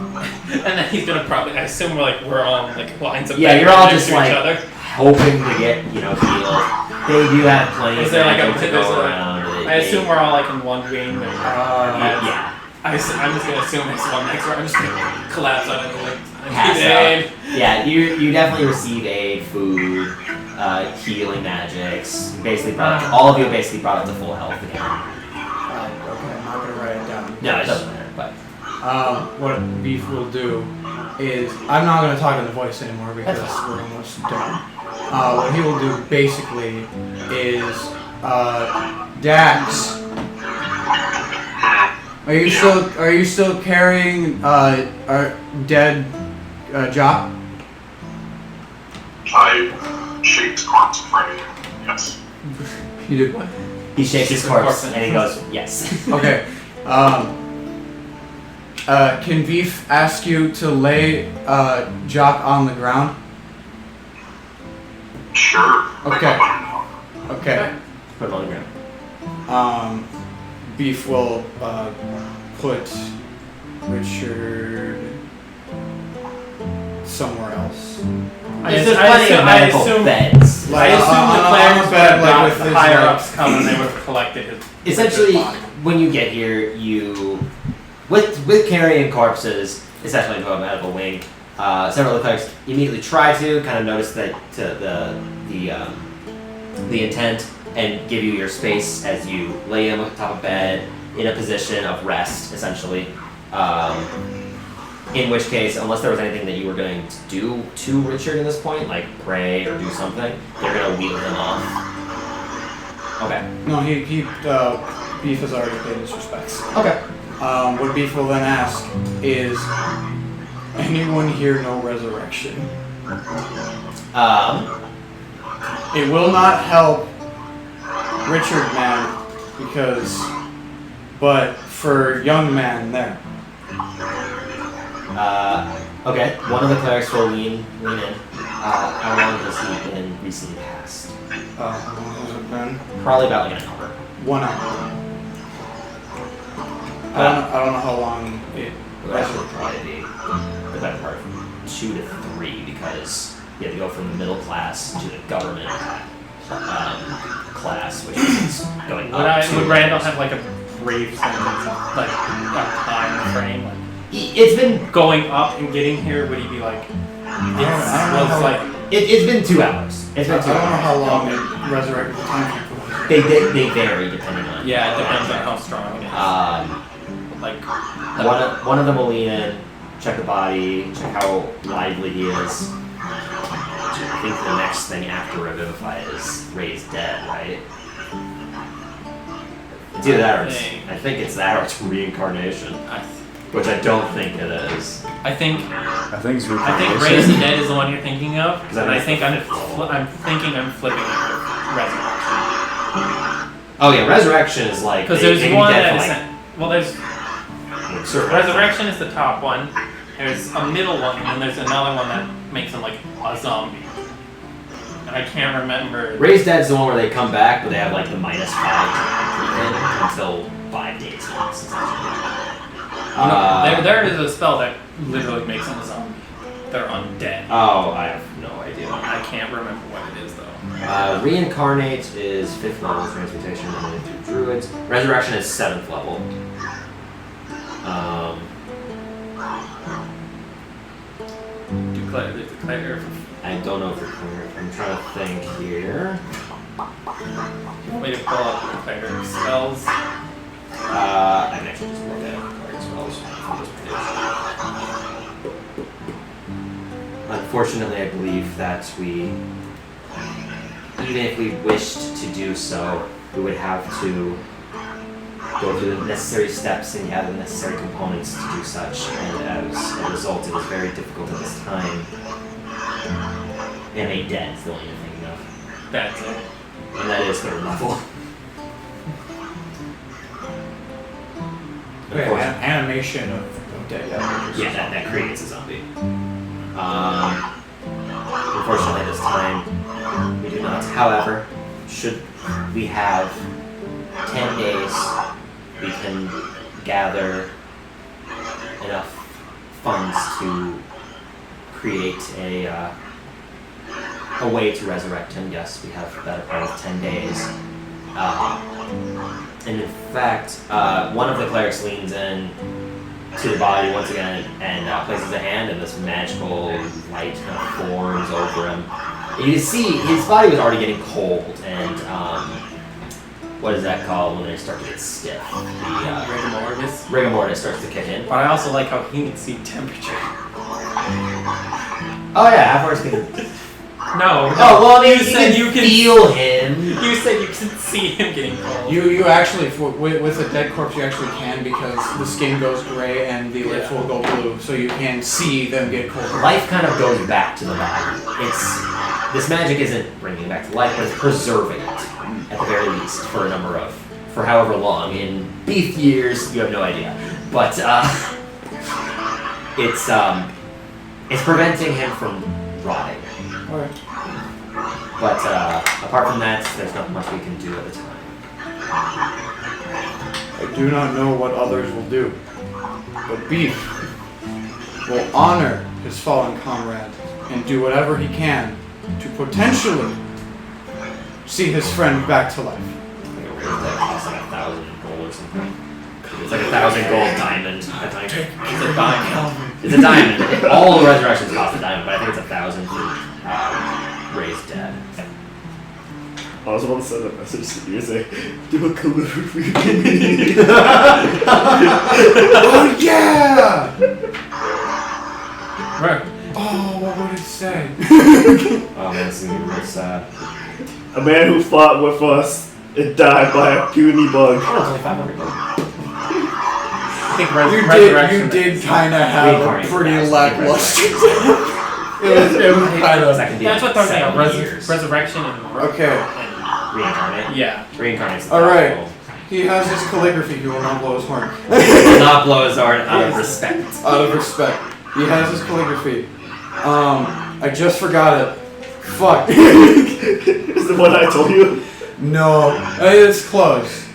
And then he's gonna probably, I assume we're all like lines of Yeah, you're all next just to like each other. hoping to get healed. They do have plenty Is of there like magic to there's go a- around. I assume we're all like in one wing. yeah. I'm just gonna assume it's one next door. I'm just gonna collapse on it and like pass Aid. out. Yeah, you definitely receive aid, food, healing magics. Basically, all of you basically brought up to full health again. Okay, I'm not gonna write it down. No, it doesn't matter. But What Beef will do is I'm not gonna talk in the voice anymore because That's we're almost done. What he will do basically is Dax. Are you still carrying our dead Jock? I shake the corpse in front of you. Yes. You did what? he shakes his Shakes the corpse corpse and he goes, "Yes." Okay. Can Beef ask you to lay Jock on the ground? Sure. Okay. Okay. Put him on the ground. Beef will put Richard somewhere else. There's plenty of medical beds. I assume the on players a would bed, have like, got with the his, higher like- ups come and they would have collected his Essentially, his body. when you get here, you with carrying corpses, essentially to a medical wing. Several of the clerics immediately try to kind of notice that the intent and give you your space as you lay him on top of bed in a position of rest, essentially. In which case, unless there was anything that you were going to do to Richard in this point, like pray or do something, they're gonna wheel him off. Okay. No, Beef has already paid his respects. Okay. What Beef will then ask is, anyone here know resurrection? It will not help Richard man but for young man there. Okay. One of the clerics will lean in. How long has he been recently passed? How long has it been? Probably about like an hour. 1 hour. I don't know how long it. It would actually probably be the better part of 2 to 3 because you have to go from the middle class to the government class, which is going up. Would Randall have like a brief sentence, like a time frame? Like, It's been going up and getting here, would he be like? it's been 2 hours. It's I been 2 don't know hours. how long it resurrected the time frame for. They vary depending on. Yeah, it depends on how strong it is. Like One of them will lean in, check the body, check how lively he is. I think the next thing after Revivify is Raise Dead, right? It's either that or I think it's that or it's Reincarnation, which I don't think it is. I think it's Raise the Dead is the one you're thinking of, 'Cause and I I think think it's the fifth level. I'm thinking I'm flipping it with Resurrection. Oh yeah, Resurrection is like Because they there's can be one dead that for, is like, there's certain- Resurrection is the top one. There's a middle one, and then there's another one that makes him like a zombie. And I can't remember. Raise Dead is the one where they come back, but they have like the -5 until 5 days. There is a spell that literally makes them a zombie. They're undead. Oh, I have no idea. I can't remember what it is though. Reincarnate is 5th level transmutation, and then through druids. Resurrection is 7th level. Declare. I don't know if they're clear. I'm trying to think here. Way to pull up declare spells. I can actually just look at card spells from this page. Unfortunately, I believe that even if we wished to do so, we would have to go through the necessary steps and gather the necessary components to do such, and as a result, it is very difficult at this time. And a dead is the only thing I'm thinking of. That's it. And that is 3rd level. Animation of dead. Yeah, that creates a zombie. Unfortunately, this time we do not. However, should we have 10 days, we can gather enough funds to create a way to resurrect him. Yes, we have the better part of 10 days. And in fact, one of the clerics leans in to the body once again and places a hand, and this magical light kind of forms over him. You can see his body was already getting cold, and what is that called when they start to get stiff? The Rigor mortis. rigor mortis starts to kick in. But I also like how he can see temperature. Oh yeah, half-orcs can. No. Oh well, I mean, You said you can feel him. You said you can see him getting cold. You actually, with a dead corpse, you actually can because the skin goes gray and the lips will go blue, so you can see them get cold. Life kind of goes back to the body. This magic isn't bringing it back to life, but it's preserving it at the very least for however long. In beef years, you have no idea, but it's preventing him from rotting. Alright. But apart from that, there's not much we can do at the time. I do not know what others will do, but Beef will honor his fallen comrade and do whatever he can to potentially see his friend back to life. That costs like 1,000 gold or something. It's like 1,000 gold diamond. I think. It's a diamond. It's a diamond. All the resurrections cost a diamond, but I think it's 1,000 for raised dead. I was about to send a message to you and say, do a calligraphy. Oh yeah! Right. Oh, what would it say? Oh man, this is gonna be really sad. A man who fought with us and died by a puny bug. Oh, it's only 500 gold. I think You did kind of have a pretty lackluster. It was kind of. That's what they're saying. 7 years. Resurrection and Okay. Reincarnate? Yeah. Reincarnate's Alright. He has his calligraphy. He will not blow his horn. Will not blow his horn out of respect. Out of respect. He has his calligraphy. I just forgot it. Fuck. Is the one I told you? No, it's close.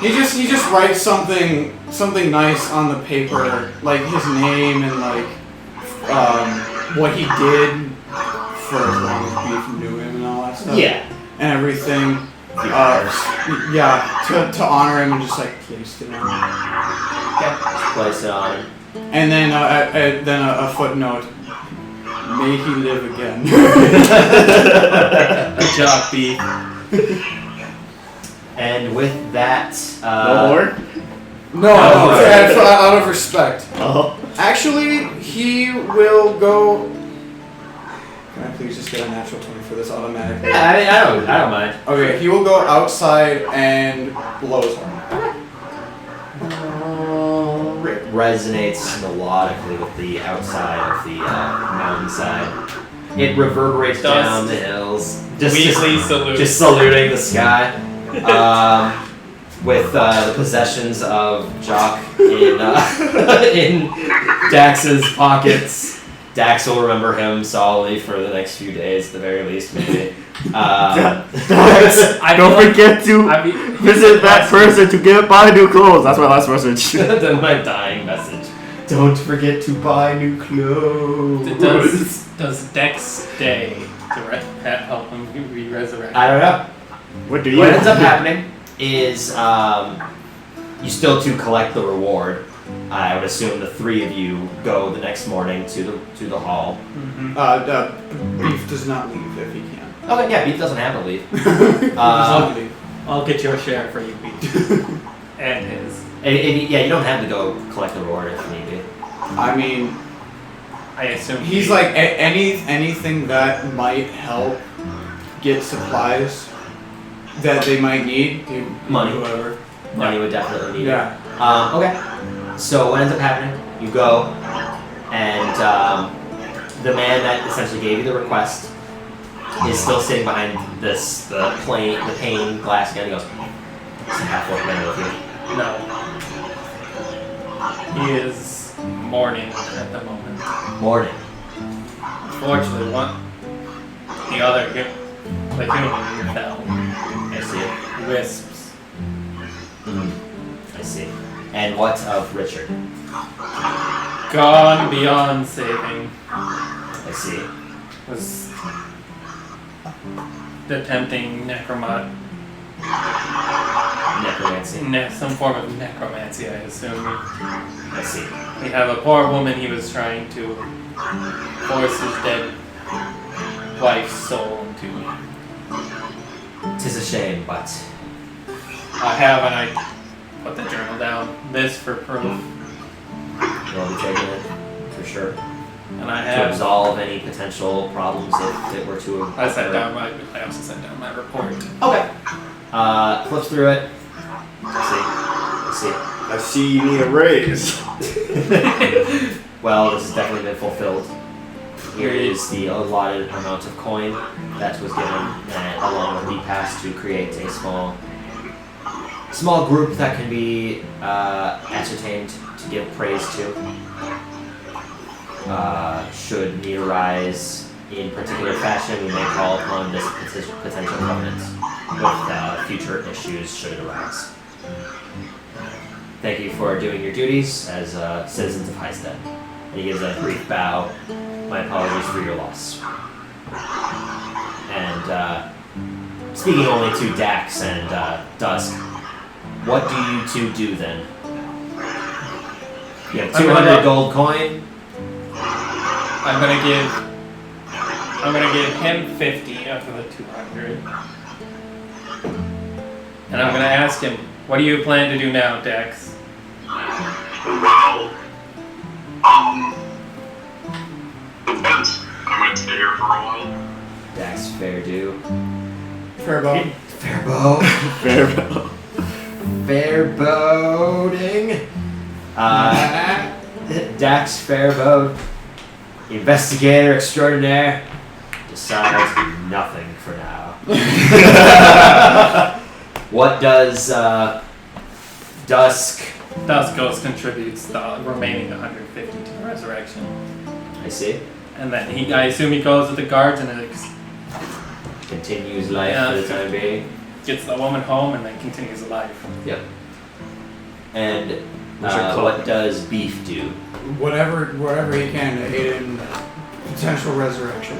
He just writes something nice on the paper, like his name and like what he did for as long as Beef knew him and all that stuff. Yeah. And everything. Yeah, to honor him and just like placed it on. Okay. Place it on him. And then a footnote. May he live again. Good job, B. And with that, No more? No, out of respect. Oh. Actually, he will go. Can I please just get a natural 20 for this automatically? Yeah, I mean, I don't mind. Okay, he will go outside and blow his horn. It resonates melodically with the outside of the mountainside. It reverberates Dust. down the hills. Weasley salute. Just saluting the sky. With the possessions of Jock in in Dax's pockets. Dax will remember him solidly for the next few days, at the very least, maybe. Dax, I don't feel forget to visit that person to buy new clothes. That's my last message. That's my dying message. Don't forget to buy new clothes. Does Dex stay to help him be resurrected? I don't know. What do you What ends up happening is you still to collect the reward. I would assume the three of you go the next morning to the hall. Mm-hmm. Beef does not leave if he can. Okay, yeah, Beef doesn't have to leave. I'll get your share for you, Beef. And his. Yeah, you don't have to go collect the reward if need be. I mean, I assume he's like anything that might help get supplies that they might need. Money. Whoever. Money would definitely need Yeah. it. Okay. So what ends up happening? You go, and the man that essentially gave you the request is still sitting behind the pane glass again. He goes, "It's a half-orc man with you." No. He is mourning at the moment. Morning. Unfortunately, the other human fell. I see. Wisps. I see. And what of Richard? Gone beyond saving. I see. Was the tempting necromant. Necromancy. Some form of necromancy, I assume. I see. We have a poor woman he was trying to force his dead wife's soul into. 'Tis a shame, but I have, and I put the journal down. This for proof. we'll be taking it for sure. And I To have. absolve any potential problems if it were to. I set down my. I also set down my report. Okay. Flips through it. Let's see. I see you need a raise. Well, this has definitely been fulfilled. Here is the allotted amount of coin that was given, along with the pass to create a small group that can be ascertained to give praise to. Should need arise in particular fashion, we may call upon this potential covenant with future issues should it arise. Thank you for doing your duties as citizens of Highstead. And he gives a brief bow. My apologies for your loss. And speaking only to Dax and Dusk, what do you two do then? You have 200 gold coin. I'm gonna give him 50 out of the 200. And I'm gonna ask him, what do you plan to do now, Dex? Well, depends. I might stay here for a while. Dax, fair do. Fair boat. Fair bow. Fair. Fair boating. Dax Fairbode, investigator extraordinaire, decides nothing for now. What does Dusk? Dusk Ghost contributes the remaining 150 to the resurrection. I see. And then I assume he goes with the guards and Continues life Yeah. for the time being. gets the woman home and then continues life. Yep. And What's your club? what does Beef do? Whatever he can to aid in potential resurrection.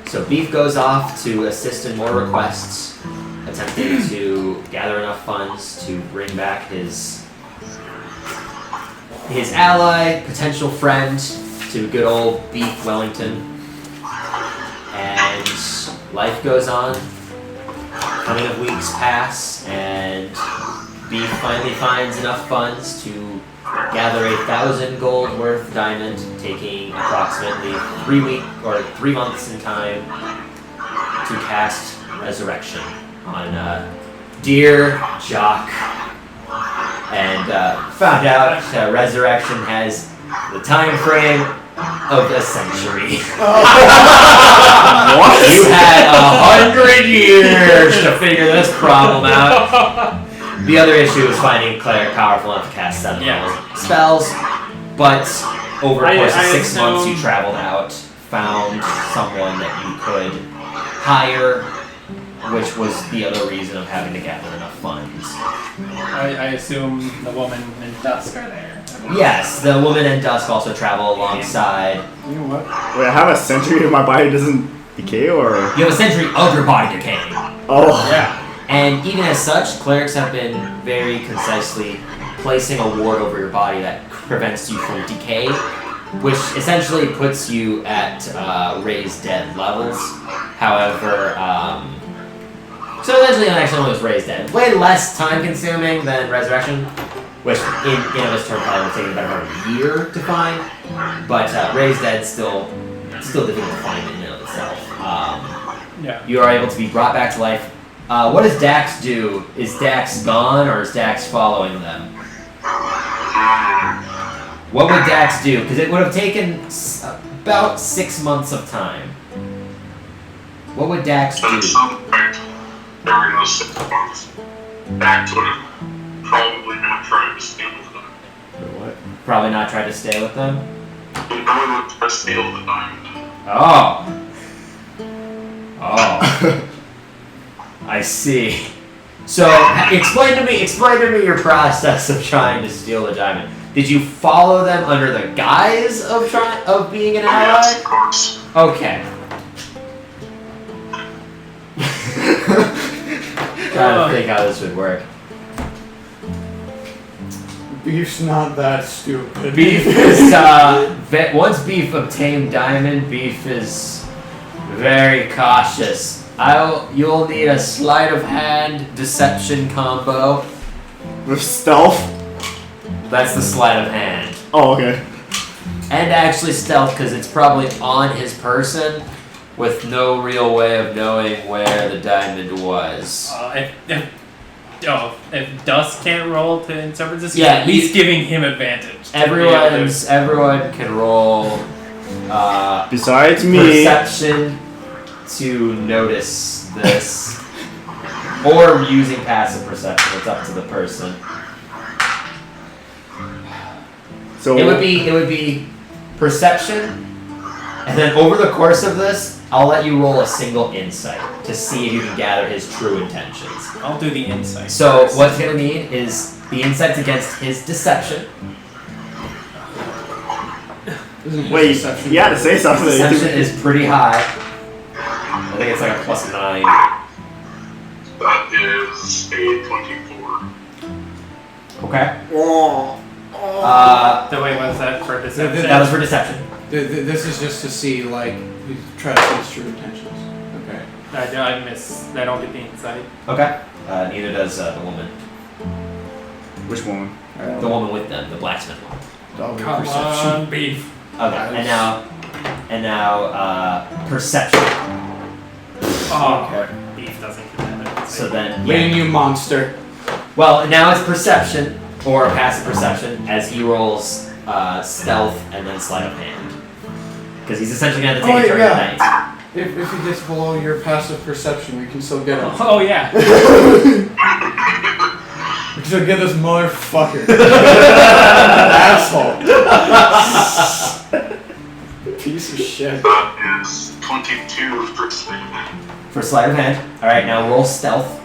So Beef goes off to assist in more requests, attempting to gather enough funds to bring back his ally, potential friend, to good old Beef Wellington. And life goes on. Coming of weeks pass, and Beef finally finds enough funds to gather 1,000 gold worth diamond, taking approximately 3 months in time to cast Resurrection on dear Jock, and found out Resurrection has the time frame of a century. What? You had 100 years to figure this problem out. The other issue is finding a cleric powerful enough to cast 7 spells, but over the course of 6 months you traveled out, found someone that you could hire, which was the other reason of having to gather enough funds. I assume the woman and Dusk are there. Yes, the woman and Dusk also travel alongside. You know what? Wait, I have a century and my body doesn't decay, or? You have a century of your body decaying. Oh. Yeah. And even as such, clerics have been very concisely placing a ward over your body that prevents you from decay, which essentially puts you at raised dead levels. However, so essentially actually only was raised dead. Way less time consuming than Resurrection, which in this turn probably would take about a year to find, but raised dead still difficult to find in and of itself. Yeah. You are able to be brought back to life. What does Dax do? Is Dax gone, or is Dax following them? What would Dax do? Because it would have taken about 6 months of time. What would Dax At do? some point during those 6 months, Dax would have probably not tried to steal the diamond. What? Probably not try to stay with them? He probably would try to steal the diamond. Oh. I see. So, explain to me your process of trying to steal the diamond. Did you follow them under the guise of being an Yes, ally? of course. Okay. Trying to think how this would work. Beef's not that stupid. Beef is once Beef obtained diamond, Beef is very cautious. You'll need a sleight of hand deception combo. With stealth? That's the sleight of hand. Oh, okay. And actually stealth, because it's probably on his person with no real way of knowing where the diamond was. If Dust can't roll to interpret this, Yeah, at least giving him advantage. Everyone can roll Besides me. perception to notice this. Or using passive perception, it's up to the person. So It would be perception, and then over the course of this, I'll let you roll a single insight to see if you can gather his true intentions. I'll do the insight. So what's gonna need is the insights against his deception. Wait, you had to say something. Deception is pretty high. I think it's like a +9. That is a 24. Okay. So wait, what's that for deception? That was for deception. This is just to see, like, you try to see his true intentions. Okay. I miss. I don't get the insight. Okay. Neither does the woman. Which one? The woman with them, the blacksmith one. Come on, Beef. Okay. And now perception. Oh, Okay. Beef doesn't get that. So then, Win, you monster. Well, now it's perception or passive perception as he rolls stealth and then sleight of hand. Because he's essentially going to have to take a turn at night. If he gets below your passive perception, we can still get him. Oh yeah. We can still get this motherfucker. Asshole. Piece of shit. That is 22 for sleight. For sleight of hand. Alright, now roll stealth.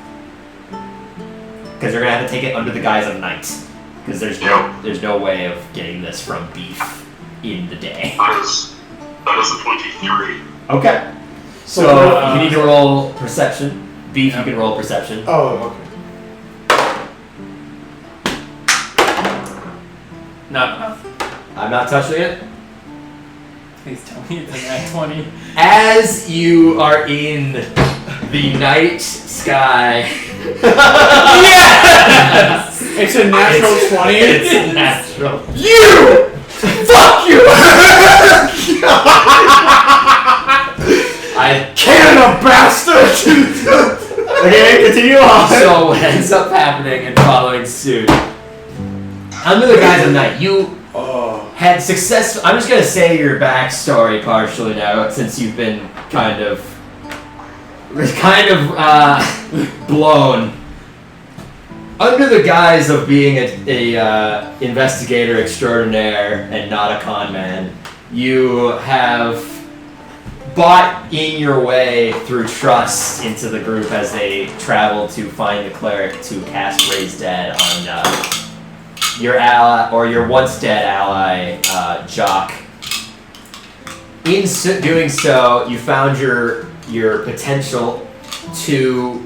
Because you're going to have to take it under the guise of night. Because there's no way of getting this from Beef in the day. That is a 23. Okay. So you need to roll perception. Beef, you can roll perception. Oh, okay. Not enough. I'm not touching it. Please tell me it's a nat 20. As you are in the night sky. Yes! It's a natural 20. It's natural. You! Fuck you! I Canada bastard! Okay, continue on. So what ends up happening and following suit. Under the guise of night, you had success. I'm just gonna say your backstory partially now, since you've been kind of blown. Under the guise of being a investigator extraordinaire and not a con man, you have bought in your way through trust into the group as they travel to find the cleric to cast Raise Dead on your ally, or your once dead ally, Jock. In doing so, you found your potential to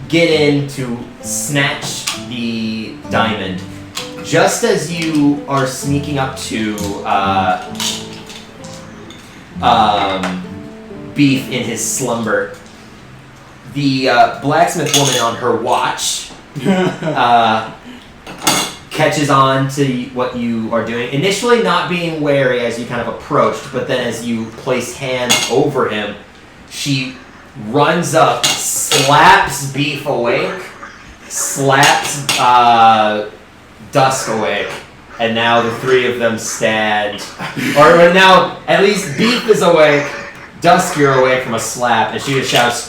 get in to snatch the diamond. Just as you are sneaking up to Beef in his slumber, the blacksmith woman on her watch catches on to what you are doing. Initially not being wary as you kind of approached, but then as you place hands over him, she runs up, slaps Beef awake, slaps Dusk awake, and now the three of them stand. Or now, at least Beef is awake, Dusk, you're awake from a slap, and she just shouts,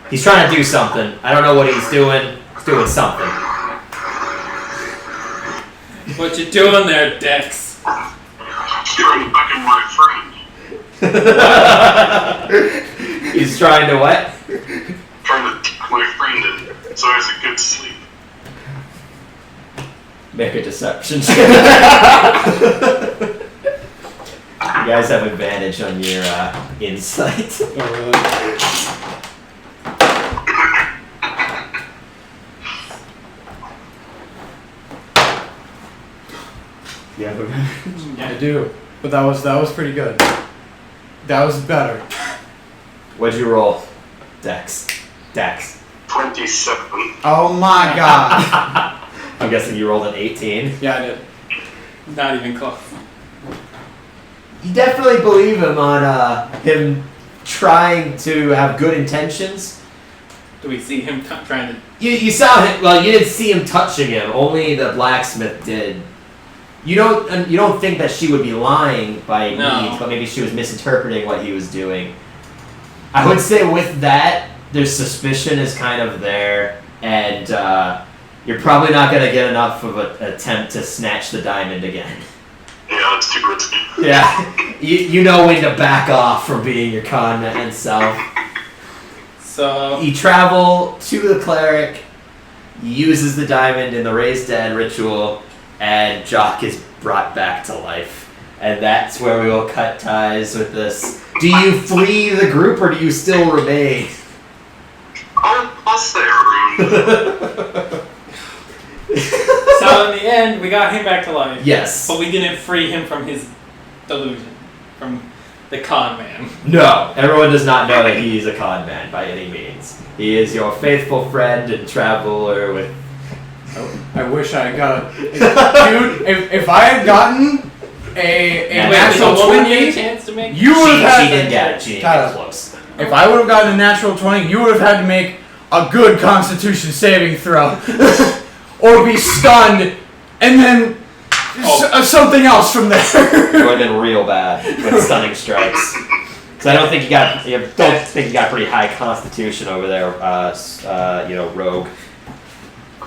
"He's trying to do something. I don't know what he's doing. He's doing something." What you doing there, Dex? Trying to fucking my friend. He's trying to what? Trying to tuck my friend in so he has a good sleep. Make a deception. You guys have advantage on your insight. Oh, really? have advantage. I do. But that was pretty good. That was better. What'd you roll? Dex. 27. Oh my god. I'm guessing you rolled an 18. Yeah, I did. Not even close. You definitely believe him on him trying to have good intentions. Do we see him trying to? You saw him. Well, you didn't see him touching him. Only the blacksmith did. You don't think that she would be lying by any No. means, but maybe she was misinterpreting what he was doing. I would say with that, their suspicion is kind of there, and you're probably not going to get enough of an attempt to snatch the diamond again. Yeah, that's too risky. Yeah, you know when to back off from being your con man self. So You travel to the cleric, uses the diamond in the raise dead ritual, and Jock is brought back to life. And that's where we will cut ties with this. Do you flee the group or do you still remain? I'll stay around. so in the end, we got him back to life. Yes. But we didn't free him from his delusion, from the con man. No, everyone does not know that he is a con man by any means. He is your faithful friend and traveler with... I wish I had got dude, if I had gotten a Yeah, Wait, natural so what would get a 20, chance to make? you would have She had didn't get it. She didn't get Tyler, close. if I would have gotten a natural 20, you would have had to make a good Constitution saving throw, or be stunned, and then something else from there. It would have been real bad with stunning strikes. Because I don't think you got a pretty high constitution over there, rogue.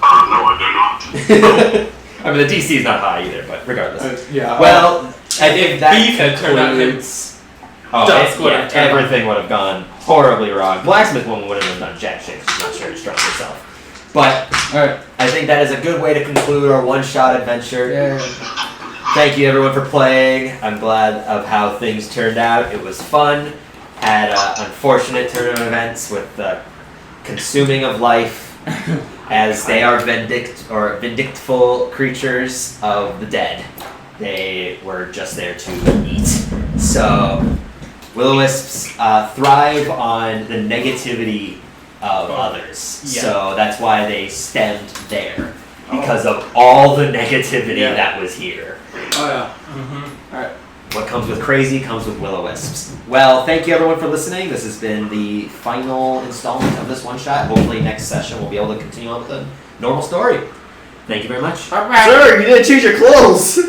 No, I do not. I mean, the DC is not high either, but regardless. Yeah. Well, I think that Beef had turned out concludes... Dusk would have turned out. everything would have gone horribly wrong. Blacksmith woman would have done jack shit. She's not sure to trust herself. But Alright. I think that is a good way to conclude our one-shot adventure. Yeah. Thank you everyone for playing. I'm glad of how things turned out. It was fun. Had unfortunate turn of events with the consuming of life, as they are vindictful creatures of the dead. They were just there to eat. So, will-o-wisps thrive on the negativity of others. Yeah. So that's why they stemmed there. Because of all the negativity Yeah. that was here. Oh yeah. Mm-hmm. Alright. What comes with crazy comes with will-o-wisps. Well, thank you everyone for listening. This has been the final installment of this one-shot. Hopefully next session we'll be able to continue on with a normal story. Thank you very much. Sir, you didn't change your clothes!